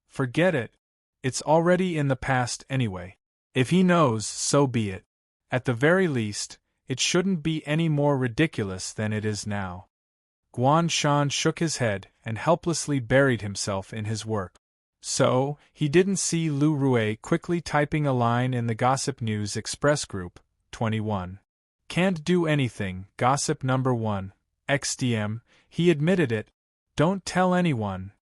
Forget it. It's already in the past anyway. If he knows, so be it. At the very least, it shouldn't be any more ridiculous than it is now. Guan Shan shook his head and helplessly buried himself in his work. So, he didn't see Lu Rue quickly typing a line in the Gossip News Express group, 21. Can't do anything, gossip number 1, XDM, he admitted it. Don't tell anyone.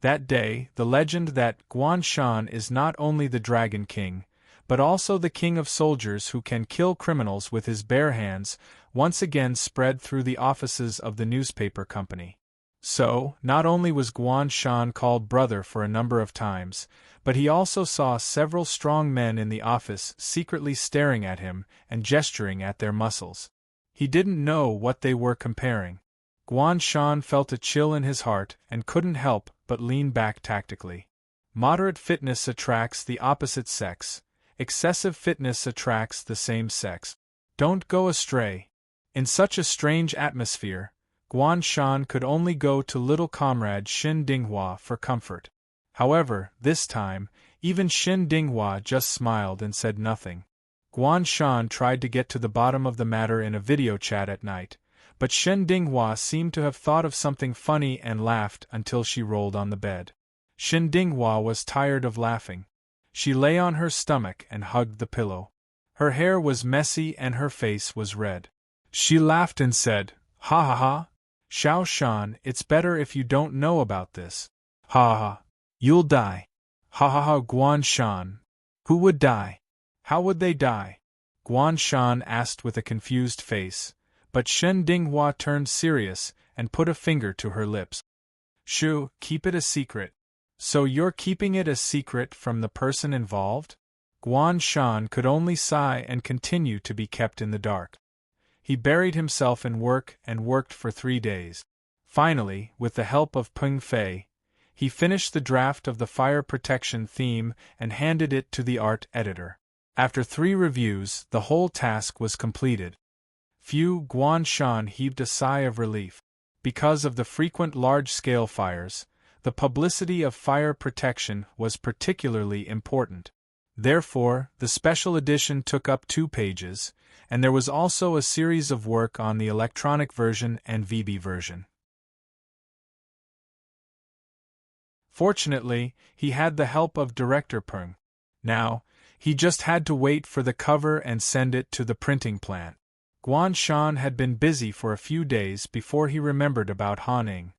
That day, the legend that Guan Shan is not only the Dragon King, but also the king of soldiers who can kill criminals with his bare hands, once again spread through the offices of the newspaper company. So, not only was Guan Shan called brother for a number of times, but he also saw several strong men in the office secretly staring at him and gesturing at their muscles. He didn't know what they were comparing. Guan Shan felt a chill in his heart and couldn't help but lean back tactically. Moderate fitness attracts the opposite sex. Excessive fitness attracts the same sex. Don't go astray. In such a strange atmosphere, Guan Shan could only go to little comrade Xin Dinghua for comfort. However, this time, even Xin Dinghua just smiled and said nothing. Guan Shan tried to get to the bottom of the matter in a video chat at night, but Xin Dinghua seemed to have thought of something funny and laughed until she rolled on the bed. Xin Dinghua was tired of laughing. She lay on her stomach and hugged the pillow. Her hair was messy and her face was red. She laughed and said, Ha ha ha. Xiao Shan, it's better if you don't know about this. Ha ha. You'll die. Ha ha ha. Guan Shan. Who would die? How would they die? Guan Shan asked with a confused face, but Shen Dinghua turned serious and put a finger to her lips. Shu, keep it a secret. So you're keeping it a secret from the person involved? Guan Shan could only sigh and continue to be kept in the dark. He buried himself in work and worked for 3 days. Finally, with the help of Peng Fei, he finished the draft of the fire protection theme and handed it to the art editor. After 3 reviews, the whole task was completed. Guan Shan heaved a sigh of relief. Because of the frequent large-scale fires, the publicity of fire protection was particularly important. Therefore, the special edition took up 2 pages, and there was also a series of work on the electronic version and VB version. Fortunately, he had the help of director Peng. Now, he just had to wait for the cover and send it to the printing plant. Guan Shan had been busy for a few days before he remembered about Han Ning.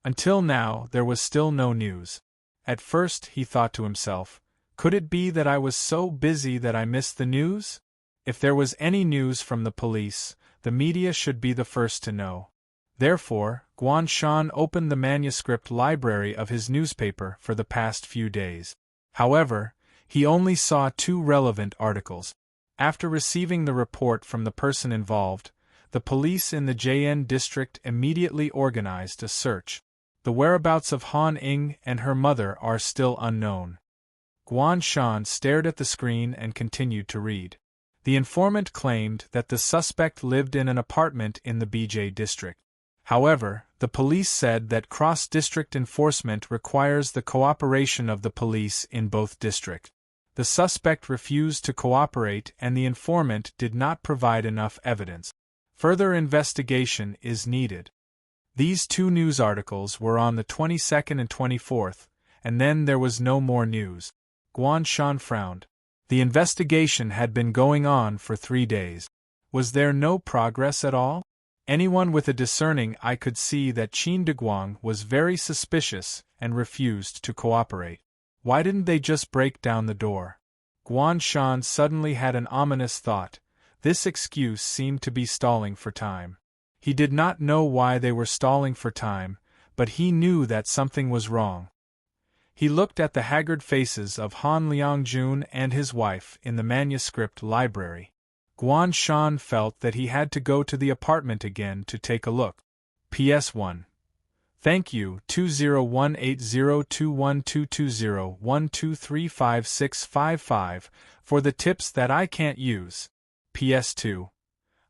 Until now, there was still no news. At first, he thought to himself, could it be that I was so busy that I missed the news? If there was any news from the police, the media should be the first to know. Therefore, Guan Shan opened the manuscript library of his newspaper for the past few days. However, he only saw 2 relevant articles. After receiving the report from the person involved, the police in the JN district immediately organized a search. The whereabouts of Han Ing and her mother are still unknown. Guan Shan stared at the screen and continued to read. The informant claimed that the suspect lived in an apartment in the BJ district. However, the police said that cross-district enforcement requires the cooperation of the police in both districts. The suspect refused to cooperate and the informant did not provide enough evidence. Further investigation is needed. These 2 news articles were on the 22nd and 24th, and then there was no more news. Guan Shan frowned. The investigation had been going on for 3 days. Was there no progress at all? Anyone with a discerning eye could see that Qin Deguang was very suspicious and refused to cooperate. Why didn't they just break down the door? Guan Shan suddenly had an ominous thought. This excuse seemed to be stalling for time. He did not know why they were stalling for time, but he knew that something was wrong. He looked at the haggard faces of Han Liangjun and his wife in the manuscript library. Guan Shan felt that he had to go to the apartment again to take a look. PS1. Thank you, 20180212201235655, for the tips that I can't use. PS2.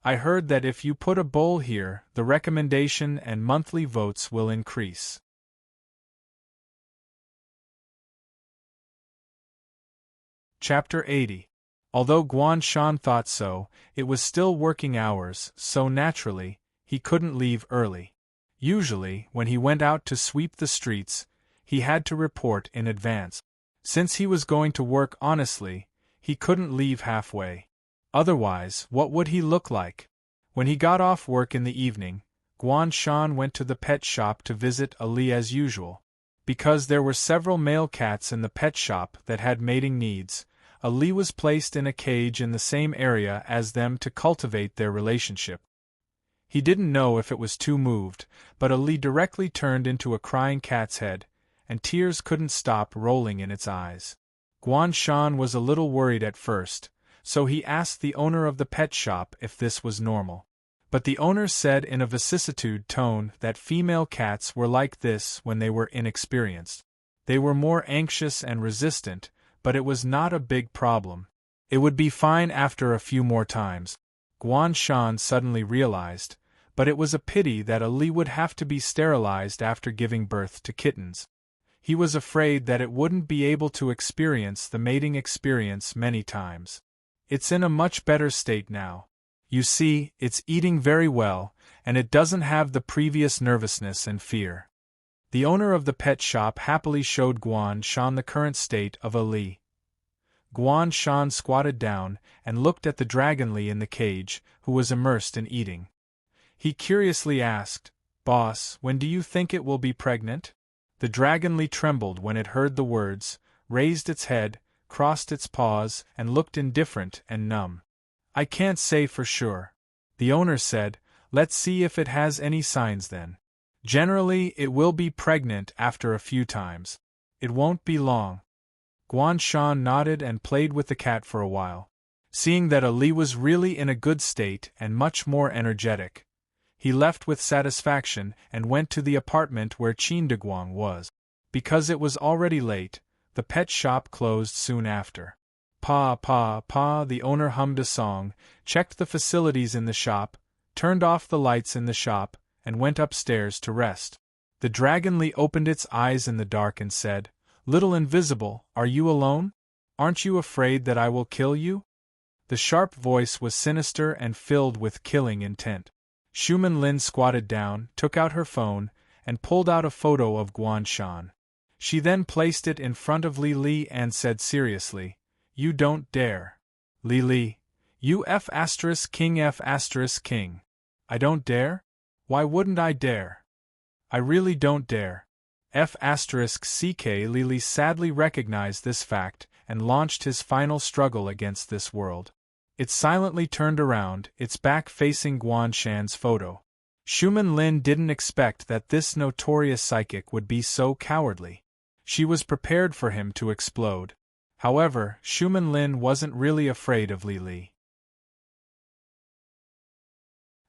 I heard that if you put a bowl here, the recommendation and monthly votes will increase. Chapter 80. Although Guan Shan thought so, it was still working hours, so naturally, he couldn't leave early. Usually, when he went out to sweep the streets, he had to report in advance. Since he was going to work honestly, he couldn't leave halfway. Otherwise, what would he look like? When he got off work in the evening, Guan Shan went to the pet shop to visit Ali as usual. Because there were several male cats in the pet shop that had mating needs, Ali was placed in a cage in the same area as them to cultivate their relationship. He didn't know if it was too moved, but Ali directly turned into a crying cat's head, and tears couldn't stop rolling in its eyes. Guan Shan was a little worried at first, so he asked the owner of the pet shop if this was normal. But the owner said in a vicissitude tone that female cats were like this when they were inexperienced. They were more anxious and resistant, but it was not a big problem. It would be fine after a few more times. Guan Shan suddenly realized, but it was a pity that Ali would have to be sterilized after giving birth to kittens. He was afraid that it wouldn't be able to experience the mating experience many times. It's in a much better state now. You see, it's eating very well, and it doesn't have the previous nervousness and fear. The owner of the pet shop happily showed Guan Shan the current state of Ali. Guan Shan squatted down and looked at the dragonly in the cage, who was immersed in eating. He curiously asked, "Boss, when do you think it will be pregnant?" The dragonly trembled when it heard the words, raised its head, crossed its paws, and looked indifferent and numb. "I can't say for sure." The owner said, "Let's see if it has any signs then. Generally, it will be pregnant after a few times. It won't be long." Guan Shan nodded and played with the cat for a while. Seeing that Ali was really in a good state and much more energetic, he left with satisfaction and went to the apartment where Qin Deguang was. Because it was already late, the pet shop closed soon after. Pa, pa, pa, the owner hummed a song, checked the facilities in the shop, turned off the lights in the shop, and went upstairs to rest. The dragonly opened its eyes in the dark and said, "Little Invisible, are you alone? Aren't you afraid that I will kill you?" The sharp voice was sinister and filled with killing intent. Shuman Lin squatted down, took out her phone, and pulled out a photo of Guan Shan. She then placed it in front of Li Li and said seriously, "You don't dare. Li Li. You F***king F***king. I don't dare? Why wouldn't I dare? I really don't dare." F***ck Li Li sadly recognized this fact and launched his final struggle against this world. It silently turned around, its back facing Guan Shan's photo. Shuman Lin didn't expect that this notorious psychic would be so cowardly. She was prepared for him to explode. However, Shuman Lin wasn't really afraid of Li Li.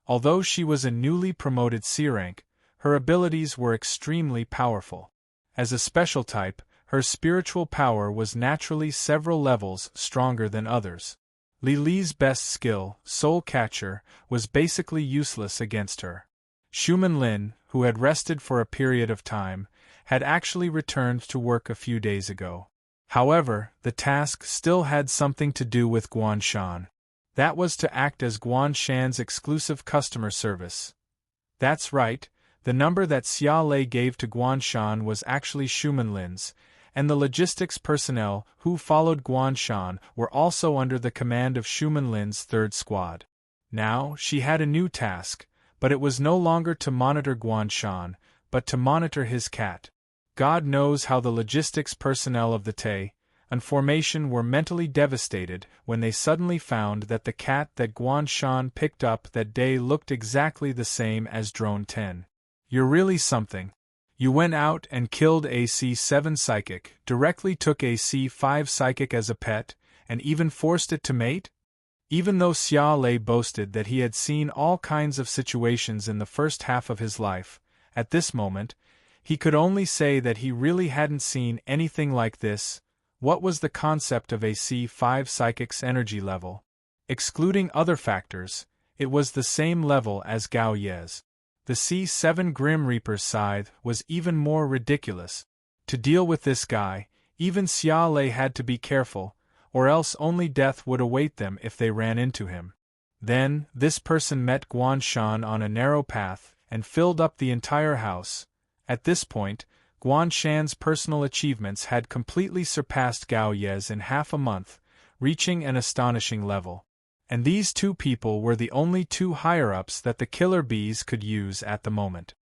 Although she was a newly promoted C rank, her abilities were extremely powerful. As a special type, her spiritual power was naturally several levels stronger than others. Li Li's best skill, Soul Catcher, was basically useless against her. Shuman Lin, who had rested for a period of time, had actually returned to work a few days ago. However, the task still had something to do with Guan Shan. That was to act as Guan Shan's exclusive customer service. That's right, the number that Xia Lei gave to Guan Shan was actually Shuman Lin's, and the logistics personnel who followed Guan Shan were also under the command of Shuman Lin's third squad. Now, she had a new task, but it was no longer to monitor Guan Shan, but to monitor his cat. God knows how the logistics personnel of the Tay and formation were mentally devastated when they suddenly found that the cat that Guan Shan picked up that day looked exactly the same as Drone 10. You're really something. You went out and killed a C7 psychic, directly took a C5 psychic as a pet, and even forced it to mate? Even though Xia Lei boasted that he had seen all kinds of situations in the first half of his life, at this moment, he could only say that he really hadn't seen anything like this. What was the concept of a C5 psychic's energy level? Excluding other factors, it was the same level as Gao Ye's. The C7 Grim Reaper's scythe was even more ridiculous. To deal with this guy, even Xia Lei had to be careful, or else only death would await them if they ran into him. Then, this person met Guan Shan on a narrow path and filled up the entire house. At this point, Guan Shan's personal achievements had completely surpassed Gao Ye's in half a month, reaching an astonishing level. And these two people were the only two higher-ups that the killer bees could use at the moment.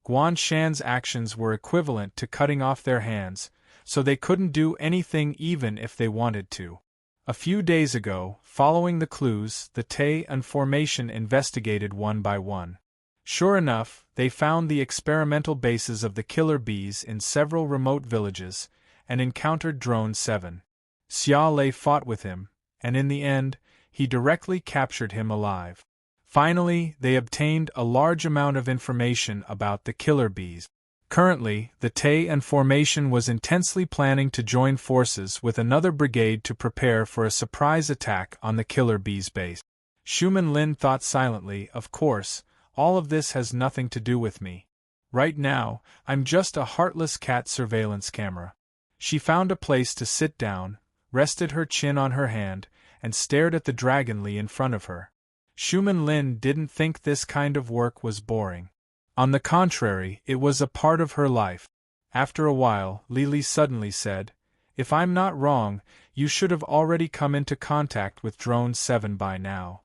Guan Shan's actions were equivalent to cutting off their hands, so they couldn't do anything even if they wanted to. A few days ago, following the clues, the Tay and formation investigated one by one. Sure enough, they found the experimental bases of the killer bees in several remote villages, and encountered Drone 7. Xia Lei fought with him, and in the end, he directly captured him alive. Finally, they obtained a large amount of information about the killer bees. Currently, the Tay and formation was intensely planning to join forces with another brigade to prepare for a surprise attack on the killer bees base. Shuman Lin thought silently, of course, all of this has nothing to do with me. Right now, I'm just a heartless cat surveillance camera. She found a place to sit down, rested her chin on her hand, and stared at the dragon Li in front of her. Shuman Lin didn't think this kind of work was boring. On the contrary, it was a part of her life. After a while, Li suddenly said, "If I'm not wrong, you should have already come into contact with Drone 7 by now."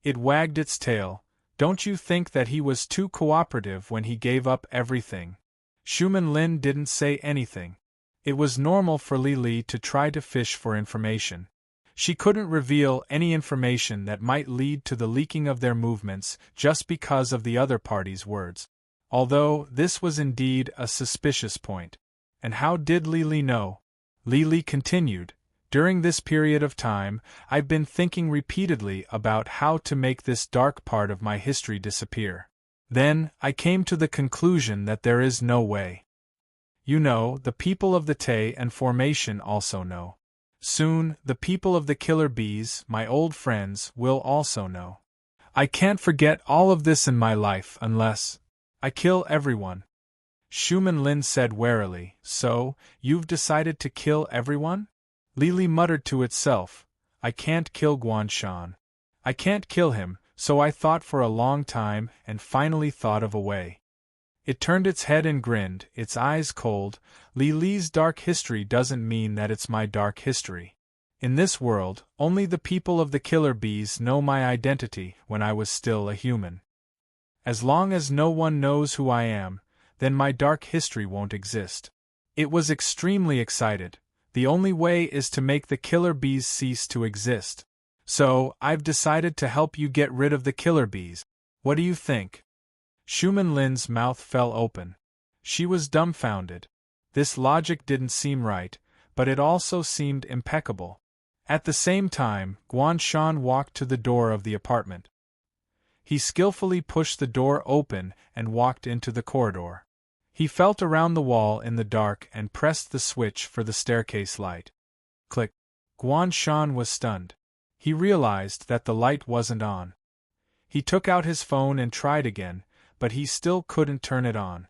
It wagged its tail. "Don't you think that he was too cooperative when he gave up everything?" Shuman Lin didn't say anything. It was normal for Li to try to fish for information. She couldn't reveal any information that might lead to the leaking of their movements just because of the other party's words. Although, this was indeed a suspicious point. And how did Li know? Li continued, "During this period of time, I've been thinking repeatedly about how to make this dark part of my history disappear. Then, I came to the conclusion that there is no way. You know, the people of the Tay and formation also know. Soon, the people of the killer bees, my old friends, will also know. I can't forget all of this in my life unless I kill everyone." Shuman Lin said warily, "So, you've decided to kill everyone?" Li muttered to itself, "I can't kill Guan Shan. I can't kill him, so I thought for a long time and finally thought of a way." It turned its head and grinned, its eyes cold. Li's dark history doesn't mean that it's my dark history. In this world, only the people of the killer bees know my identity when I was still a human. As long as no one knows who I am, then my dark history won't exist. It was extremely excited. The only way is to make the killer bees cease to exist. So, I've decided to help you get rid of the killer bees. What do you think? Shuman Lin's mouth fell open. She was dumbfounded. This logic didn't seem right, but it also seemed impeccable. At the same time, Guan Shan walked to the door of the apartment. He skillfully pushed the door open and walked into the corridor. He felt around the wall in the dark and pressed the switch for the staircase light. Click. Guan Shan was stunned. He realized that the light wasn't on. He took out his phone and tried again, but he still couldn't turn it on.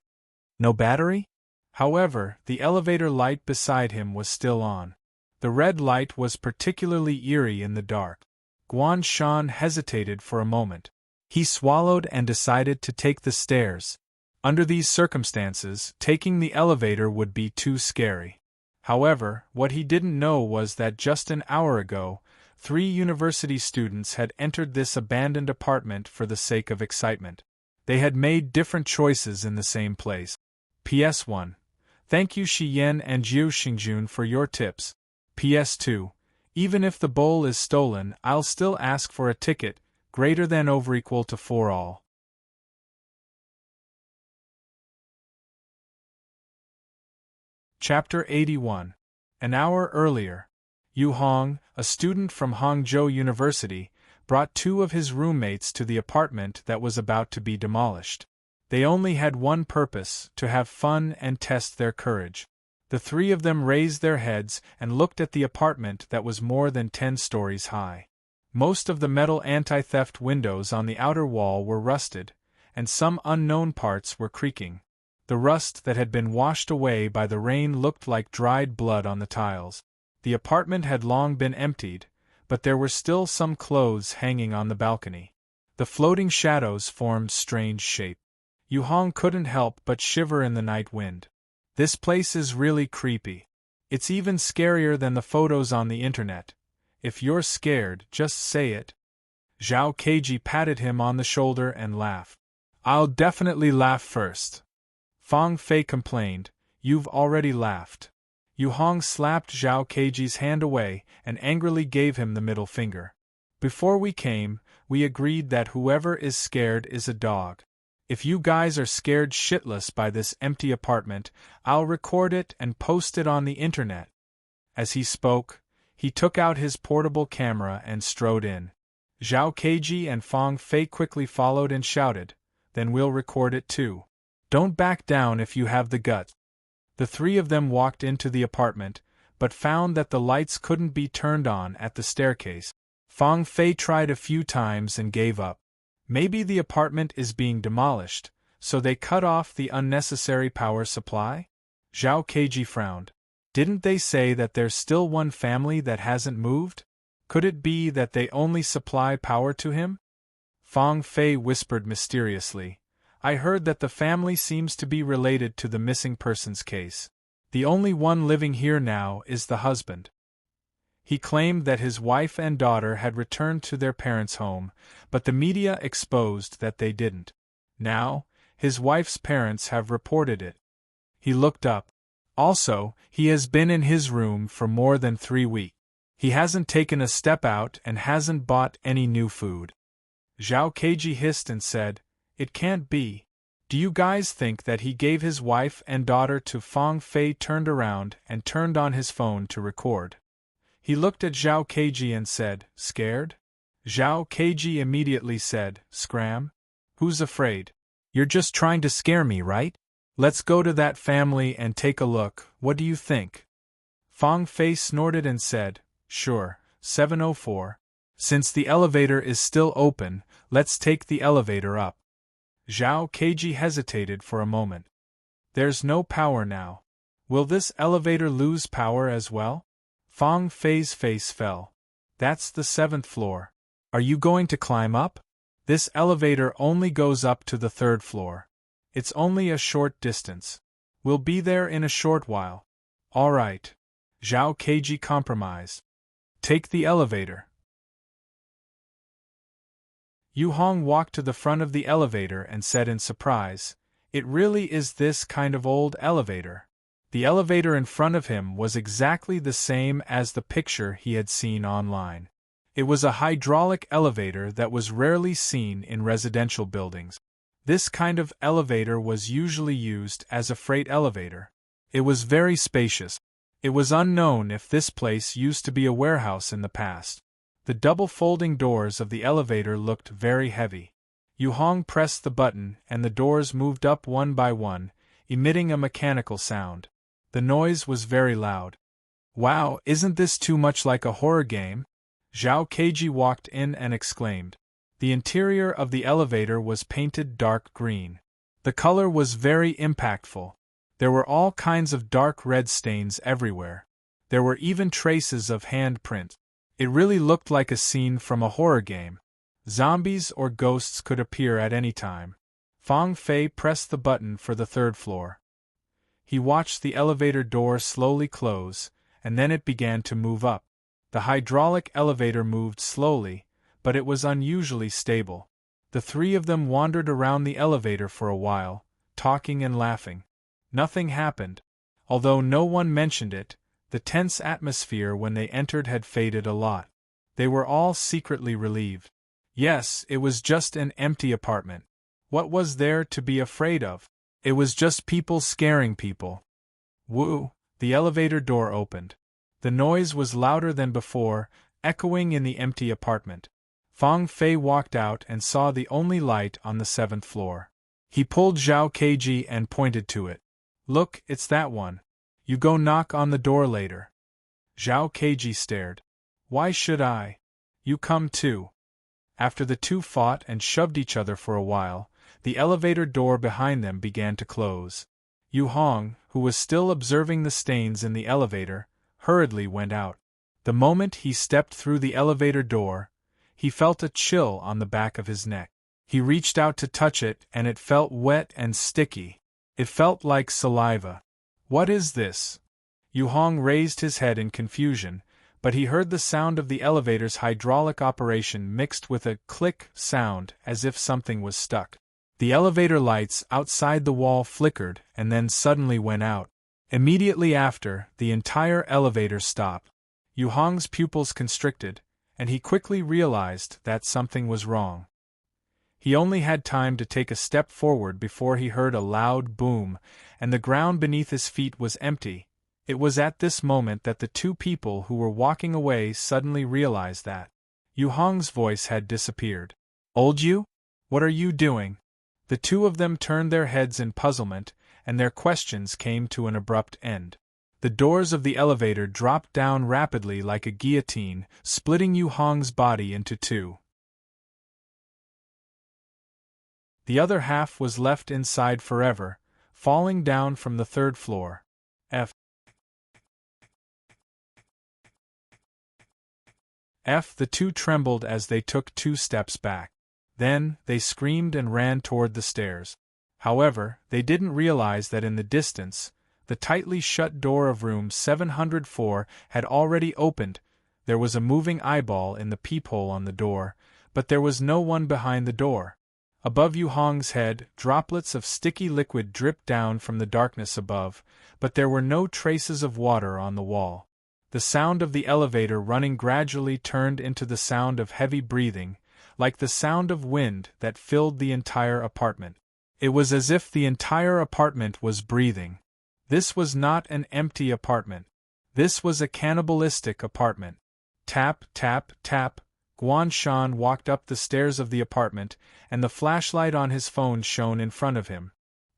No battery? However, the elevator light beside him was still on. The red light was particularly eerie in the dark. Guan Shan hesitated for a moment. He swallowed and decided to take the stairs. Under these circumstances, taking the elevator would be too scary. However, what he didn't know was that just an hour ago, 3 university students had entered this abandoned apartment for the sake of excitement. They had made different choices in the same place. PS1. Thank you Shi-Yen and Jiu Xingjun for your tips. PS2. Even if the bowl is stolen, I'll still ask for a ticket, greater than over equal to 4 all. Chapter 81. An hour earlier, Yu Hong, a student from Hangzhou University, brought 2 of his roommates to the apartment that was about to be demolished. They only had one purpose, to have fun and test their courage. The 3 of them raised their heads and looked at the apartment that was more than 10 stories high. Most of the metal anti-theft windows on the outer wall were rusted, and some unknown parts were creaking. The rust that had been washed away by the rain looked like dried blood on the tiles. The apartment had long been emptied, but there were still some clothes hanging on the balcony. The floating shadows formed strange shape. Yu Hong couldn't help but shiver in the night wind. This place is really creepy. It's even scarier than the photos on the internet. If you're scared, just say it. Zhao Keiji patted him on the shoulder and laughed. I'll definitely laugh first. Fang Fei complained, you've already laughed. Yu Hong slapped Zhao Keiji's hand away and angrily gave him the middle finger. Before we came, we agreed that whoever is scared is a dog. If you guys are scared shitless by this empty apartment, I'll record it and post it on the internet. As he spoke, he took out his portable camera and strode in. Zhao Keiji and Fang Fei quickly followed and shouted, then we'll record it too. Don't back down if you have the guts. The 3 of them walked into the apartment, but found that the lights couldn't be turned on at the staircase. Fang Fei tried a few times and gave up. Maybe the apartment is being demolished, so they cut off the unnecessary power supply? Zhao Keiji frowned. Didn't they say that there's still one family that hasn't moved? Could it be that they only supply power to him? Fang Fei whispered mysteriously. I heard that the family seems to be related to the missing persons case. The only one living here now is the husband. He claimed that his wife and daughter had returned to their parents' home, but the media exposed that they didn't. Now, his wife's parents have reported it. He looked up. Also, he has been in his room for more than 3 weeks. He hasn't taken a step out and hasn't bought any new food. Zhao Keiji hissed and said, It can't be. Do you guys think that he gave his wife and daughter to Fang Fei turned around and turned on his phone to record? He looked at Zhao Keiji and said, Scared? Zhao Keiji immediately said, Scram? Who's afraid? You're just trying to scare me, right? Let's go to that family and take a look, what do you think? Fang Fei snorted and said, Sure, 704. Since the elevator is still open, let's take the elevator up. Zhao Keiji hesitated for a moment. There's no power now. Will this elevator lose power as well? Fang Fei's face fell. That's the 7th floor. Are you going to climb up? This elevator only goes up to the 3rd floor. It's only a short distance. We'll be there in a short while. All right. Zhao Keiji compromised. Take the elevator. Yu Hong walked to the front of the elevator and said in surprise, It really is this kind of old elevator. The elevator in front of him was exactly the same as the picture he had seen online. It was a hydraulic elevator that was rarely seen in residential buildings. This kind of elevator was usually used as a freight elevator. It was very spacious. It was unknown if this place used to be a warehouse in the past. The double folding doors of the elevator looked very heavy. Yu Hong pressed the button and the doors moved up one by one, emitting a mechanical sound. The noise was very loud. Wow, isn't this too much like a horror game? Zhao Keiji walked in and exclaimed. The interior of the elevator was painted dark green. The color was very impactful. There were all kinds of dark red stains everywhere. There were even traces of handprint. It really looked like a scene from a horror game. Zombies or ghosts could appear at any time. Fang Fei pressed the button for the third floor. He watched the elevator door slowly close, and then it began to move up. The hydraulic elevator moved slowly, but it was unusually stable. The three of them wandered around the elevator for a while, talking and laughing. Nothing happened. Although no one mentioned it, the tense atmosphere when they entered had faded a lot. They were all secretly relieved. Yes, it was just an empty apartment. What was there to be afraid of? It was just people scaring people. Woo! The elevator door opened. The noise was louder than before, echoing in the empty apartment. Fang Fei walked out and saw the only light on the 7th floor. He pulled Zhao Keiji and pointed to it. Look, it's that one. You go knock on the door later. Zhao Keiji stared. Why should I? You come too. After the two fought and shoved each other for a while, the elevator door behind them began to close. Yu Hong, who was still observing the stains in the elevator, hurriedly went out. The moment he stepped through the elevator door, he felt a chill on the back of his neck. He reached out to touch it and it felt wet and sticky. It felt like saliva. What is this? Yu Hong raised his head in confusion, but he heard the sound of the elevator's hydraulic operation mixed with a click sound as if something was stuck. The elevator lights outside the wall flickered and then suddenly went out. Immediately after, the entire elevator stopped. Yu Hong's pupils constricted, and he quickly realized that something was wrong. He only had time to take a step forward before he heard a loud boom, and the ground beneath his feet was empty. It was at this moment that the two people who were walking away suddenly realized that Yu Hong's voice had disappeared. Old Yu? What are you doing? The two of them turned their heads in puzzlement, and their questions came to an abrupt end. The doors of the elevator dropped down rapidly like a guillotine, splitting Yu Hong's body into two. The other half was left inside forever, falling down from the 3rd floor. The two trembled as they took 2 steps back. Then, they screamed and ran toward the stairs. However, they didn't realize that in the distance, the tightly shut door of room 704 had already opened. There was a moving eyeball in the peephole on the door, but there was no one behind the door. Above Yu Hong's head, droplets of sticky liquid dripped down from the darkness above, but there were no traces of water on the wall. The sound of the elevator running gradually turned into the sound of heavy breathing, like the sound of wind that filled the entire apartment. It was as if the entire apartment was breathing. This was not an empty apartment. This was a cannibalistic apartment. Tap, tap, tap. Guan Shan walked up the stairs of the apartment, and the flashlight on his phone shone in front of him.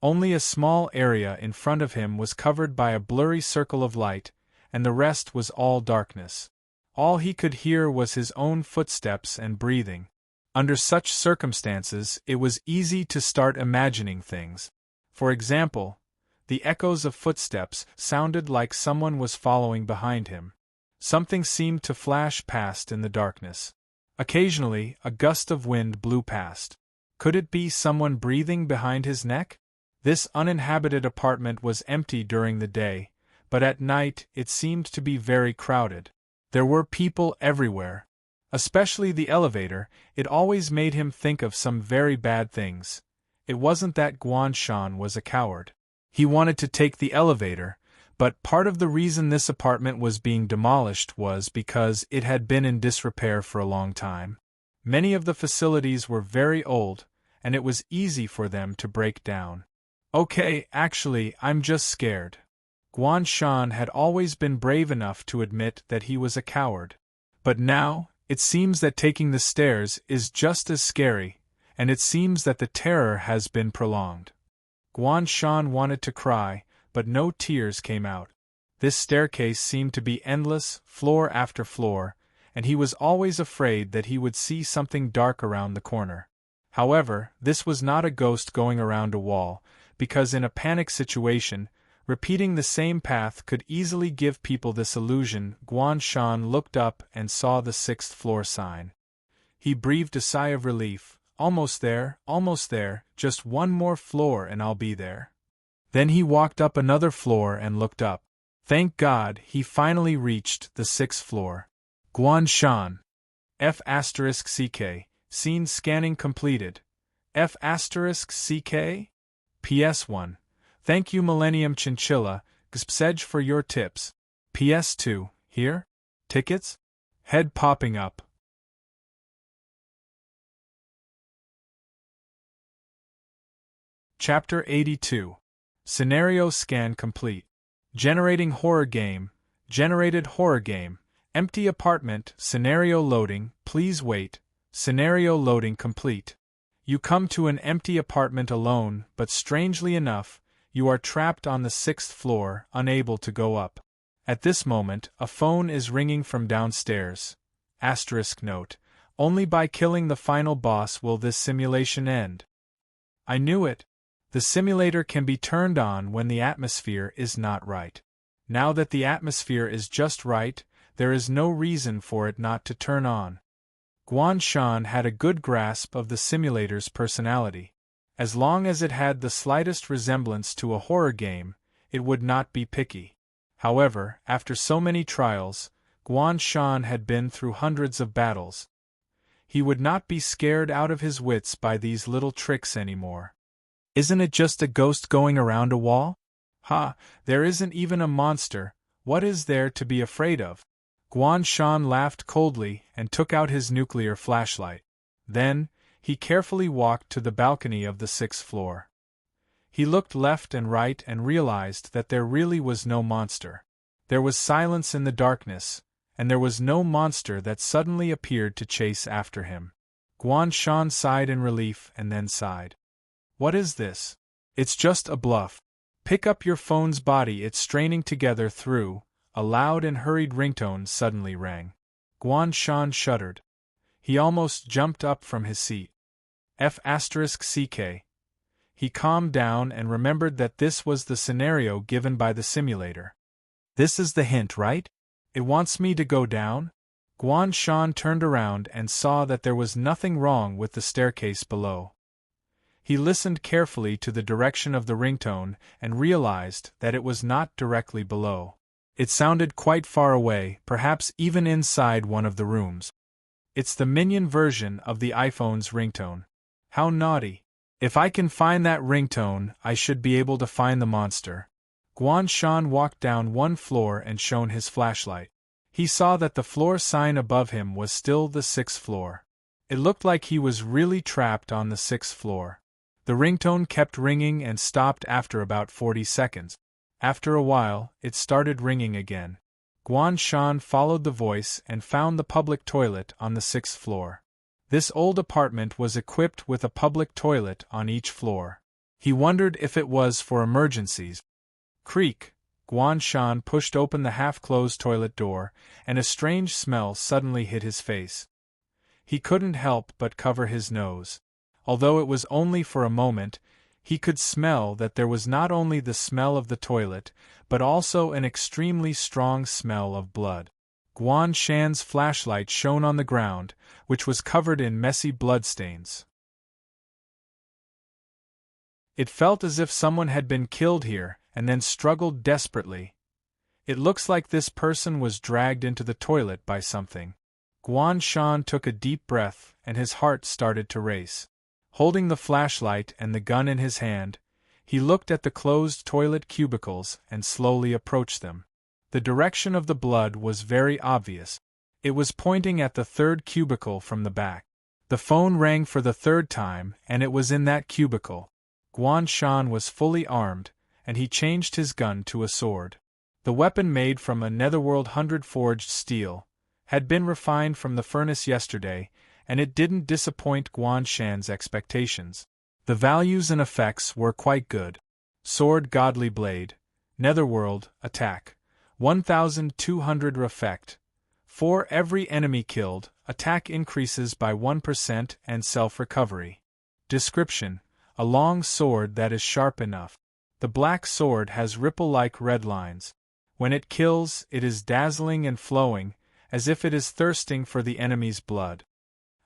Only a small area in front of him was covered by a blurry circle of light, and the rest was all darkness. All he could hear was his own footsteps and breathing. Under such circumstances, it was easy to start imagining things. For example, the echoes of footsteps sounded like someone was following behind him. Something seemed to flash past in the darkness. Occasionally, a gust of wind blew past. Could it be someone breathing behind his neck? This uninhabited apartment was empty during the day, but at night it seemed to be very crowded. There were people everywhere. Especially the elevator, it always made him think of some very bad things. It wasn't that Guan Shan was a coward. He wanted to take the elevator, but part of the reason this apartment was being demolished was because it had been in disrepair for a long time. Many of the facilities were very old, and it was easy for them to break down. Okay, actually, I'm just scared. Guan Shan had always been brave enough to admit that he was a coward. But now, it seems that taking the stairs is just as scary, and it seems that the terror has been prolonged. Guan Shan wanted to cry, but no tears came out. This staircase seemed to be endless, floor after floor, and he was always afraid that he would see something dark around the corner. However, this was not a ghost going around a wall, because in a panic situation, repeating the same path could easily give people this illusion. Guan Shan looked up and saw the 6th floor sign. He breathed a sigh of relief. almost there, just one more floor and I'll be there." Then he walked up another floor and looked up. Thank God, he finally reached the 6th floor. Guan Shan. F***ck. Scene scanning completed. F***ck? PS1. Thank you Millennium Chinchilla, Gspsej for your tips. PS2. Here? Tickets? Head popping up. Chapter 82. Scenario scan complete. Generating horror game. Generated horror game. Empty apartment. Scenario loading. Please wait. Scenario loading complete. You come to an empty apartment alone, but strangely enough, you are trapped on the 6th floor, unable to go up. At this moment, a phone is ringing from downstairs. Note: only by killing the final boss will this simulation end. I knew it. The simulator can be turned on when the atmosphere is not right. Now that the atmosphere is just right, there is no reason for it not to turn on. Guan Shan had a good grasp of the simulator's personality. As long as it had the slightest resemblance to a horror game, it would not be picky. However, after so many trials, Guan Shan had been through hundreds of battles. He would not be scared out of his wits by these little tricks anymore. Isn't it just a ghost going around a wall? Ha, there isn't even a monster, what is there to be afraid of? Guan Shan laughed coldly and took out his nuclear flashlight. Then, he carefully walked to the balcony of the 6th floor. He looked left and right and realized that there really was no monster. There was silence in the darkness, and there was no monster that suddenly appeared to chase after him. Guan Shan sighed in relief and then sighed. What is this? It's just a bluff. Pick up your phone's body, it's straining together through. A loud and hurried ringtone suddenly rang. Guan Shan shuddered. He almost jumped up from his seat. F***ck. He calmed down and remembered that this was the scenario given by the simulator. This is the hint, right? It wants me to go down? Guan Shan turned around and saw that there was nothing wrong with the staircase below. He listened carefully to the direction of the ringtone and realized that it was not directly below. It sounded quite far away, perhaps even inside one of the rooms. It's the minion version of the iPhone's ringtone. How naughty. If I can find that ringtone, I should be able to find the monster. Guan Shan walked down one floor and shone his flashlight. He saw that the floor sign above him was still the 6th floor. It looked like he was really trapped on the 6th floor. The ringtone kept ringing and stopped after about 40 seconds. After a while, it started ringing again. Guan Shan followed the voice and found the public toilet on the 6th floor. This old apartment was equipped with a public toilet on each floor. He wondered if it was for emergencies. Creak! Guan Shan pushed open the half-closed toilet door, and a strange smell suddenly hit his face. He couldn't help but cover his nose. Although it was only for a moment, he could smell that there was not only the smell of the toilet, but also an extremely strong smell of blood. Guan Shan's flashlight shone on the ground, which was covered in messy bloodstains. It felt as if someone had been killed here, and then struggled desperately. It looks like this person was dragged into the toilet by something. Guan Shan took a deep breath, and his heart started to race. Holding the flashlight and the gun in his hand, he looked at the closed toilet cubicles and slowly approached them. The direction of the blood was very obvious. It was pointing at the 3rd cubicle from the back. The phone rang for the 3rd time, and it was in that cubicle. Guan Shan was fully armed, and he changed his gun to a sword. The weapon, made from a Netherworld 100 forged steel, had been refined from the furnace yesterday, and it didn't disappoint Guan Shan's expectations. The values and effects were quite good. Sword, Godly Blade, Netherworld, Attack, 1200 effect. For every enemy killed, attack increases by 1% and self-recovery. Description: a long sword that is sharp enough. The black sword has ripple-like red lines. When it kills, it is dazzling and flowing, as if it is thirsting for the enemy's blood.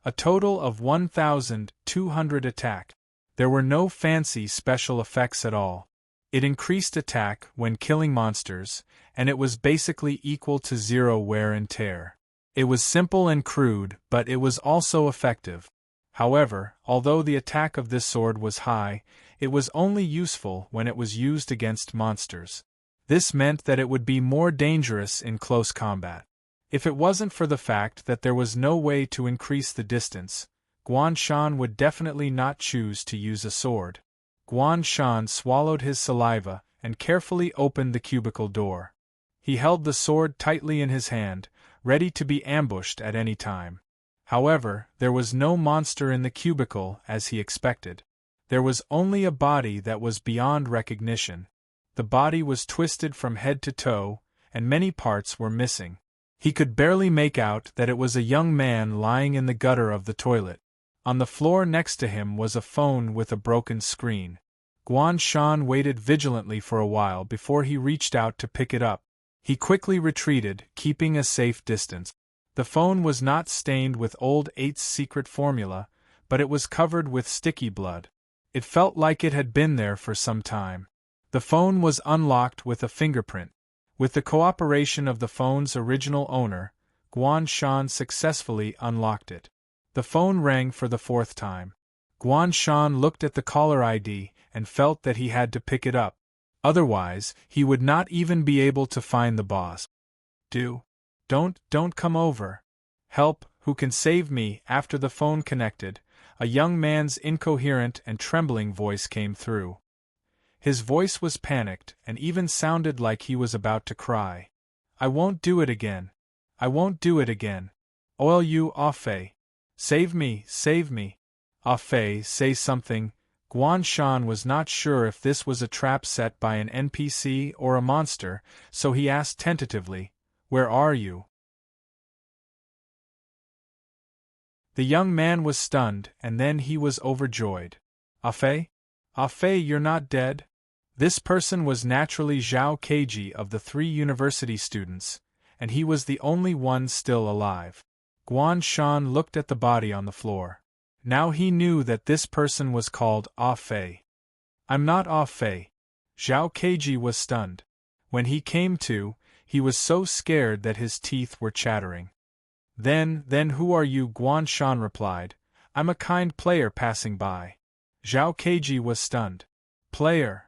A total of 1,200 attack. There were no fancy special effects at all. It increased attack when killing monsters, and it was basically equal to 0 wear and tear. It was simple and crude, but it was also effective. However, although the attack of this sword was high, it was only useful when it was used against monsters. This meant that it would be more dangerous in close combat. If it wasn't for the fact that there was no way to increase the distance, Guan Shan would definitely not choose to use a sword. Guan Shan swallowed his saliva and carefully opened the cubicle door. He held the sword tightly in his hand, ready to be ambushed at any time. However, there was no monster in the cubicle as he expected. There was only a body that was beyond recognition. The body was twisted from head to toe, and many parts were missing. He could barely make out that it was a young man lying in the gutter of the toilet. On the floor next to him was a phone with a broken screen. Guan Shan waited vigilantly for a while before he reached out to pick it up. He quickly retreated, keeping a safe distance. The phone was not stained with old 8's secret formula, but it was covered with sticky blood. It felt like it had been there for some time. The phone was unlocked with a fingerprint. With the cooperation of the phone's original owner, Guan Shan successfully unlocked it. The phone rang for the 4th time. Guan Shan looked at the caller ID and felt that he had to pick it up. Otherwise, he would not even be able to find the boss. Don't come over. Help, who can save me? After the phone connected, a young man's incoherent and trembling voice came through. His voice was panicked and even sounded like he was about to cry. I won't do it again. I won't do it again. Oil you, Ah Fei. Save me, save me. Ah Fei, say something. Guan Shan was not sure if this was a trap set by an NPC or a monster, so he asked tentatively, Where are you? The young man was stunned, and then he was overjoyed. Ah Fei? Ah Fei, you're not dead? This person was naturally Zhao Keiji of the 3 university students, and he was the only one still alive. Guan Shan looked at the body on the floor. Now he knew that this person was called Ah Fei. I'm not Ah Fei. Zhao Keiji was stunned. When he came to, he was so scared that his teeth were chattering. Then who are you? Guan Shan replied. I'm a kind player passing by. Zhao Keiji was stunned. Player?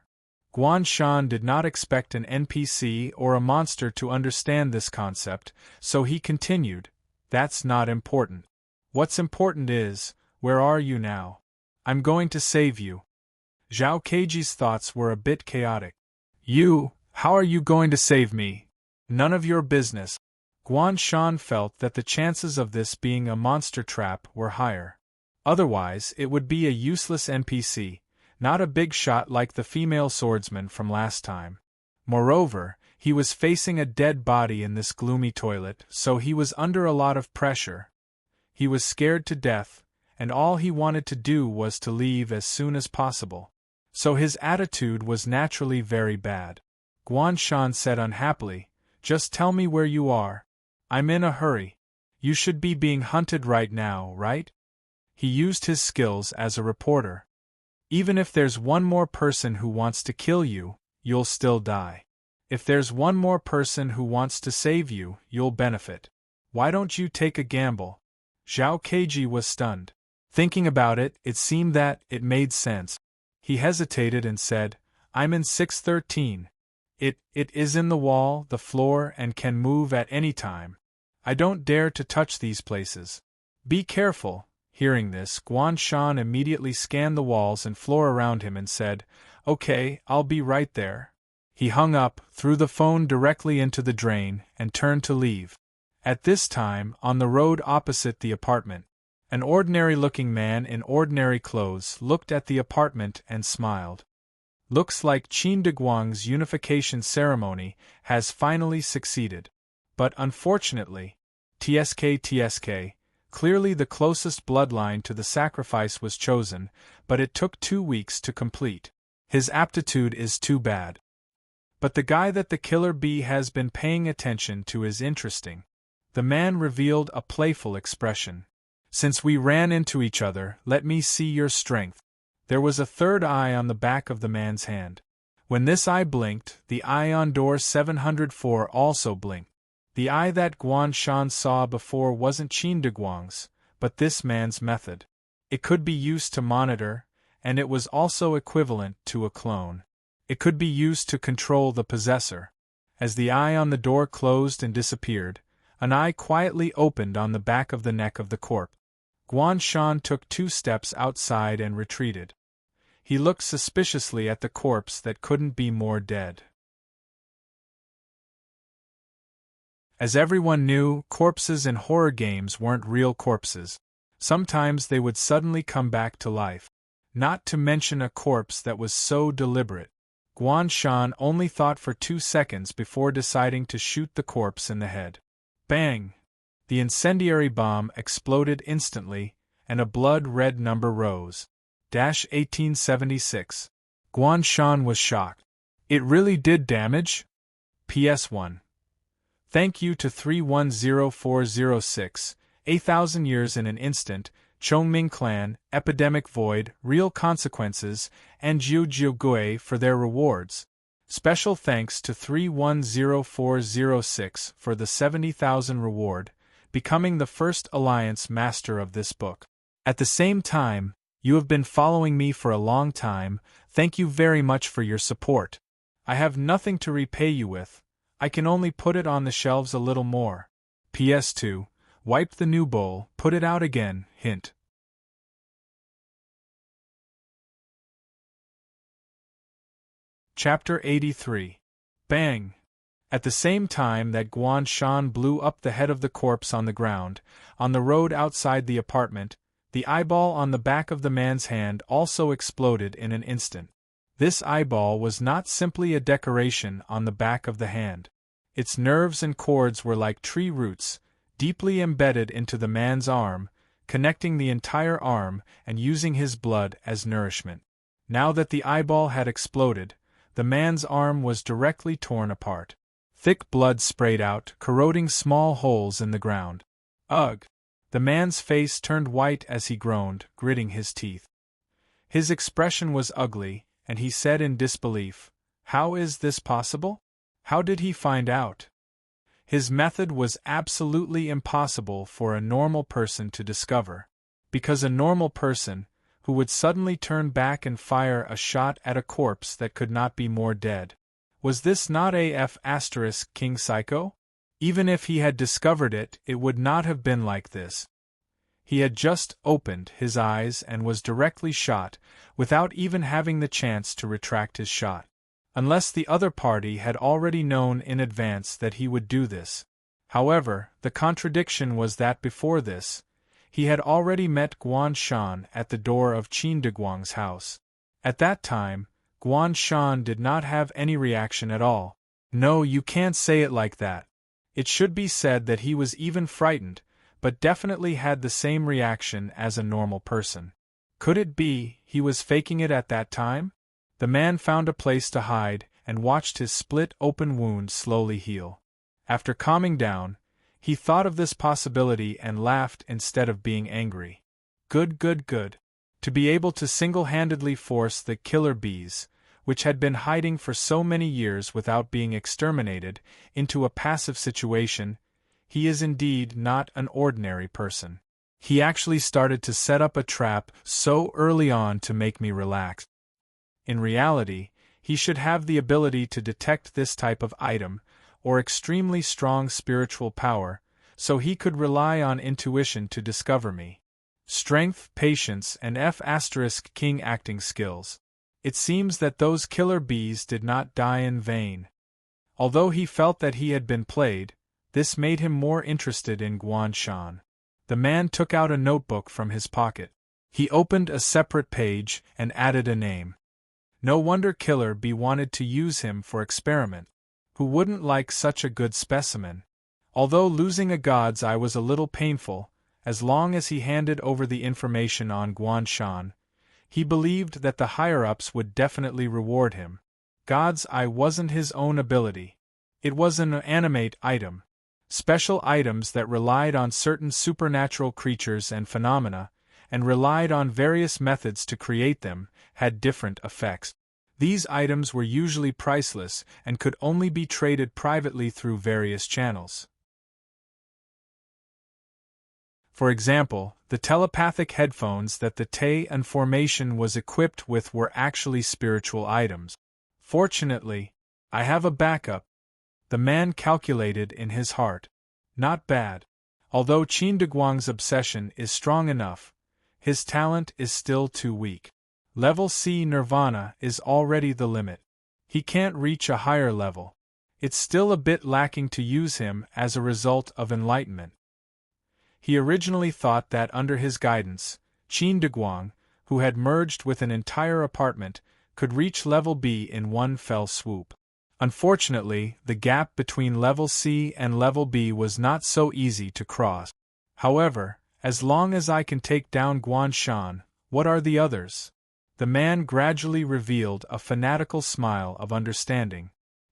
Guan Shan did not expect an NPC or a monster to understand this concept, so he continued, That's not important. What's important is, where are you now? I'm going to save you. Zhao Keiji's thoughts were a bit chaotic. How are you going to save me? None of your business. Guan Shan felt that the chances of this being a monster trap were higher. Otherwise, it would be a useless NPC, not a big shot like the female swordsman from last time. Moreover, he was facing a dead body in this gloomy toilet, so he was under a lot of pressure. He was scared to death, and all he wanted to do was to leave as soon as possible. So his attitude was naturally very bad. Guan Shan said unhappily, Just tell me where you are. I'm in a hurry. You should be being hunted right now, right? He used his skills as a reporter. Even if there's one more person who wants to kill you, you'll still die. If there's one more person who wants to save you, you'll benefit. Why don't you take a gamble? Zhao Keiji was stunned. Thinking about it, it seemed that it made sense. He hesitated and said, I'm in 613. It is in the wall, the floor, and can move at any time. I don't dare to touch these places. Be careful. Hearing this, Guan Shan immediately scanned the walls and floor around him and said, Okay, I'll be right there. He hung up, threw the phone directly into the drain, and turned to leave. At this time, on the road opposite the apartment, an ordinary-looking man in ordinary clothes looked at the apartment and smiled. Looks like Qin Deguang's unification ceremony has finally succeeded. But unfortunately, TSK, clearly the closest bloodline to the sacrifice was chosen, but it took 2 weeks to complete. His aptitude is too bad. But the guy that the killer bee has been paying attention to is interesting. The man revealed a playful expression. Since we ran into each other, let me see your strength. There was a third eye on the back of the man's hand. When this eye blinked, the eye on door 704 also blinked. The eye that Guan Shan saw before wasn't Qin Diguang's, but this man's method. It could be used to monitor, and it was also equivalent to a clone. It could be used to control the possessor. As the eye on the door closed and disappeared, an eye quietly opened on the back of the neck of the corpse. Guan Shan took 2 steps outside and retreated. He looked suspiciously at the corpse that couldn't be more dead. As everyone knew, corpses in horror games weren't real corpses. Sometimes they would suddenly come back to life. Not to mention a corpse that was so deliberate. Guan Shan only thought for 2 seconds before deciding to shoot the corpse in the head. Bang! The incendiary bomb exploded instantly, and a blood-red number rose. 1876. Guan Shan was shocked. It really did damage? PS1. Thank you to 310406, 8,000 years in an instant, Chongming Clan, Epidemic Void, Real Consequences, and Jiu Jiu Gui for their rewards. Special thanks to 310406 for the 70,000 reward, becoming the first Alliance Master of this book. At the same time, you have been following me for a long time. Thank you very much for your support. I have nothing to repay you with. I can only put it on the shelves a little more. PS2. Wipe the new bowl, put it out again, hint. Chapter 83. Bang! At the same time that Guan Shan blew up the head of the corpse on the ground, on the road outside the apartment, the eyeball on the back of the man's hand also exploded in an instant. This eyeball was not simply a decoration on the back of the hand. Its nerves and cords were like tree roots, deeply embedded into the man's arm, connecting the entire arm and using his blood as nourishment. Now that the eyeball had exploded, the man's arm was directly torn apart. Thick blood sprayed out, corroding small holes in the ground. Ugh! The man's face turned white as he groaned, gritting his teeth. His expression was ugly, and he said in disbelief, "How is this possible? How did he find out?" His method was absolutely impossible for a normal person to discover, because a normal person, who would suddenly turn back and fire a shot at a corpse that could not be more dead. Was this not AF** King Psycho? Even if he had discovered it, it would not have been like this. He had just opened his eyes and was directly shot, without even having the chance to retract his shot. Unless the other party had already known in advance that he would do this. However, the contradiction was that before this, he had already met Guan Shan at the door of Qin Diguang's house. At that time, Guan Shan did not have any reaction at all. No, you can't say it like that. It should be said that he was even frightened, but definitely had the same reaction as a normal person. Could it be he was faking it at that time? The man found a place to hide and watched his split-open wound slowly heal. After calming down, he thought of this possibility and laughed instead of being angry. Good. To be able to single-handedly force the killer bees, which had been hiding for so many years without being exterminated, into a passive situation, he is indeed not an ordinary person. He actually started to set up a trap so early on to make me relax. In reality, he should have the ability to detect this type of item, or extremely strong spiritual power, so he could rely on intuition to discover me. Strength, patience, and King acting skills. It seems that those killer bees did not die in vain. Although he felt that he had been played, this made him more interested in Guan Shan. The man took out a notebook from his pocket. He opened a separate page and added a name. No wonder Killer Bee wanted to use him for experiment. Who wouldn't like such a good specimen? Although losing a god's eye was a little painful, as long as he handed over the information on Guan Shan, he believed that the higher-ups would definitely reward him. God's eye wasn't his own ability. It was an animate item. Special items that relied on certain supernatural creatures and phenomena, and relied on various methods to create them, had different effects. These items were usually priceless and could only be traded privately through various channels. For example, the telepathic headphones that the Tay-an formation was equipped with were actually spiritual items. Fortunately, I have a backup, the man calculated in his heart. Not bad. Although Qin Deguang's obsession is strong enough, his talent is still too weak. Level C Nirvana is already the limit. He can't reach a higher level. It's still a bit lacking to use him as a result of enlightenment. He originally thought that under his guidance, Qin Deguang, who had merged with an entire apartment, could reach level B in one fell swoop. Unfortunately, the gap between level C and level B was not so easy to cross. However, as long as I can take down Guanshan, what are the others? The man gradually revealed a fanatical smile of understanding.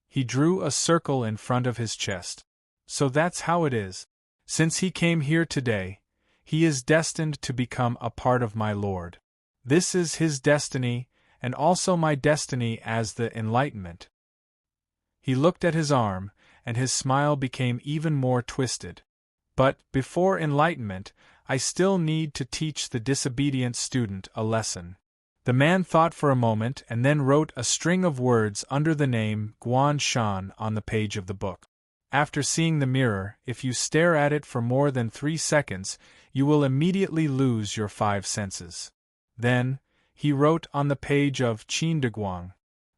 He drew a circle in front of his chest. So that's how it is. Since he came here today, he is destined to become a part of my Lord. This is his destiny, and also my destiny as the Enlightenment. He looked at his arm, and his smile became even more twisted. But, before enlightenment, I still need to teach the disobedient student a lesson. The man thought for a moment and then wrote a string of words under the name Guanshan on the page of the book. After seeing the mirror, if you stare at it for more than 3 seconds, you will immediately lose your 5 senses. Then, he wrote on the page of Qin Deguang,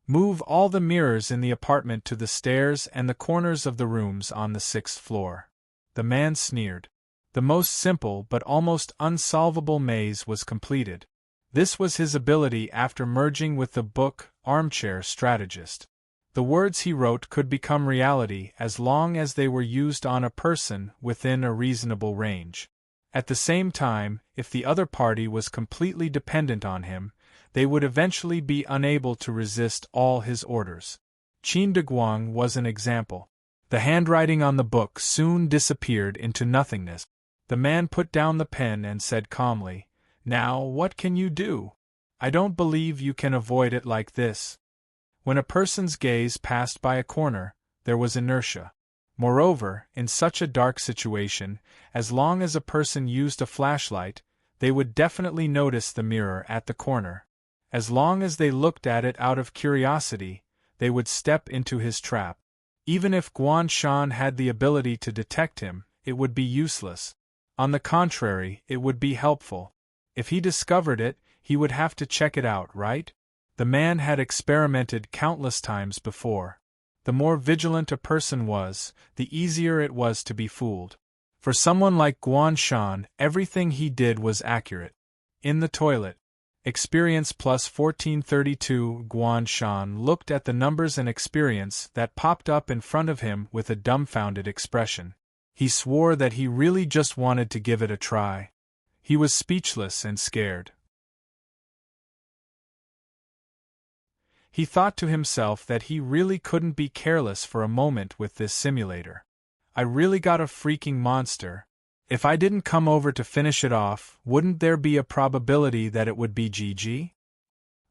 "Move all the mirrors in the apartment to the stairs and the corners of the rooms on the 6th floor." The man sneered. The most simple but almost unsolvable maze was completed. This was his ability after merging with the book Armchair Strategist. The words he wrote could become reality as long as they were used on a person within a reasonable range. At the same time, if the other party was completely dependent on him, they would eventually be unable to resist all his orders. Qin Deguang was an example. The handwriting on the book soon disappeared into nothingness. The man put down the pen and said calmly, "Now, what can you do? I don't believe you can avoid it like this." When a person's gaze passed by a corner, there was inertia. Moreover, in such a dark situation, as long as a person used a flashlight, they would definitely notice the mirror at the corner. As long as they looked at it out of curiosity, they would step into his trap. Even if Guanshan had the ability to detect him, it would be useless. On the contrary, it would be helpful. If he discovered it, he would have to check it out, right? The man had experimented countless times before. The more vigilant a person was, the easier it was to be fooled. For someone like Guanshan, everything he did was accurate. In the toilet. Experience plus 1432. Guanshan looked at the numbers and experience that popped up in front of him with a dumbfounded expression. He swore that he really just wanted to give it a try. He was speechless and scared. He thought to himself that he really couldn't be careless for a moment with this simulator. I really got a freaking monster. If I didn't come over to finish it off, wouldn't there be a probability that it would be GG?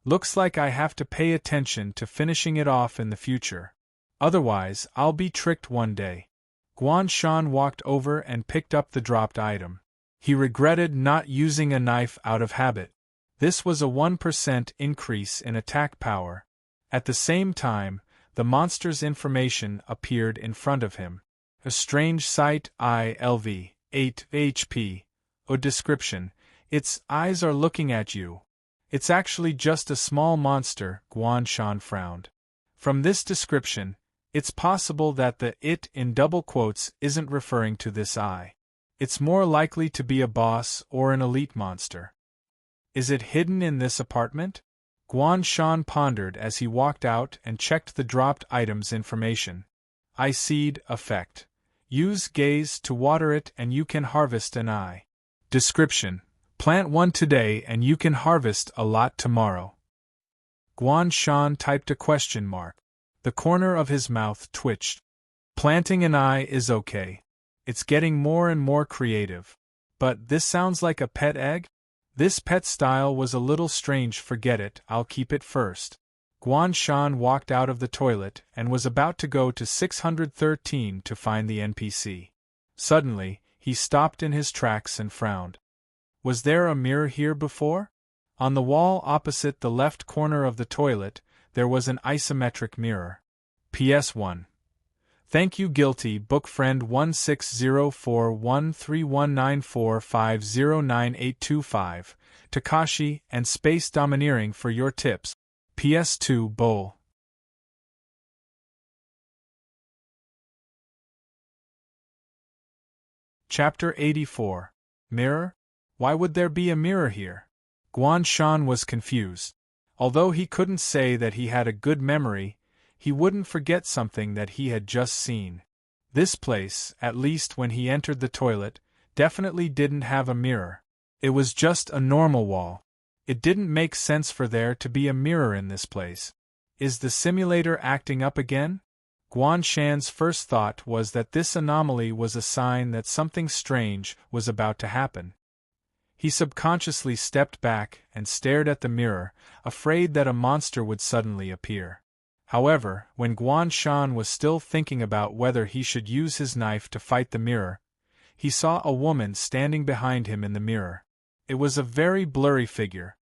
Looks like I have to pay attention to finishing it off in the future. Otherwise, I'll be tricked one day. Guanshan walked over and picked up the dropped item. He regretted not using a knife out of habit. This was a 1% increase in attack power. At the same time, the monster's information appeared in front of him. A strange sight, ILV, 8 HP. A description, its eyes are looking at you. It's actually just a small monster, Guanshan frowned. From this description, it's possible that the "it" in double quotes isn't referring to this eye. It's more likely to be a boss or an elite monster. Is it hidden in this apartment? Guanshan pondered as he walked out and checked the dropped item's information. Eye seed effect. Use gaze to water it and you can harvest an eye. Description. Plant one today and you can harvest a lot tomorrow. Guanshan typed a question mark. The corner of his mouth twitched. Planting an eye is okay. It's getting more and more creative. But this sounds like a pet egg? This pet style was a little strange. Forget it, I'll keep it first. Guan Shan walked out of the toilet and was about to go to 613 to find the NPC. Suddenly, he stopped in his tracks and frowned. Was there a mirror here before? On the wall opposite the left corner of the toilet, there was an isometric mirror. PS1. Thank you, Guilty Book Friend 1604131945098825, Takashi and Space Domineering for your tips. PS2 Bowl. Chapter 84. Mirror? Why would there be a mirror here? Guan Shan was confused. Although he couldn't say that he had a good memory, he wouldn't forget something that he had just seen. This place, at least when he entered the toilet, definitely didn't have a mirror. It was just a normal wall. It didn't make sense for there to be a mirror in this place. Is the simulator acting up again? Guan Shan's first thought was that this anomaly was a sign that something strange was about to happen. He subconsciously stepped back and stared at the mirror, afraid that a monster would suddenly appear. However, when Guan Shan was still thinking about whether he should use his knife to fight the mirror, he saw a woman standing behind him in the mirror. It was a very blurry figure.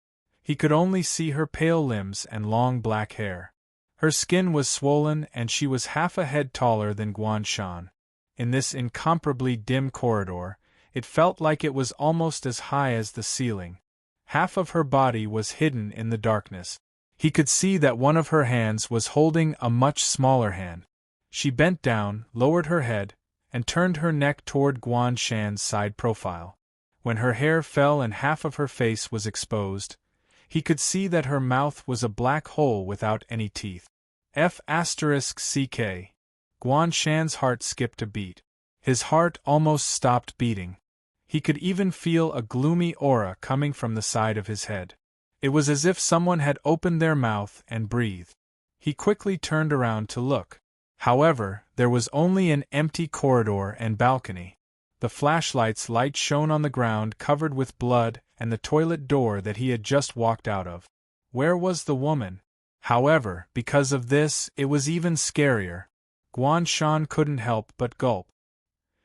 He could only see her pale limbs and long black hair. Her skin was swollen and she was half a head taller than Guan Shan. In this incomparably dim corridor, it felt like it was almost as high as the ceiling. Half of her body was hidden in the darkness. He could see that one of her hands was holding a much smaller hand. She bent down, lowered her head, and turned her neck toward Guan Shan's side profile. When her hair fell and half of her face was exposed, he could see that her mouth was a black hole without any teeth. F***CK. Guan Shan's heart skipped a beat. His heart almost stopped beating. He could even feel a gloomy aura coming from the side of his head. It was as if someone had opened their mouth and breathed. He quickly turned around to look. However, there was only an empty corridor and balcony. The flashlight's light shone on the ground covered with blood and the toilet door that he had just walked out of. Where was the woman? However, because of this, it was even scarier. Guan Shan couldn't help but gulp.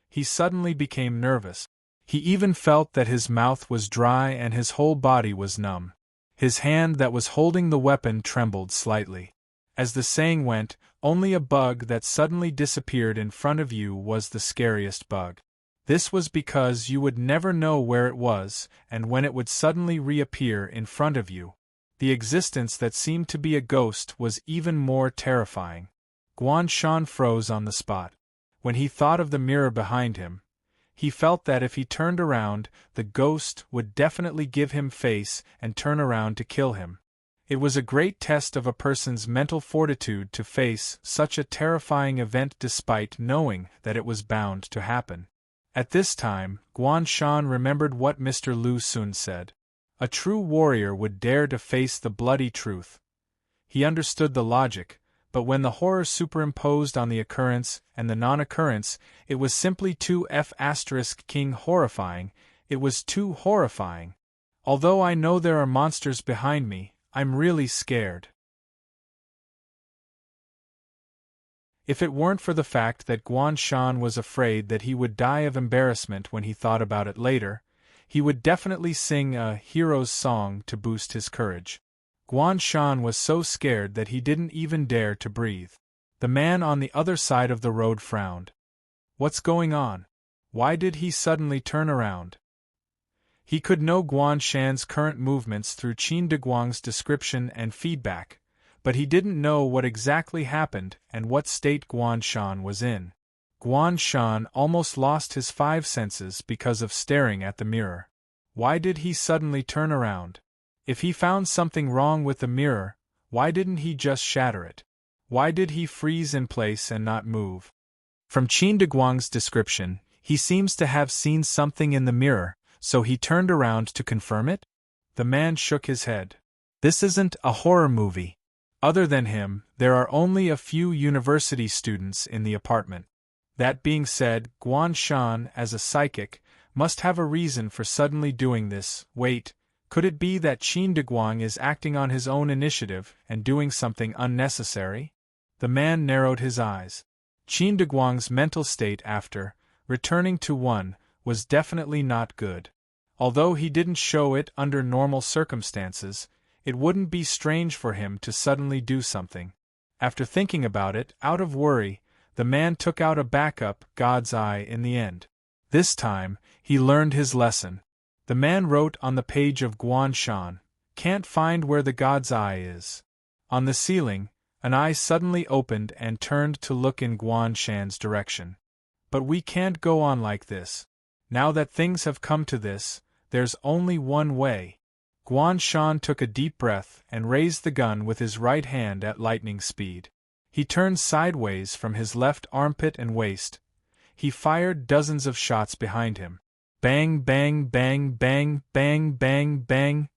He suddenly became nervous. He even felt that his mouth was dry and his whole body was numb. His hand that was holding the weapon trembled slightly. As the saying went, only a bug that suddenly disappeared in front of you was the scariest bug. This was because you would never know where it was and when it would suddenly reappear in front of you. The existence that seemed to be a ghost was even more terrifying. Guan Shan froze on the spot. When he thought of the mirror behind him, he felt that if he turned around, the ghost would definitely give him face and turn around to kill him. It was a great test of a person's mental fortitude to face such a terrifying event despite knowing that it was bound to happen. At this time, Guan Shan remembered what Mr. Lu Sun said. A true warrior would dare to face the bloody truth. He understood the logic, but when the horror superimposed on the occurrence and the non-occurrence, it was simply too F***king horrifying. It was too horrifying. Although I know there are monsters behind me, I'm really scared. If it weren't for the fact that Guan Shan was afraid that he would die of embarrassment when he thought about it later, he would definitely sing a hero's song to boost his courage. Guan Shan was so scared that he didn't even dare to breathe. The man on the other side of the road frowned. What's going on? Why did he suddenly turn around? He could know Guan Shan's current movements through Qin Deguang's description and feedback, but he didn't know what exactly happened and what state Guan Shan was in. Guan Shan almost lost his five senses because of staring at the mirror. Why did he suddenly turn around? If he found something wrong with the mirror, why didn't he just shatter it? Why did he freeze in place and not move? From Qin Deguang's description, he seems to have seen something in the mirror, so he turned around to confirm it? The man shook his head. This isn't a horror movie. Other than him, there are only a few university students in the apartment. That being said, Guan Shan, as a psychic, must have a reason for suddenly doing this. Wait, could it be that Qin Deguang is acting on his own initiative and doing something unnecessary? The man narrowed his eyes. Qin Deguang's mental state after returning to one was definitely not good. Although he didn't show it under normal circumstances, it wouldn't be strange for him to suddenly do something. After thinking about it, out of worry, the man took out a backup God's Eye in the end. This time, he learned his lesson. The man wrote on the page of Guan Shan, "Can't find where the God's Eye is." On the ceiling, an eye suddenly opened and turned to look in Guan Shan's direction. But we can't go on like this. Now that things have come to this, there's only one way. Guan Shan took a deep breath and raised the gun with his right hand at lightning speed. He turned sideways from his left armpit and waist. He fired dozens of shots behind him. Bang, bang, bang, bang, bang, bang, bang.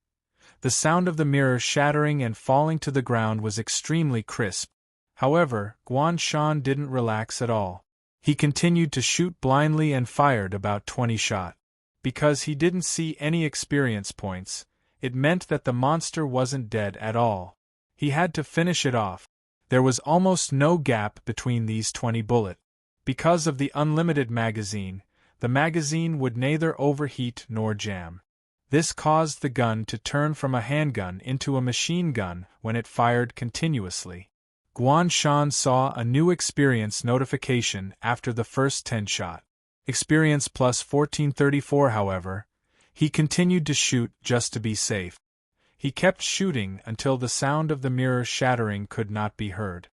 The sound of the mirror shattering and falling to the ground was extremely crisp. However, Guan Shan didn't relax at all. He continued to shoot blindly and fired about 20 shots. Because he didn't see any experience points, it meant that the monster wasn't dead at all. He had to finish it off. There was almost no gap between these 20 bullets. Because of the unlimited magazine, the magazine would neither overheat nor jam. This caused the gun to turn from a handgun into a machine gun when it fired continuously. Guan Shan saw a new experience notification after the first 10 shots. Experience plus 1434. However, he continued to shoot just to be safe. He kept shooting until the sound of the mirror shattering could not be heard.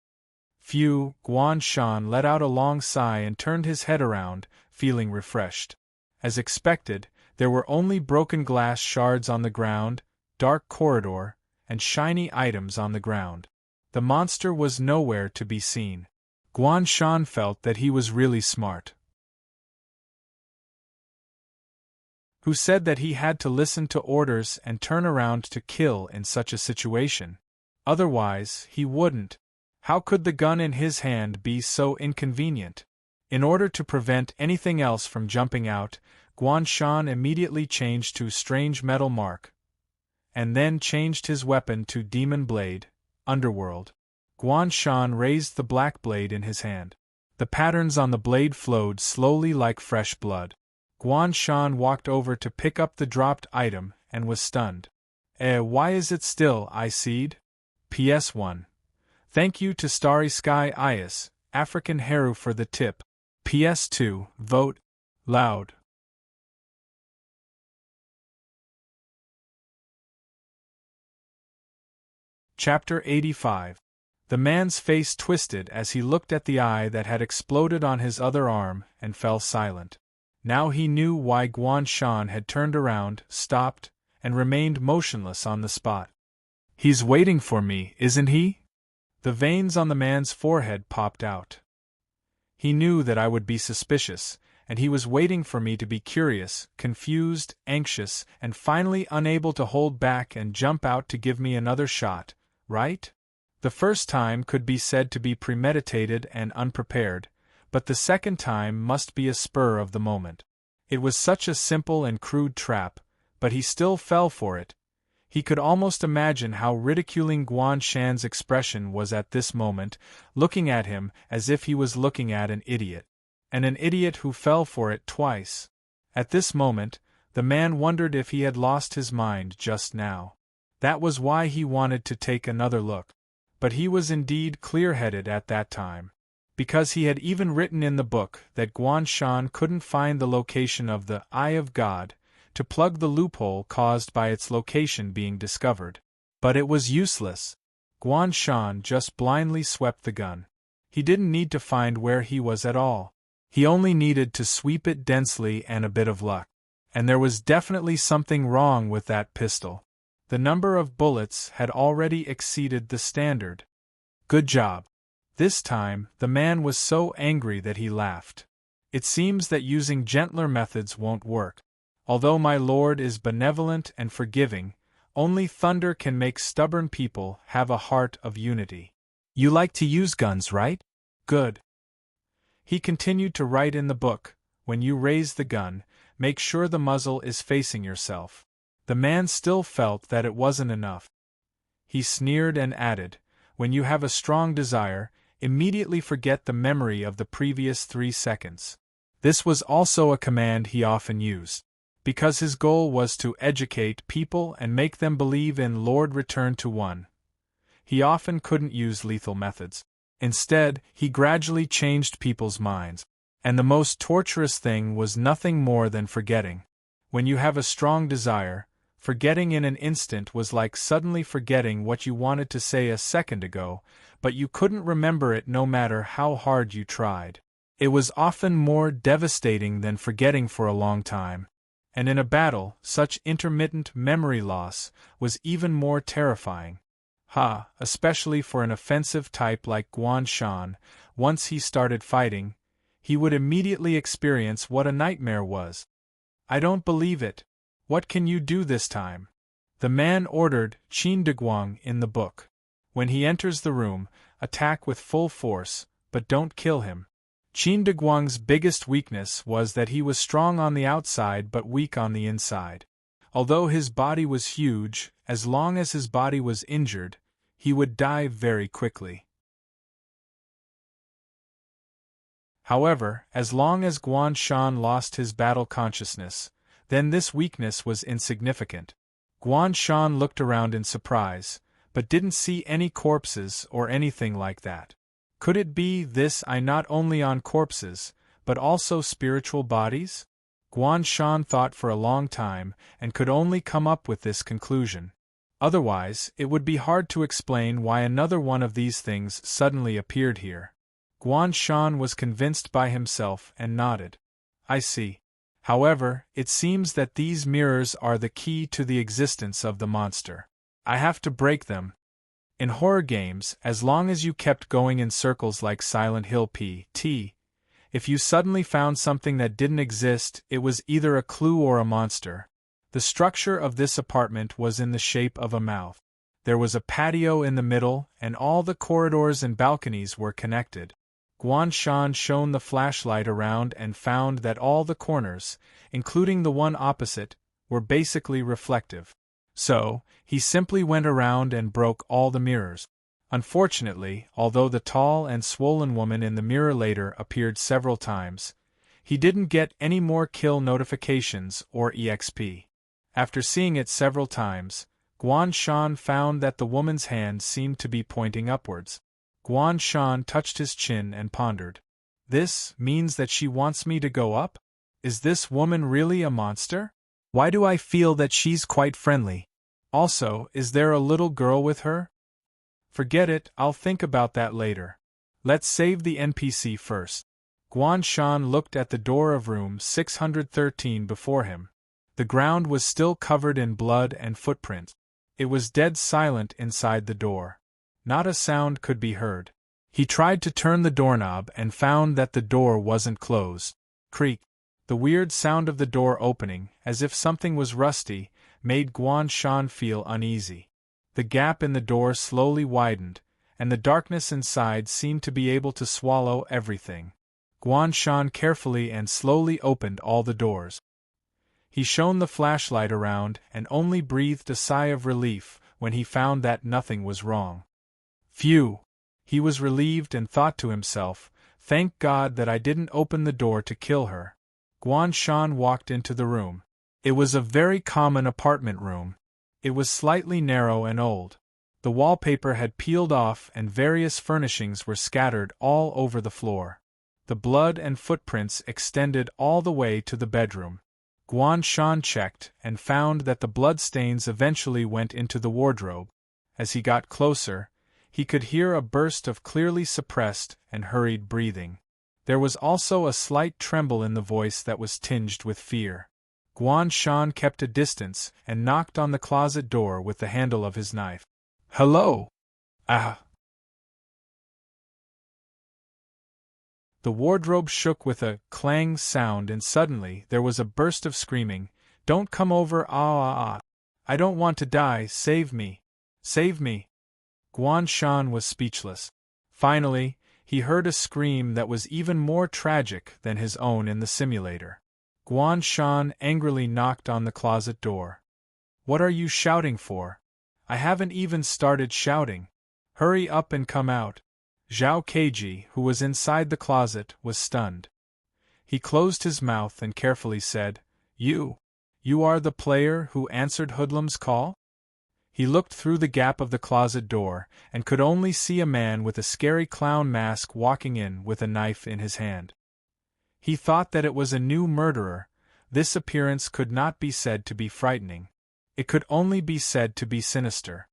Phew, Guan Shan let out a long sigh and turned his head around, feeling refreshed. As expected, there were only broken glass shards on the ground, dark corridor, and shiny items on the ground. The monster was nowhere to be seen. Guan Shan felt that he was really smart. Who said that he had to listen to orders and turn around to kill in such a situation? Otherwise, he wouldn't. How could the gun in his hand be so inconvenient? In order to prevent anything else from jumping out, Guan Shan immediately changed to Strange Metal Mark, and then changed his weapon to Demon Blade, Underworld. Guan Shan raised the black blade in his hand. The patterns on the blade flowed slowly like fresh blood. Guan Shan walked over to pick up the dropped item and was stunned. Why is it still? I seed? PS1. Thank you to Starry Sky Ias, African Heru for the tip. PS2. Vote. Loud. Chapter 85. The man's face twisted as he looked at the eye that had exploded on his other arm and fell silent. Now he knew why Guan Shan had turned around, stopped, and remained motionless on the spot. He's waiting for me, isn't he? The veins on the man's forehead popped out. He knew that I would be suspicious, and he was waiting for me to be curious, confused, anxious, and finally unable to hold back and jump out to give me another shot, right? The first time could be said to be premeditated and unprepared, but the second time must be a spur of the moment. It was such a simple and crude trap, but he still fell for it. He could almost imagine how ridiculing Guan Shan's expression was at this moment, looking at him as if he was looking at an idiot. And an idiot who fell for it twice. At this moment, the man wondered if he had lost his mind just now. That was why he wanted to take another look. But he was indeed clear-headed at that time. Because he had even written in the book that Guan Shan couldn't find the location of the Eye of God, to plug the loophole caused by its location being discovered. But it was useless. Guan Shan just blindly swept the gun. He didn't need to find where he was at all. He only needed to sweep it densely and a bit of luck. And there was definitely something wrong with that pistol. The number of bullets had already exceeded the standard. Good job. This time, the man was so angry that he laughed. It seems that using gentler methods won't work. Although my lord is benevolent and forgiving, only thunder can make stubborn people have a heart of unity. You like to use guns, right? Good. He continued to write in the book, "When you raise the gun, make sure the muzzle is facing yourself." The man still felt that it wasn't enough. He sneered and added, "When you have a strong desire, immediately forget the memory of the previous 3 seconds." This was also a command he often used. Because his goal was to educate people and make them believe in Lord Return to One, he often couldn't use lethal methods. Instead, he gradually changed people's minds. And the most torturous thing was nothing more than forgetting. When you have a strong desire, forgetting in an instant was like suddenly forgetting what you wanted to say a second ago, but you couldn't remember it no matter how hard you tried. It was often more devastating than forgetting for a long time. And in a battle, such intermittent memory loss was even more terrifying. Especially for an offensive type like Guan Shan. Once he started fighting, he would immediately experience what a nightmare was. "I don't believe it. What can you do this time?" The man ordered Qin Deguang in the book. "When he enters the room, attack with full force, but don't kill him." Qin Deguang's biggest weakness was that he was strong on the outside but weak on the inside. Although his body was huge, as long as his body was injured, he would die very quickly. However, as long as Guan Shan lost his battle consciousness, then this weakness was insignificant. Guan Shan looked around in surprise, but didn't see any corpses or anything like that. Could it be this eye not only on corpses, but also spiritual bodies? Guan Shan thought for a long time and could only come up with this conclusion. Otherwise, it would be hard to explain why another one of these things suddenly appeared here. Guan Shan was convinced by himself and nodded. "I see. However, it seems that these mirrors are the key to the existence of the monster. I have to break them." In horror games, as long as you kept going in circles like Silent Hill PT, if you suddenly found something that didn't exist, it was either a clue or a monster. The structure of this apartment was in the shape of a mouth. There was a patio in the middle, and all the corridors and balconies were connected. Guan Shan shone the flashlight around and found that all the corners, including the one opposite, were basically reflective. So, he simply went around and broke all the mirrors. Unfortunately, although the tall and swollen woman in the mirror later appeared several times, he didn't get any more kill notifications or EXP. After seeing it several times, Guan Shan found that the woman's hand seemed to be pointing upwards. Guan Shan touched his chin and pondered. "This means that she wants me to go up? Is this woman really a monster? Why do I feel that she's quite friendly? Also, is there a little girl with her? Forget it, I'll think about that later. Let's save the NPC first." Guan Shan looked at the door of room 613 before him. The ground was still covered in blood and footprints. It was dead silent inside the door. Not a sound could be heard. He tried to turn the doorknob and found that the door wasn't closed. Creak. The weird sound of the door opening, as if something was rusty, made Guan Shan feel uneasy. The gap in the door slowly widened, and the darkness inside seemed to be able to swallow everything. Guan Shan carefully and slowly opened all the doors. He shone the flashlight around and only breathed a sigh of relief when he found that nothing was wrong. Phew! He was relieved and thought to himself, "Thank God that I didn't open the door to kill her." Guan Shan walked into the room. It was a very common apartment room. It was slightly narrow and old. The wallpaper had peeled off and various furnishings were scattered all over the floor. The blood and footprints extended all the way to the bedroom. Guan Shan checked and found that the bloodstains eventually went into the wardrobe. As he got closer, he could hear a burst of clearly suppressed and hurried breathing. There was also a slight tremble in the voice that was tinged with fear. Guan Shan kept a distance and knocked on the closet door with the handle of his knife. "Hello!" "Ah!" The wardrobe shook with a clang sound and suddenly there was a burst of screaming. "Don't come over, I don't want to die, save me! Save me!" Guan Shan was speechless. Finally, he heard a scream that was even more tragic than his own in the simulator. Guan Shan angrily knocked on the closet door. "What are you shouting for? I haven't even started shouting. Hurry up and come out." Zhao Keiji, who was inside the closet, was stunned. He closed his mouth and carefully said, You are the player who answered Hoodlum's call?" He looked through the gap of the closet door, and could only see a man with a scary clown mask walking in with a knife in his hand. He thought that it was a new murderer. This appearance could not be said to be frightening. It could only be said to be sinister.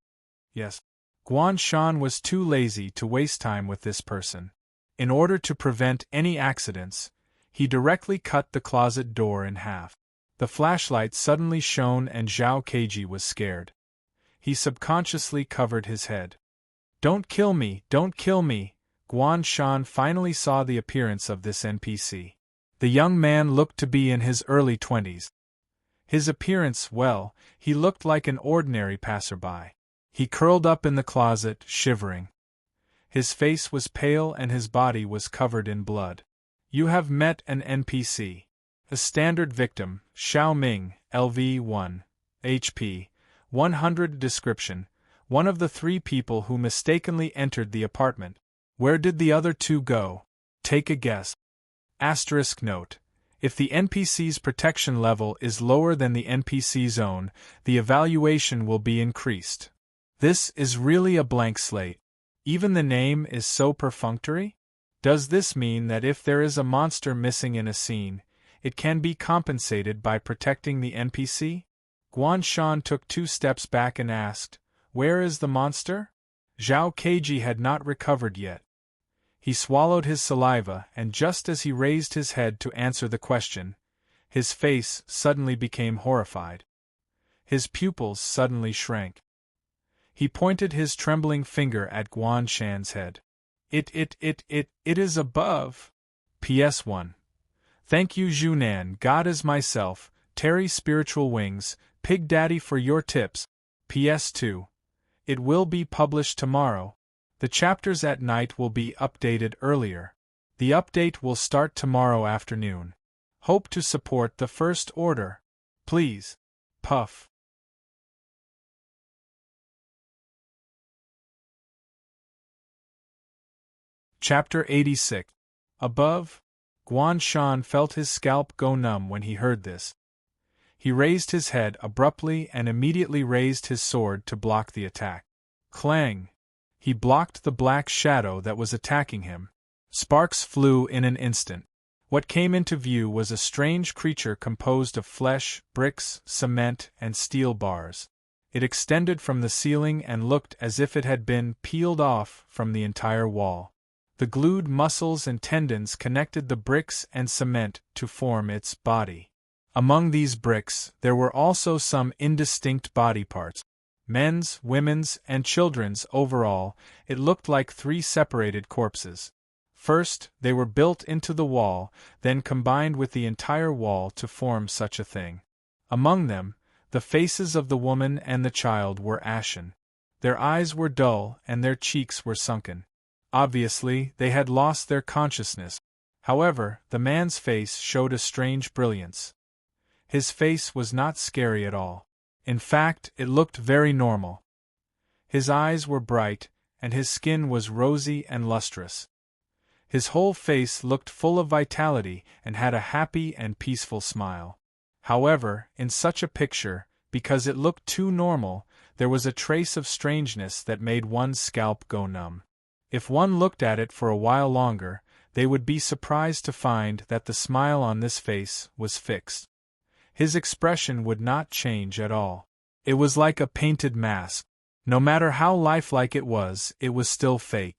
Yes. Guan Shan was too lazy to waste time with this person. In order to prevent any accidents, he directly cut the closet door in half. The flashlight suddenly shone and Zhao Keiji was scared. He subconsciously covered his head. "Don't kill me, don't kill me!" Guan Shan finally saw the appearance of this NPC. The young man looked to be in his early 20s. His appearance, well, he looked like an ordinary passerby. He curled up in the closet, shivering. His face was pale and his body was covered in blood. "You have met an NPC. A standard victim, Xiao Ming, LV1, HP, 100 description, one of the 3 people who mistakenly entered the apartment. Where did the other 2 go? Take a guess." Asterisk note: if the NPC's protection level is lower than the NPC zone, the evaluation will be increased. This is really a blank slate. Even the name is so perfunctory? Does this mean that if there is a monster missing in a scene, it can be compensated by protecting the NPC? Guan Shan took 2 steps back and asked, "Where is the monster?" Zhao Keiji had not recovered yet. He swallowed his saliva, and just as he raised his head to answer the question, his face suddenly became horrified. His pupils suddenly shrank. He pointed his trembling finger at Guan Shan's head. It is above. PS1. Thank you Zhunan, God is myself, Terry Spiritual Wings, Pig Daddy for your tips. PS2. It will be published tomorrow. The chapters at night will be updated earlier. The update will start tomorrow afternoon. Hope to support the First Order. Please. Puff. Chapter 86. Above. Guan Shan felt his scalp go numb when he heard this. He raised his head abruptly and immediately raised his sword to block the attack. Clang! He blocked the black shadow that was attacking him. Sparks flew in an instant. What came into view was a strange creature composed of flesh, bricks, cement, and steel bars. It extended from the ceiling and looked as if it had been peeled off from the entire wall. The glued muscles and tendons connected the bricks and cement to form its body. Among these bricks, there were also some indistinct body parts. Men's, women's, and children's. Overall, it looked like 3 separated corpses. First, they were built into the wall, then combined with the entire wall to form such a thing. Among them, the faces of the woman and the child were ashen. Their eyes were dull and their cheeks were sunken. Obviously, they had lost their consciousness. However, the man's face showed a strange brilliance. His face was not scary at all. In fact, it looked very normal. His eyes were bright, and his skin was rosy and lustrous. His whole face looked full of vitality and had a happy and peaceful smile. However, in such a picture, because it looked too normal, there was a trace of strangeness that made one's scalp go numb. If one looked at it for a while longer, they would be surprised to find that the smile on this face was fixed. His expression would not change at all. It was like a painted mask. No matter how lifelike it was still fake.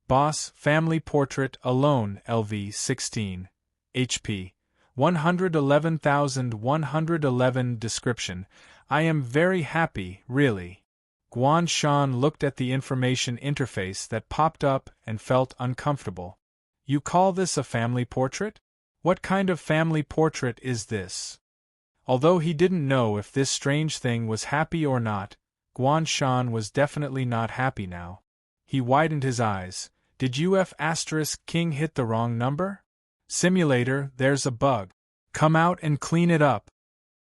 Boss, family portrait, alone, LV 16. HP. 111,111 description. I am very happy, really. Guan Shan looked at the information interface that popped up and felt uncomfortable. You call this a family portrait? What kind of family portrait is this? Although he didn't know if this strange thing was happy or not, Guan Shan was definitely not happy now. He widened his eyes, Did you F***king hit the wrong number? Simulator, there's a bug. Come out and clean it up.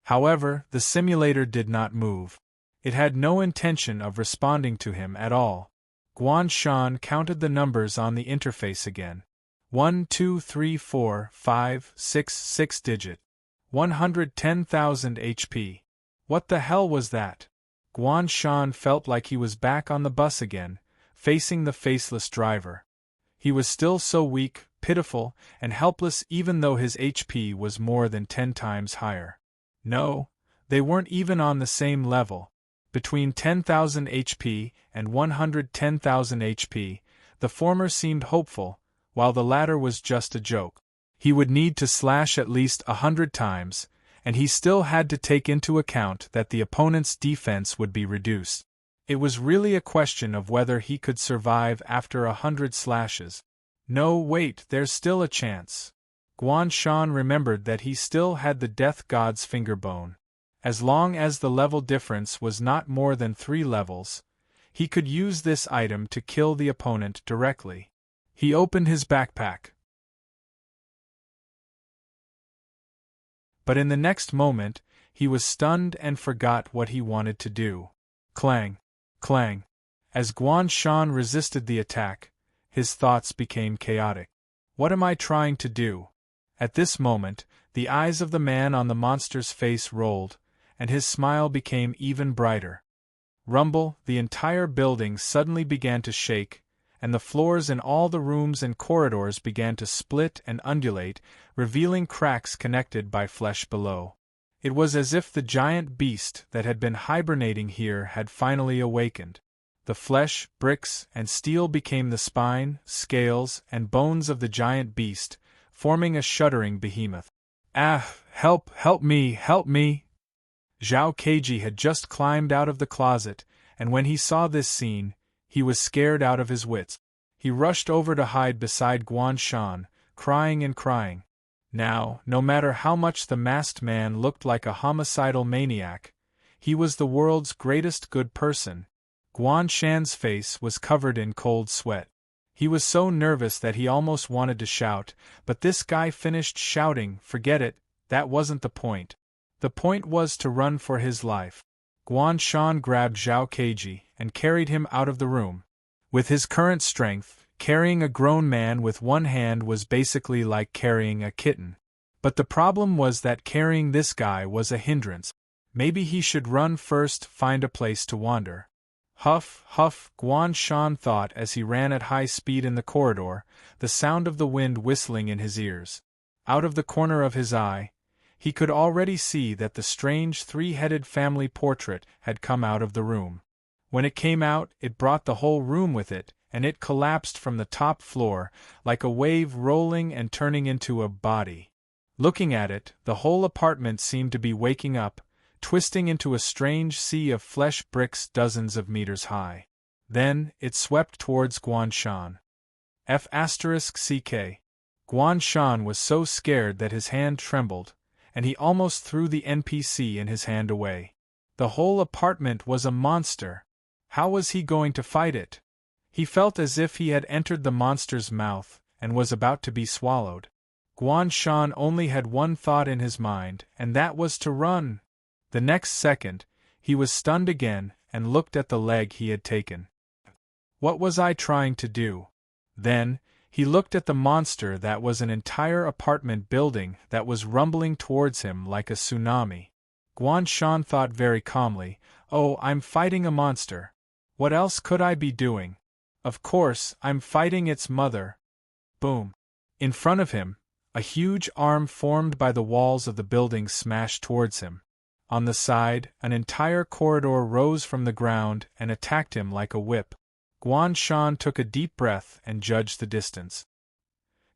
However, the simulator did not move. It had no intention of responding to him at all. Guan Shan counted the numbers on the interface again. 1 2 3 4 5 6 6-digit. 110,000 HP. What the hell was that? Guan Shan felt like he was back on the bus again, facing the faceless driver. He was still so weak, pitiful, and helpless even though his HP was more than 10 times higher. No, they weren't even on the same level. Between 10,000 HP and 110,000 HP, the former seemed hopeful, while the latter was just a joke. He would need to slash at least 100 times, and he still had to take into account that the opponent's defense would be reduced. It was really a question of whether he could survive after 100 slashes. No, wait, there's still a chance. Guan Shan remembered that he still had the Death God's finger bone. As long as the level difference was not more than 3 levels, he could use this item to kill the opponent directly. He opened his backpack. But in the next moment, he was stunned and forgot what he wanted to do. Clang! Clang! As Guan Shan resisted the attack, his thoughts became chaotic. What am I trying to do? At this moment, the eyes of the man on the monster's face rolled, and his smile became even brighter. Rumble, the entire building suddenly began to shake, and the floors in all the rooms and corridors began to split and undulate, revealing cracks connected by flesh below. It was as if the giant beast that had been hibernating here had finally awakened. The flesh, bricks, and steel became the spine, scales, and bones of the giant beast, forming a shuddering behemoth. Ah, help me, help me! Zhao Keiji had just climbed out of the closet, and when he saw this scene, he was scared out of his wits. He rushed over to hide beside Guan Shan, crying and crying. Now, no matter how much the masked man looked like a homicidal maniac, he was the world's greatest good person. Guan Shan's face was covered in cold sweat. He was so nervous that he almost wanted to shout, but this guy finished shouting, forget it, that wasn't the point. The point was to run for his life. Guan Shan grabbed Zhao Keiji and carried him out of the room. With his current strength, carrying a grown man with one hand was basically like carrying a kitten. But the problem was that carrying this guy was a hindrance. Maybe he should run first, find a place to wander. Huff, huff, Guan Shan thought as he ran at high speed in the corridor, the sound of the wind whistling in his ears. Out of the corner of his eye, he could already see that the strange three-headed family portrait had come out of the room. When it came out, it brought the whole room with it, and it collapsed from the top floor, like a wave rolling and turning into a body. Looking at it, the whole apartment seemed to be waking up, twisting into a strange sea of flesh bricks dozens of meters high. Then, it swept towards Guan Shan. F***ck. Guan Shan was so scared that his hand trembled, and he almost threw the NPC in his hand away. The whole apartment was a monster. How was he going to fight it? He felt as if he had entered the monster's mouth, and was about to be swallowed. Guan Shan only had one thought in his mind, and that was to run. The next second, he was stunned again, and looked at the leg he had taken. What was I trying to do? Then, he looked at the monster that was an entire apartment building that was rumbling towards him like a tsunami. Guan Shan thought very calmly, oh, I'm fighting a monster. What else could I be doing? Of course, I'm fighting its mother. Boom. In front of him, a huge arm formed by the walls of the building smashed towards him. On the side, an entire corridor rose from the ground and attacked him like a whip. Guan Shan took a deep breath and judged the distance.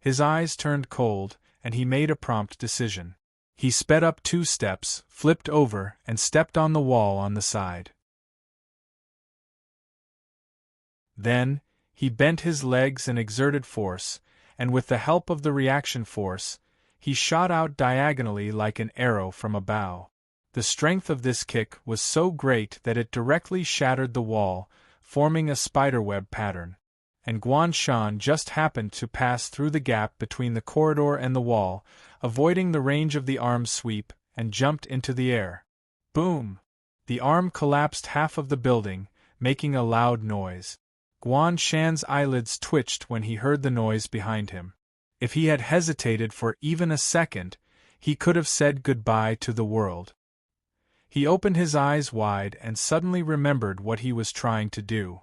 His eyes turned cold, and he made a prompt decision. He sped up 2 steps, flipped over, and stepped on the wall on the side. Then, he bent his legs and exerted force, and with the help of the reaction force, he shot out diagonally like an arrow from a bow. The strength of this kick was so great that it directly shattered the wall, forming a spiderweb pattern. and Guan Shan just happened to pass through the gap between the corridor and the wall, avoiding the range of the arm's sweep, and jumped into the air. Boom! The arm collapsed half of the building, making a loud noise. Guan Shan's eyelids twitched when he heard the noise behind him. If he had hesitated for even a second, he could have said goodbye to the world. He opened his eyes wide and suddenly remembered what he was trying to do.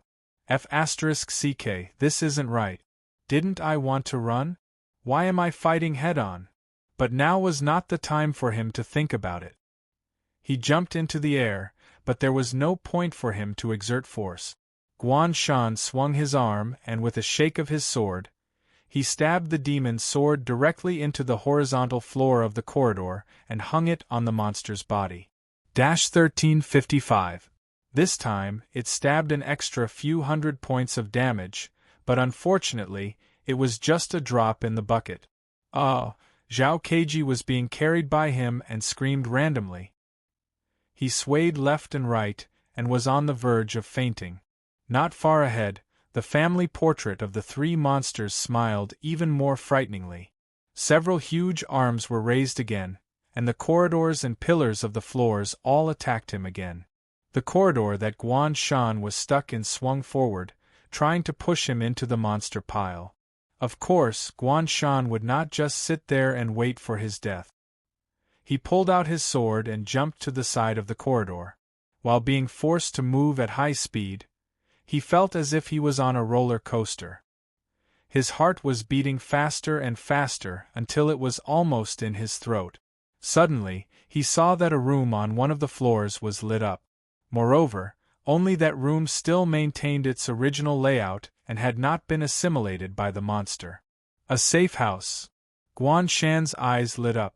F***ck, this isn't right. Didn't I want to run? Why am I fighting head-on? But now was not the time for him to think about it. He jumped into the air, but there was no point for him to exert force. Guan Shan swung his arm and with a shake of his sword, he stabbed the demon's sword directly into the horizontal floor of the corridor and hung it on the monster's body. 1355. This time, it stabbed an extra few hundred points of damage, but unfortunately, it was just a drop in the bucket. Zhao Keiji was being carried by him and screamed randomly. He swayed left and right, and was on the verge of fainting. Not far ahead, the family portrait of the three monsters smiled even more frighteningly. Several huge arms were raised again, and the corridors and pillars of the floors all attacked him again. The corridor that Guan Shan was stuck in swung forward, trying to push him into the monster pile. Of course, Guan Shan would not just sit there and wait for his death. He pulled out his sword and jumped to the side of the corridor. While being forced to move at high speed, he felt as if he was on a roller coaster. His heart was beating faster and faster until it was almost in his throat. Suddenly, he saw that a room on one of the floors was lit up. Moreover, only that room still maintained its original layout and had not been assimilated by the monster. A safe house. Guan Shan's eyes lit up.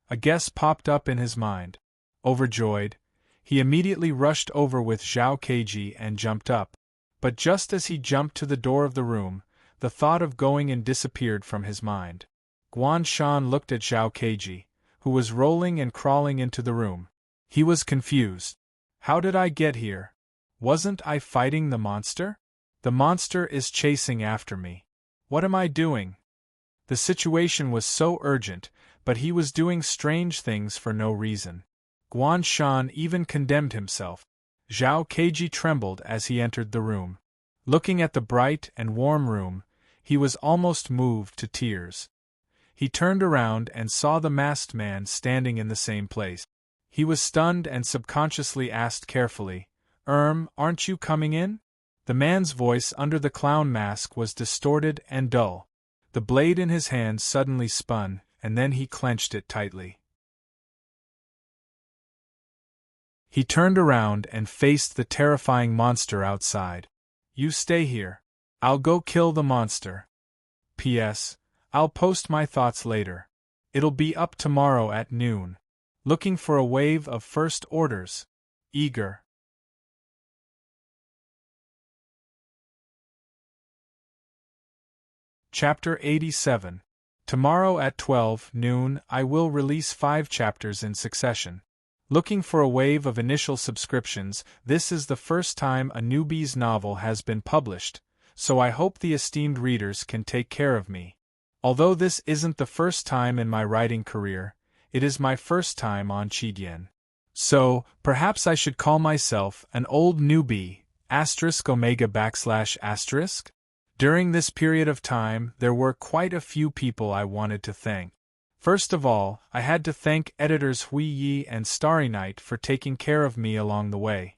A guess popped up in his mind. Overjoyed, he immediately rushed over with Zhao Keiji and jumped up. But just as he jumped to the door of the room, the thought of going in disappeared from his mind. Guan Shan looked at Zhao Keiji, who was rolling and crawling into the room. He was confused. How did I get here? Wasn't I fighting the monster? The monster is chasing after me. What am I doing? The situation was so urgent, but he was doing strange things for no reason. Guan Shan even condemned himself. Zhao Keiji trembled as he entered the room. Looking at the bright and warm room, he was almost moved to tears. He turned around and saw the masked man standing in the same place. He was stunned and subconsciously asked carefully, aren't you coming in? The man's voice under the clown mask was distorted and dull. The blade in his hand suddenly spun, and then he clenched it tightly. He turned around and faced the terrifying monster outside. You stay here. I'll go kill the monster. P.S. I'll post my thoughts later. It'll be up tomorrow at noon. Looking for a wave of first orders. Eager. Chapter 87. Tomorrow at 12 noon I will release 5 chapters in succession. Looking for a wave of initial subscriptions. This is the first time a newbie's novel has been published, so I hope the esteemed readers can take care of me. Although this isn't the first time in my writing career, it is my first time on Qidian. So, perhaps I should call myself an old newbie, *omega \***. During this period of time, there were quite a few people I wanted to thank. First of all, I had to thank editors Hui Yi and Starry Night for taking care of me along the way.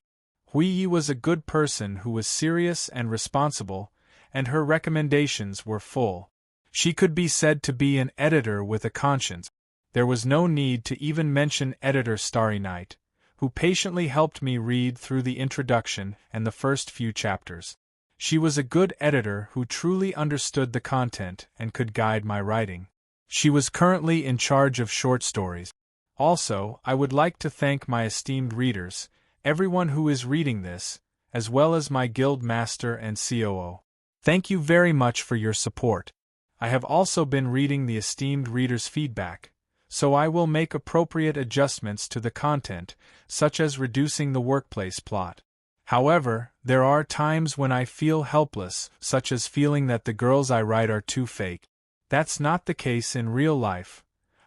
Hui Yi was a good person who was serious and responsible, and her recommendations were full. She could be said to be an editor with a conscience. There was no need to even mention editor Starry Night, who patiently helped me read through the introduction and the first few chapters. She was a good editor who truly understood the content and could guide my writing. She was currently in charge of short stories. Also, I would like to thank my esteemed readers, everyone who is reading this, as well as my guild master and COO. Thank you very much for your support. I have also been reading the esteemed readers' feedback, so I will make appropriate adjustments to the content, such as reducing the workplace plot. However, there are times when I feel helpless, such as feeling that the girls I write are too fake. That's not the case in real life.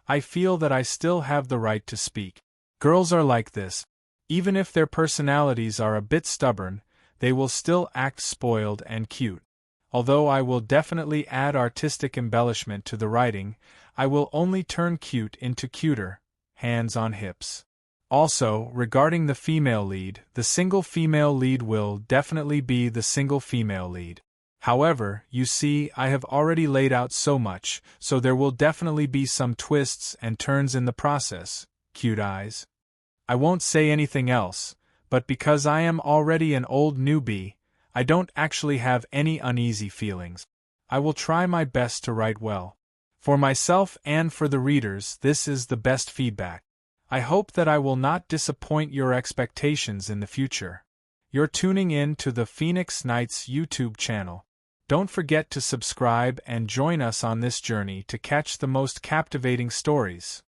I feel that I still have the right to speak. Girls are like this. Even if their personalities are a bit stubborn, they will still act spoiled and cute. Although I will definitely add artistic embellishment to the writing, I will only turn cute into cuter, hands on hips. Also, regarding the female lead, the single female lead will definitely be the single female lead. However, you see, I have already laid out so much, so there will definitely be some twists and turns in the process, cute eyes. I won't say anything else, but because I am already an old newbie, I don't actually have any uneasy feelings. I will try my best to write well. For myself and for the readers, this is the best feedback. I hope that I will not disappoint your expectations in the future. You're tuning in to the Phoenix Nights YouTube channel. Don't forget to subscribe and join us on this journey to catch the most captivating stories.